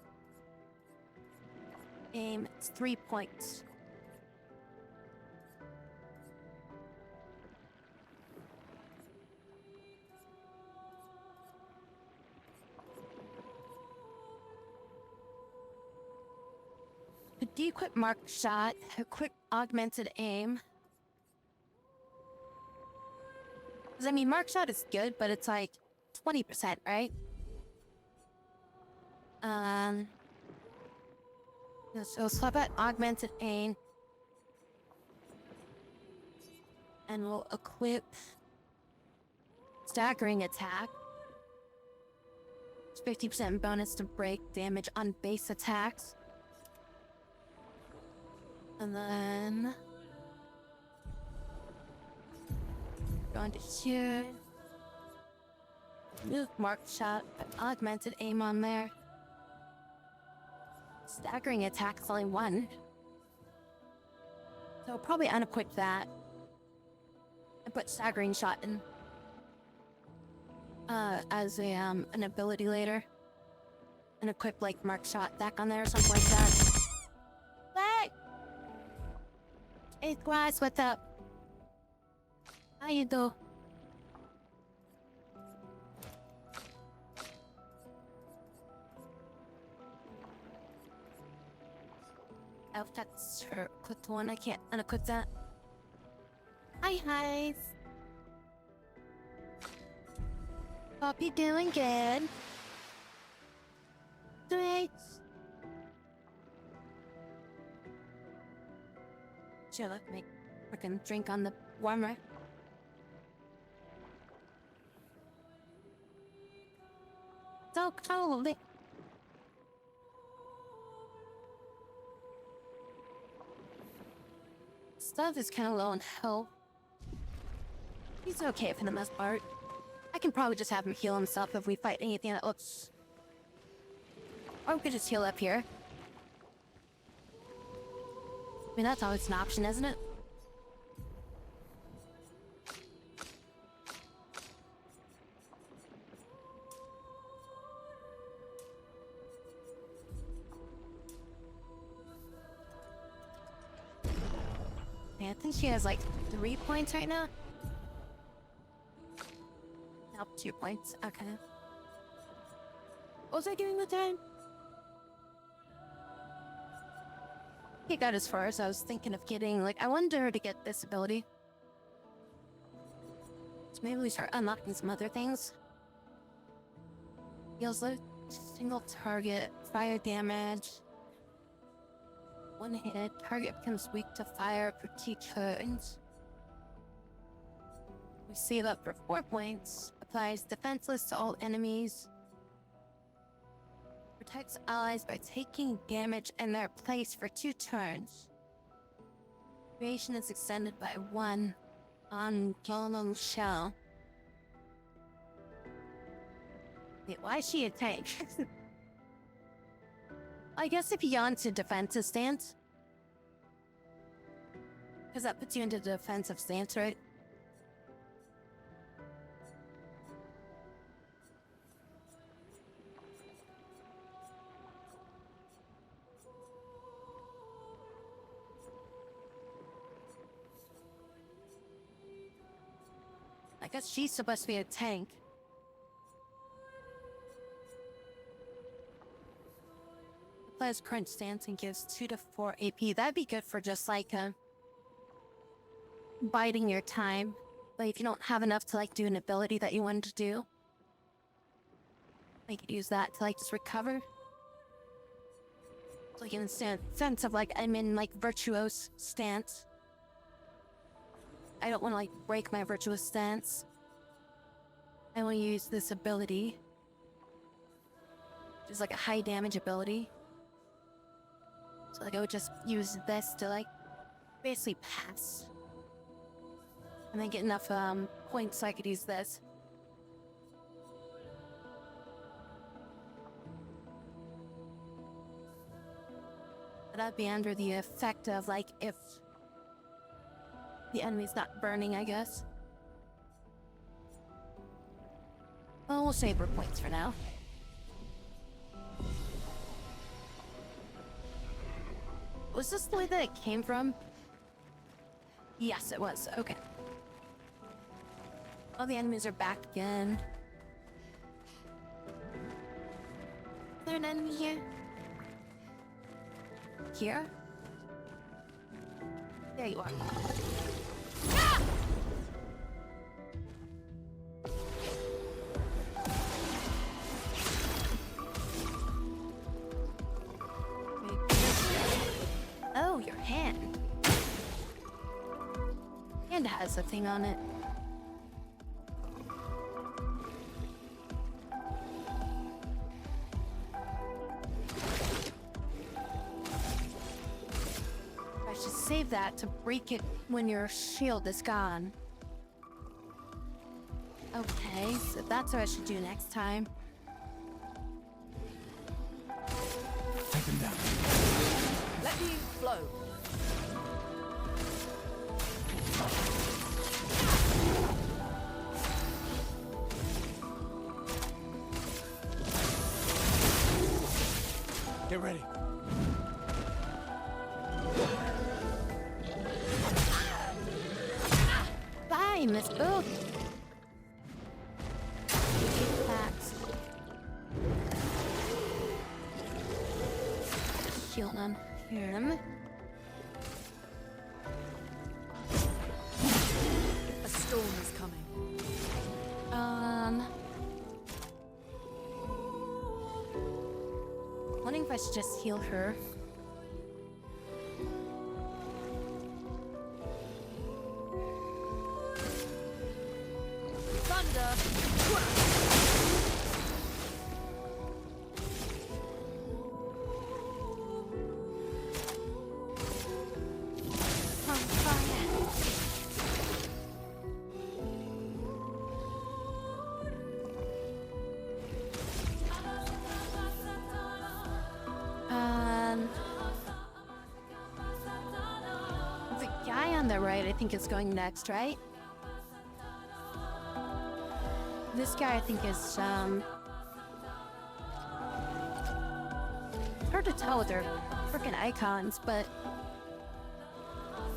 aim? It's 3 points. De-equip mark shot, equip augmented aim. Because I mean, mark shot is good, but it's like 20%, right? So swap out augmented aim, and we'll equip staggering attack. It's 50% bonus to break damage on base attacks. And then go into here. Move mark shot, put augmented aim on there. Staggering attack is only 1. So probably unequip that. And put staggering shot in as a an ability later. And equip like mark shot back on there or something like that. What? Hey, Glass, what's up? How you do? Oh, that's her equipped one. I can't unequip that. Hi, hi. Poppy doing good. Great. Sure, let's make frickin' drink on the warmer. So cold. Stuff is kind of low on health. He's okay for the most part. I can probably just have him heal himself if we fight anything that looks... Or we could just heal up here. I mean, that's always an option, isn't it? Yeah, I think she has like 3 points right now. Nope, 2 points. Okay. What was I doing with time? He got as far as I was thinking of getting. Like, I wanted her to get this ability. So maybe we start unlocking some other things. Heals a single target, fire damage. 1 hit, target becomes weak to fire for 2 turns. We save up for 4 points. Applies defenseless to all enemies. Protects allies by taking damage in their place for 2 turns. Duration is extended by 1 on Golem Shell. Wait, why is she a tank? I guess if you go into defensive stance. Because that puts you into defensive stance, right? guess she's supposed to be a tank. Applies current stance and gives 2 to 4 AP. That'd be good for just like biding your time. Like if you don't have enough to like do an ability that you wanted to do, I could use that to like just recover. So like in the sense of like I'm in like virtuose stance. I don't want to like break my virtuous stance. I want to use this ability, which is like a high damage ability. So like I would just use this to like basically pass. And then get enough points so I could use this. But that'd be under the effect of like if the enemy's not burning, I guess. Well, we'll save her points for now. Was this the way that it came from? Yes, it was. Okay. All the enemies are back again. Is there an enemy here? Here? There you are. Ah! Oh, your hand. Hand has a thing on it. I should save that to break it when your shield is gone. Okay, so that's what I should do next time. Take him down. Let me flow. Get ready. Bye, Miss Booth. That's shield on him. A storm is coming. Wondering if I should just heal her. The guy on the right, I think, is going next, right? This guy, I think, is, it's hard to tell with their freaking icons, but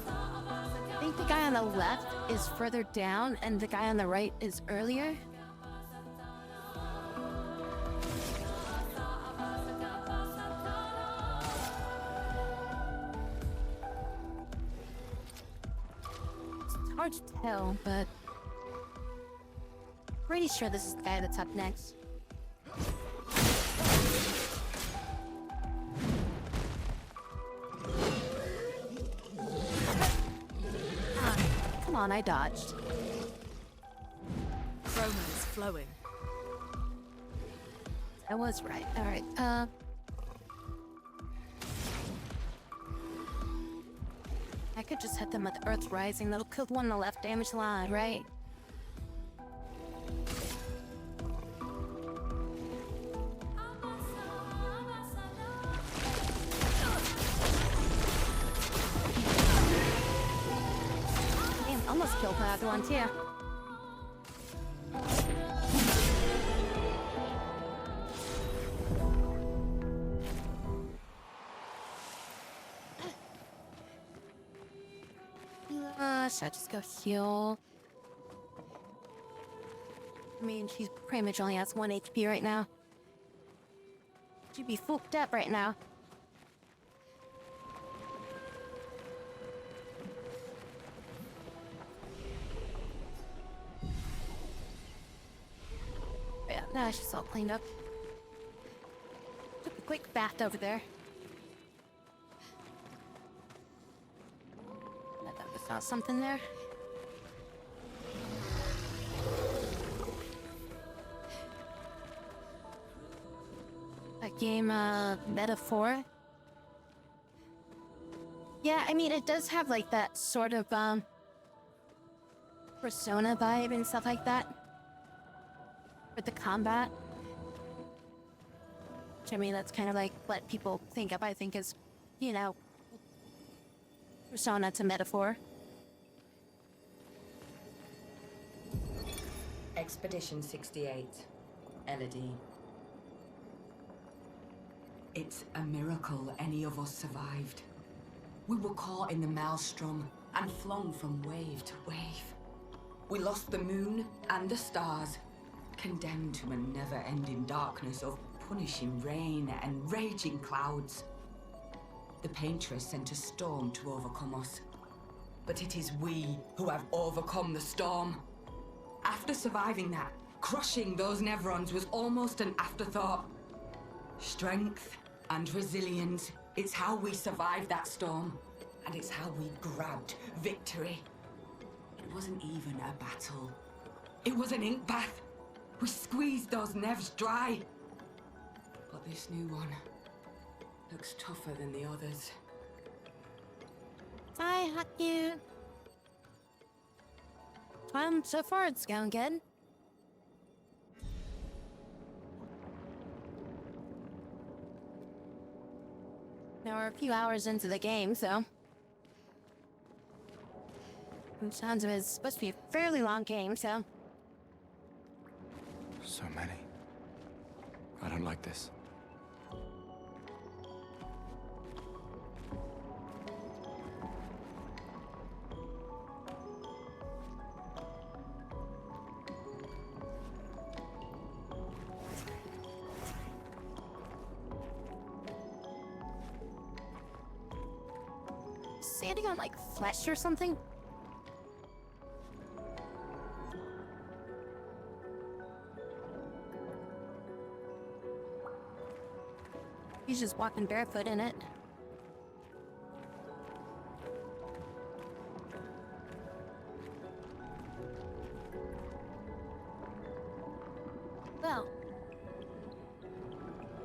I think the guy on the left is further down, and the guy on the right is earlier. It's hard to tell, but pretty sure this is the guy that's up next. Come on, I dodged. Chroma is flowing. I was right. Alright, I could just hit them with Earth Rising. That'll kill one on the left damage line, right? Damn, almost killed my other one too. Should I just go heal? I mean, she's pretty much only has 1 HP right now. She'd be fucked up right now. Yeah, now she's all cleaned up. Took a quick bath over there. I thought I saw something there. A game, metaphor. Yeah, I mean, it does have, like, that sort of, Persona vibe and stuff like that. With the combat. Which, I mean, that's kind of like what people think of, I think, is, you know, Persona to metaphor. Expedition 68, Elodie. It's a miracle any of us survived. We were caught in the maelstrom and flung from wave to wave. We lost the moon and the stars, condemned to a never-ending darkness of punishing rain and raging clouds. The Paintress sent a storm to overcome us. But it is we who have overcome the storm. After surviving that, crushing those Nevrons was almost an afterthought. Strength and resilience, it's how we survived that storm. And it's how we grabbed victory. It wasn't even a battle. It was an ink bath. We squeezed those Nevs dry. But this new one looks tougher than the others. Hi, Haku. So far it's going good. Now we're a few hours into the game, so... From the sounds of it, it's supposed to be a fairly long game, so... So many. I don't like this. Standing on, like, flesh or something? He's just walking barefoot in it. Well,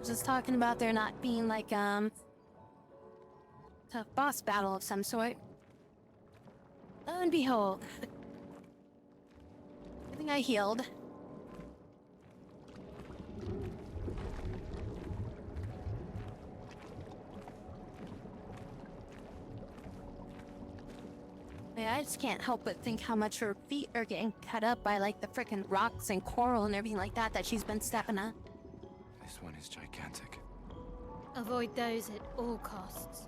just talking about there not being like a boss battle of some sort. Lo and behold, I think I healed. Yeah, I just can't help but think how much her feet are getting cut up by like the frickin' rocks and coral and everything like that she's been stepping on. This one is gigantic. Avoid those at all costs.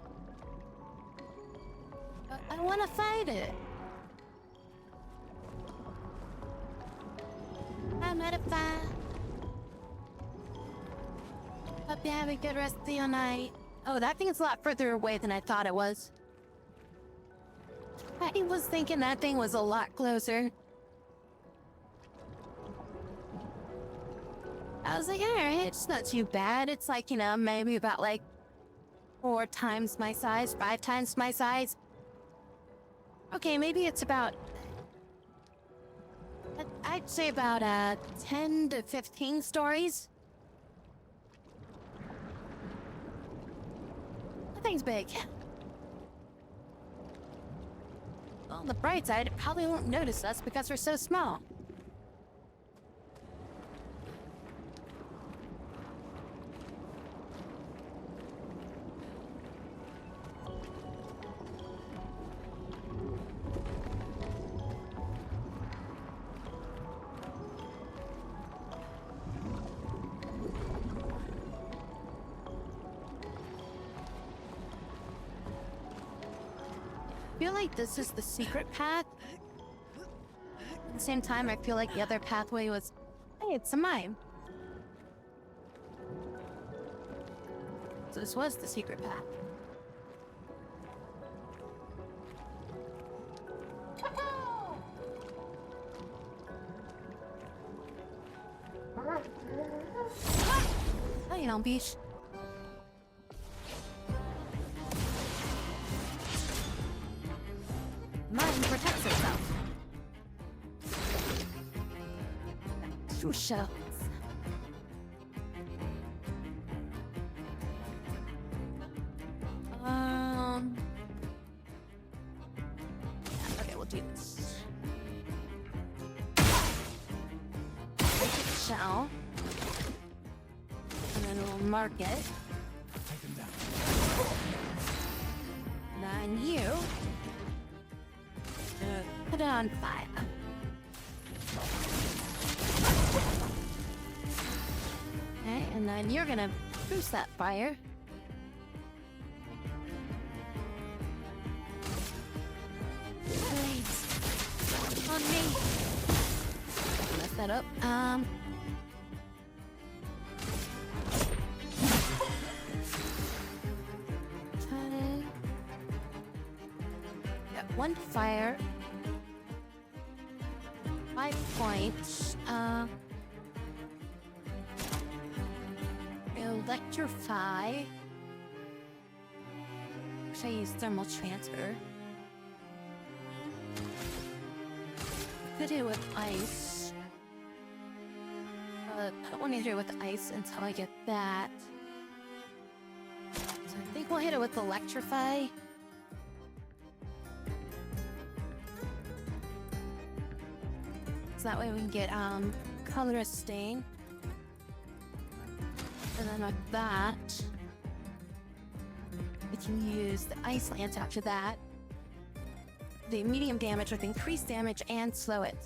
I want to fight it. I'm at a fire. Hope you have a good rest of your night. Oh, that thing is a lot further away than I thought it was. I was thinking that thing was a lot closer. I was like, alright, it's not too bad. It's like, you know, maybe about like 4 times my size, 5 times my size. Okay, maybe it's about... I'd say about 10 to 15 stories. That thing's big. On the bright side, it probably won't notice us because we're so small. I feel like this is the secret path. At the same time, I feel like the other pathway was Hey, it's a mine. So this was the secret path. Oh, you know, beach. Mine protects itself. Two shells. Yeah, okay, we'll do this. Shell. And then we'll mark it. Take him down. Then you put it on fire. Okay, and then you're gonna boost that fire. Blades on me. Mess that up. Okay. Got one fire. 5 points. Electrify. Should I use thermal transfer? Could hit it with ice. I don't want to hit it with ice until I get that. So I think we'll hit it with electrify. So that way we can get colorless stain. And then with that, we can use the ice lance after that. The medium damage with increased damage and slow it.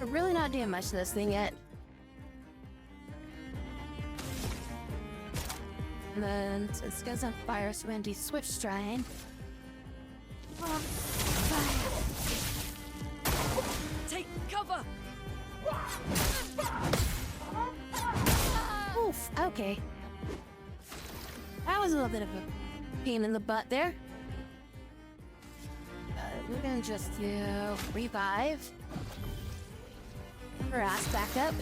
We're really not doing much to this thing yet. And then since it goes on fire, so we're gonna do Swift Stride. Fire. Take cover! Oof, okay. That was a little bit of a pain in the butt there. We're gonna just do revive. Her ass back up.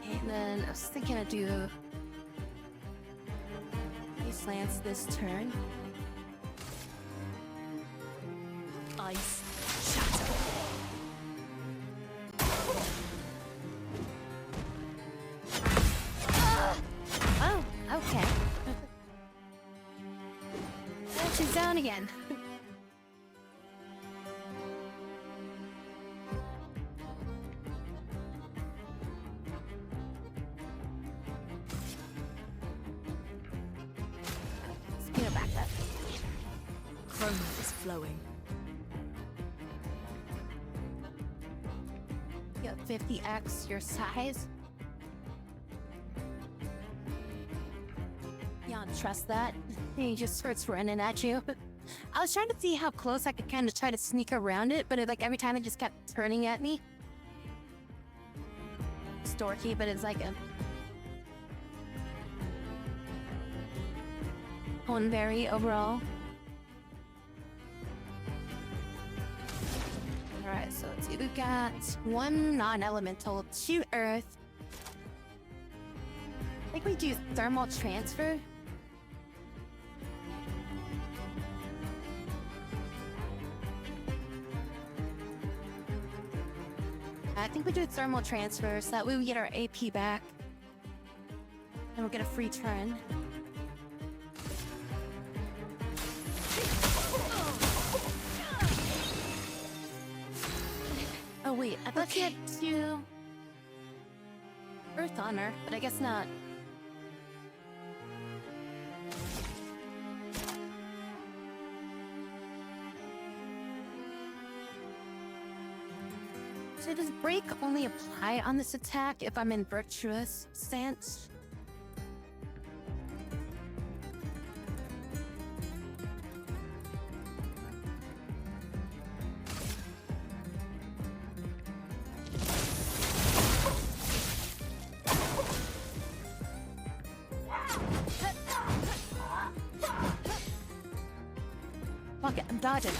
And then I was thinking I'd do Ice Lance this turn. Ice shatter. Oh, okay. And she's down again. Let's get her back up. Chroma is flowing. You got 50x your size. You don't trust that. He just starts running at you. I was trying to see how close I could kind of try to sneak around it, but like every time it just kept turning at me. It's dorky, but it's like a Honeberry overall. Alright, so let's see. We've got 1 non-elemental, 2 earth. I think we do thermal transfer. I think we do thermal transfer so that way we get our AP back. And we'll get a free turn. Oh wait, I thought you had to Earth on her, but I guess not. So does break only apply on this attack if I'm in virtuous stance? Fuck it, I'm dodging.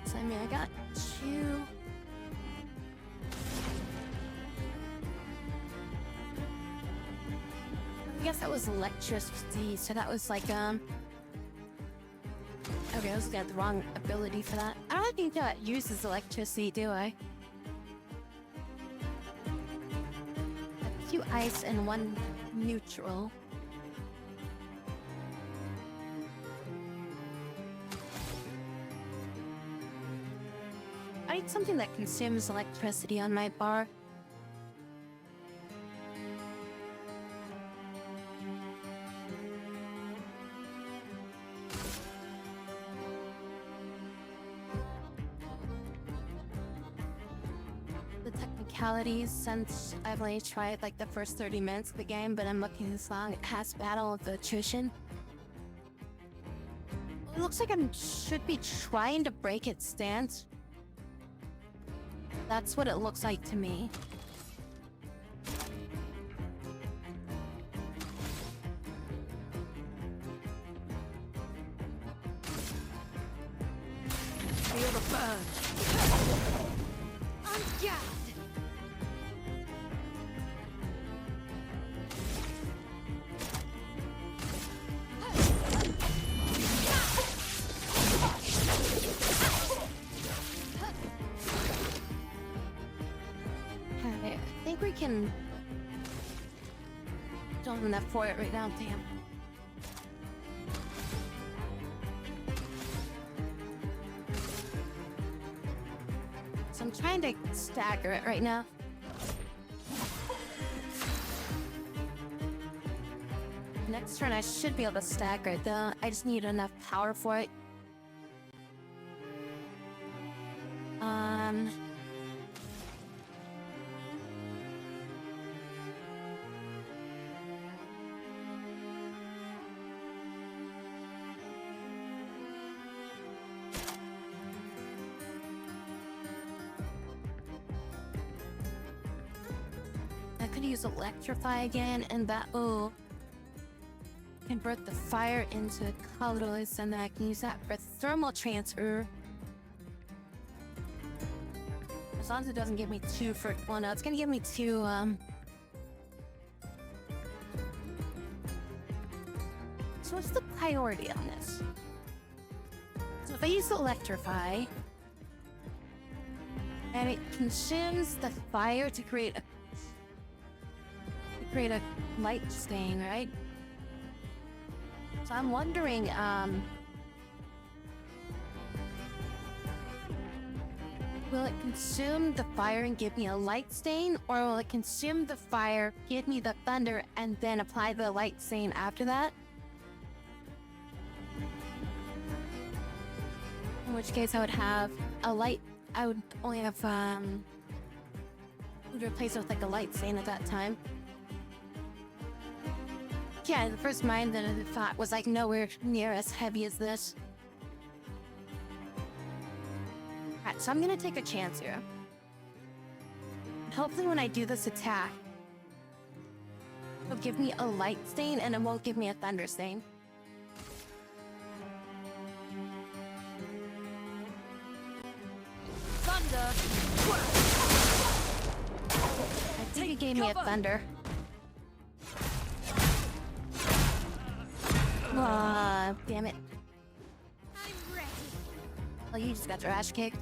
So, I mean, I got two. I guess that was electricity, so that was like, okay, I was got the wrong ability for that. I don't think that uses electricity, do I? Two ice and one neutral. I need something that consumes electricity on my bar. The technicalities, since I've only tried like the first 30 minutes of the game, but I'm looking this long, it has Battle of the Attrition. It looks like I should be trying to break its stance. That's what it looks like to me. Feel the burn. I'm gassed. Okay, I think we can... Don't have enough for it right now, damn. So I'm trying to stagger it right now. Next turn I should be able to stagger it though. I just need enough power for it. I could use electrify again, and that will convert the fire into colorless, and then I can use that for thermal transfer. As long as it doesn't give me two for, well, no, it's gonna give me two. So what's the priority on this? So if I use electrify, and it consumes the fire to create a light stain, right? So I'm wondering, will it consume the fire and give me a light stain, or will it consume the fire, give me the thunder, and then apply the light stain after that? In which case I would have a light, I would only have, would replace it with like a light stain at that time. Yeah, the first mine that I thought was like nowhere near as heavy as this. Alright, so I'm gonna take a chance here. And hopefully when I do this attack, it'll give me a light stain and it won't give me a thunder stain. Thunder. I think it gave me a thunder. Ah, damn it. I'm ready. Well, you just got your ass kicked.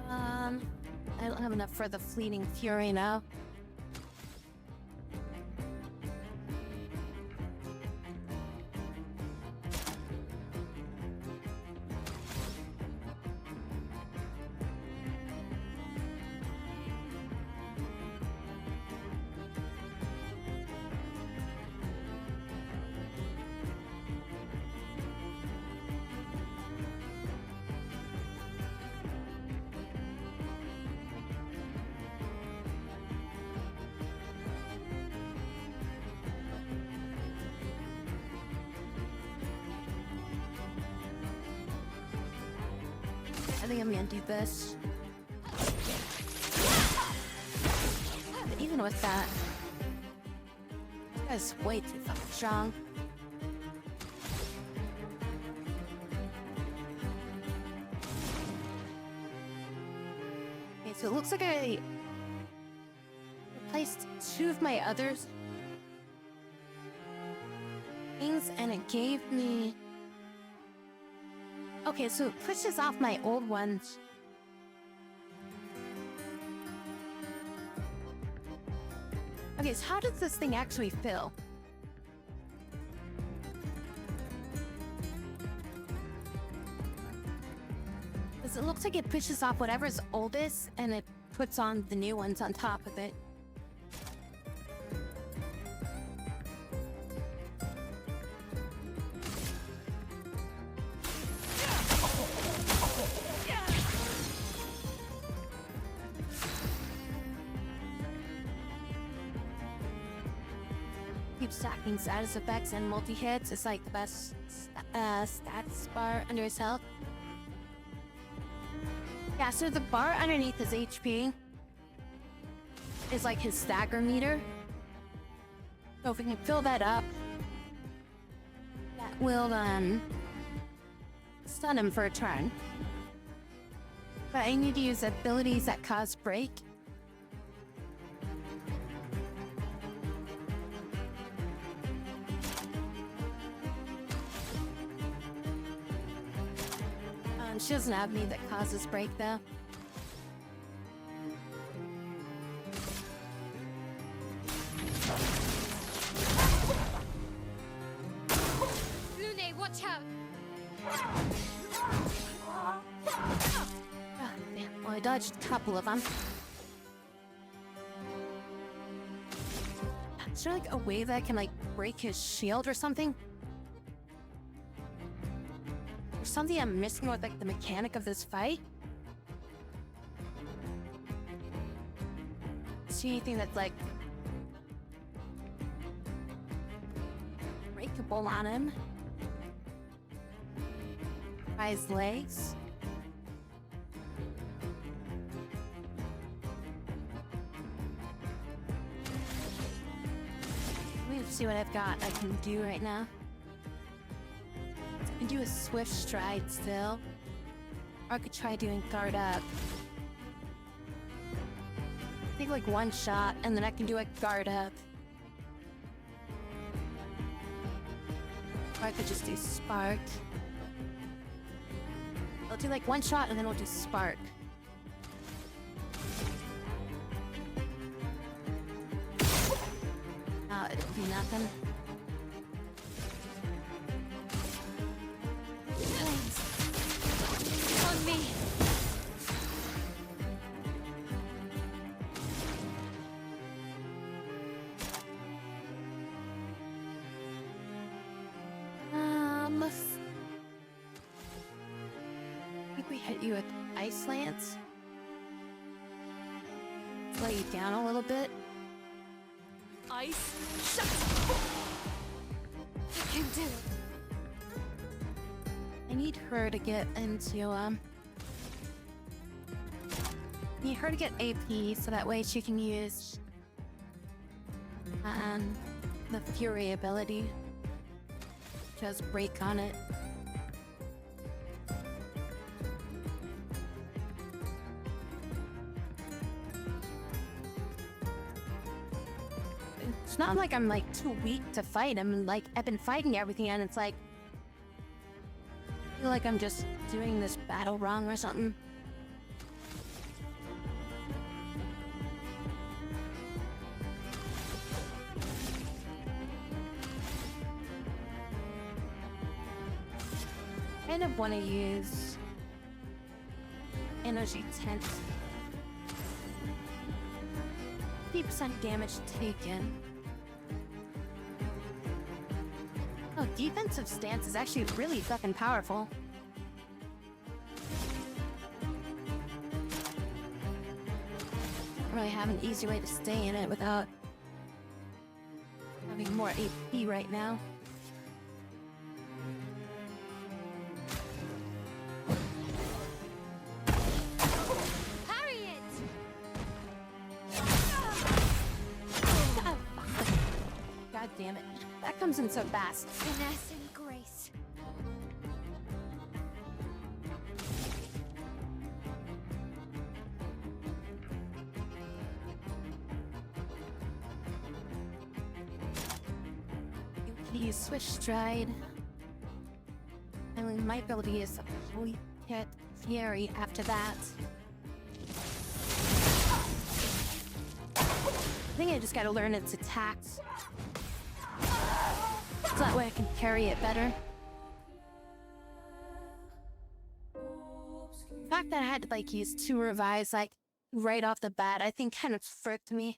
I don't have enough for the fleeting fury now. I think I'm gonna do this. But even with that, this guy's way too fucking strong. Okay, so it looks like I replaced 2 of my others things, and it gave me... Okay, so it pushes off my old ones. Okay, so how does this thing actually fill? Because it looks like it pushes off whatever's oldest, and it puts on the new ones on top of it. Keep stacking status effects and multi-hits. It's like the best stats bar under his health. Yeah, so the bar underneath his HP is like his stagger meter. So if we can fill that up, that will stun him for a turn. But I need to use abilities that cause break. She doesn't have me that causes break though. Lune, watch out! Oh, damn. Well, I dodged a couple of them. Is there like a way that I can like break his shield or something? There's something I'm missing with like the mechanic of this fight. See anything that's like breakable on him? By his legs? Let me see what I've got I can do right now. I can do a swift stride still. Or I could try doing guard up. Take like one shot and then I can do a guard up. Or I could just do spark. I'll do like one shot and then we'll do spark. It'll be nothing. On me! I think we hit you with Ice Lance. Slow you down a little bit. Ice, shut up! I can do it! I need her to get into, need her to get AP so that way she can use, the Fury ability. Just break on it. It's not like I'm like too weak to fight him. Like I've been fighting everything and it's like I feel like I'm just doing this battle wrong or something. I kind of want to use energy tent. 50% damage taken. Oh, defensive stance is actually really fucking powerful. Don't really have an easy way to stay in it without having more AP right now. comes in so fast. Finesse and grace. You can use Swish Stride. And we might be able to use Holy Hit Fury after that. I think I just gotta learn its attacks. So that way I can parry it better. The fact that I had to like use 2 revives like right off the bat, I think kind of fricked me.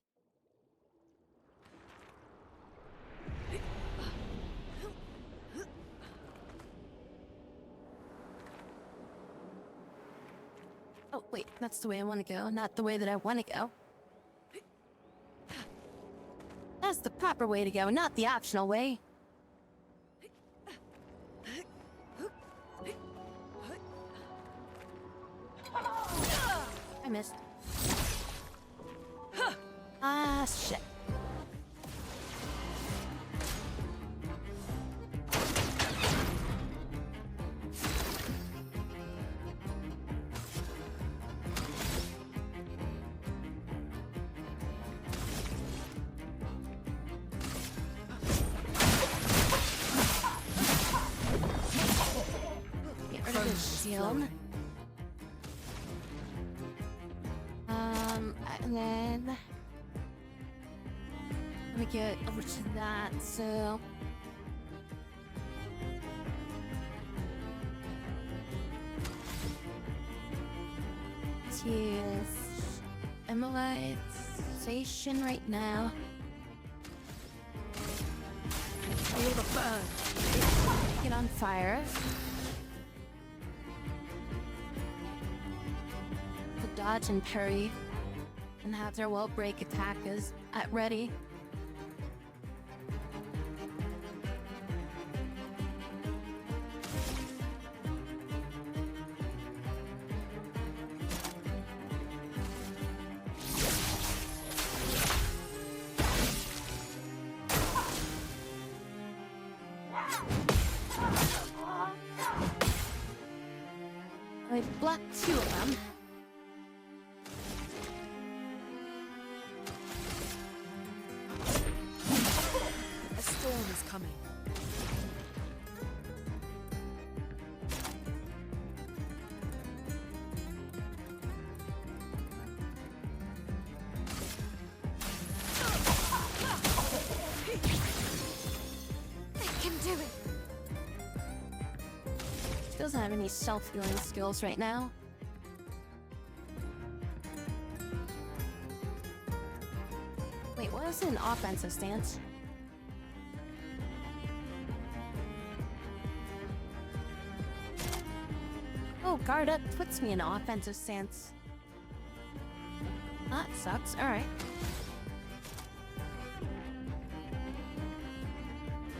Oh wait, that's the way I want to go, not the way that I want to go. That's the proper way to go, not the optional way. I missed. Ah, shit. Get rid of this shield. And then let me get over to that, so let's use Embolization right now. Feel the burn. Get on fire. The dodge and parry. And have their wall break attack is at ready. I blocked 2 of them. Is coming. They can do it. She doesn't have any self-healing skills right now. Wait, what is an offensive stance? Oh, guard up puts me in offensive stance. That sucks. Alright.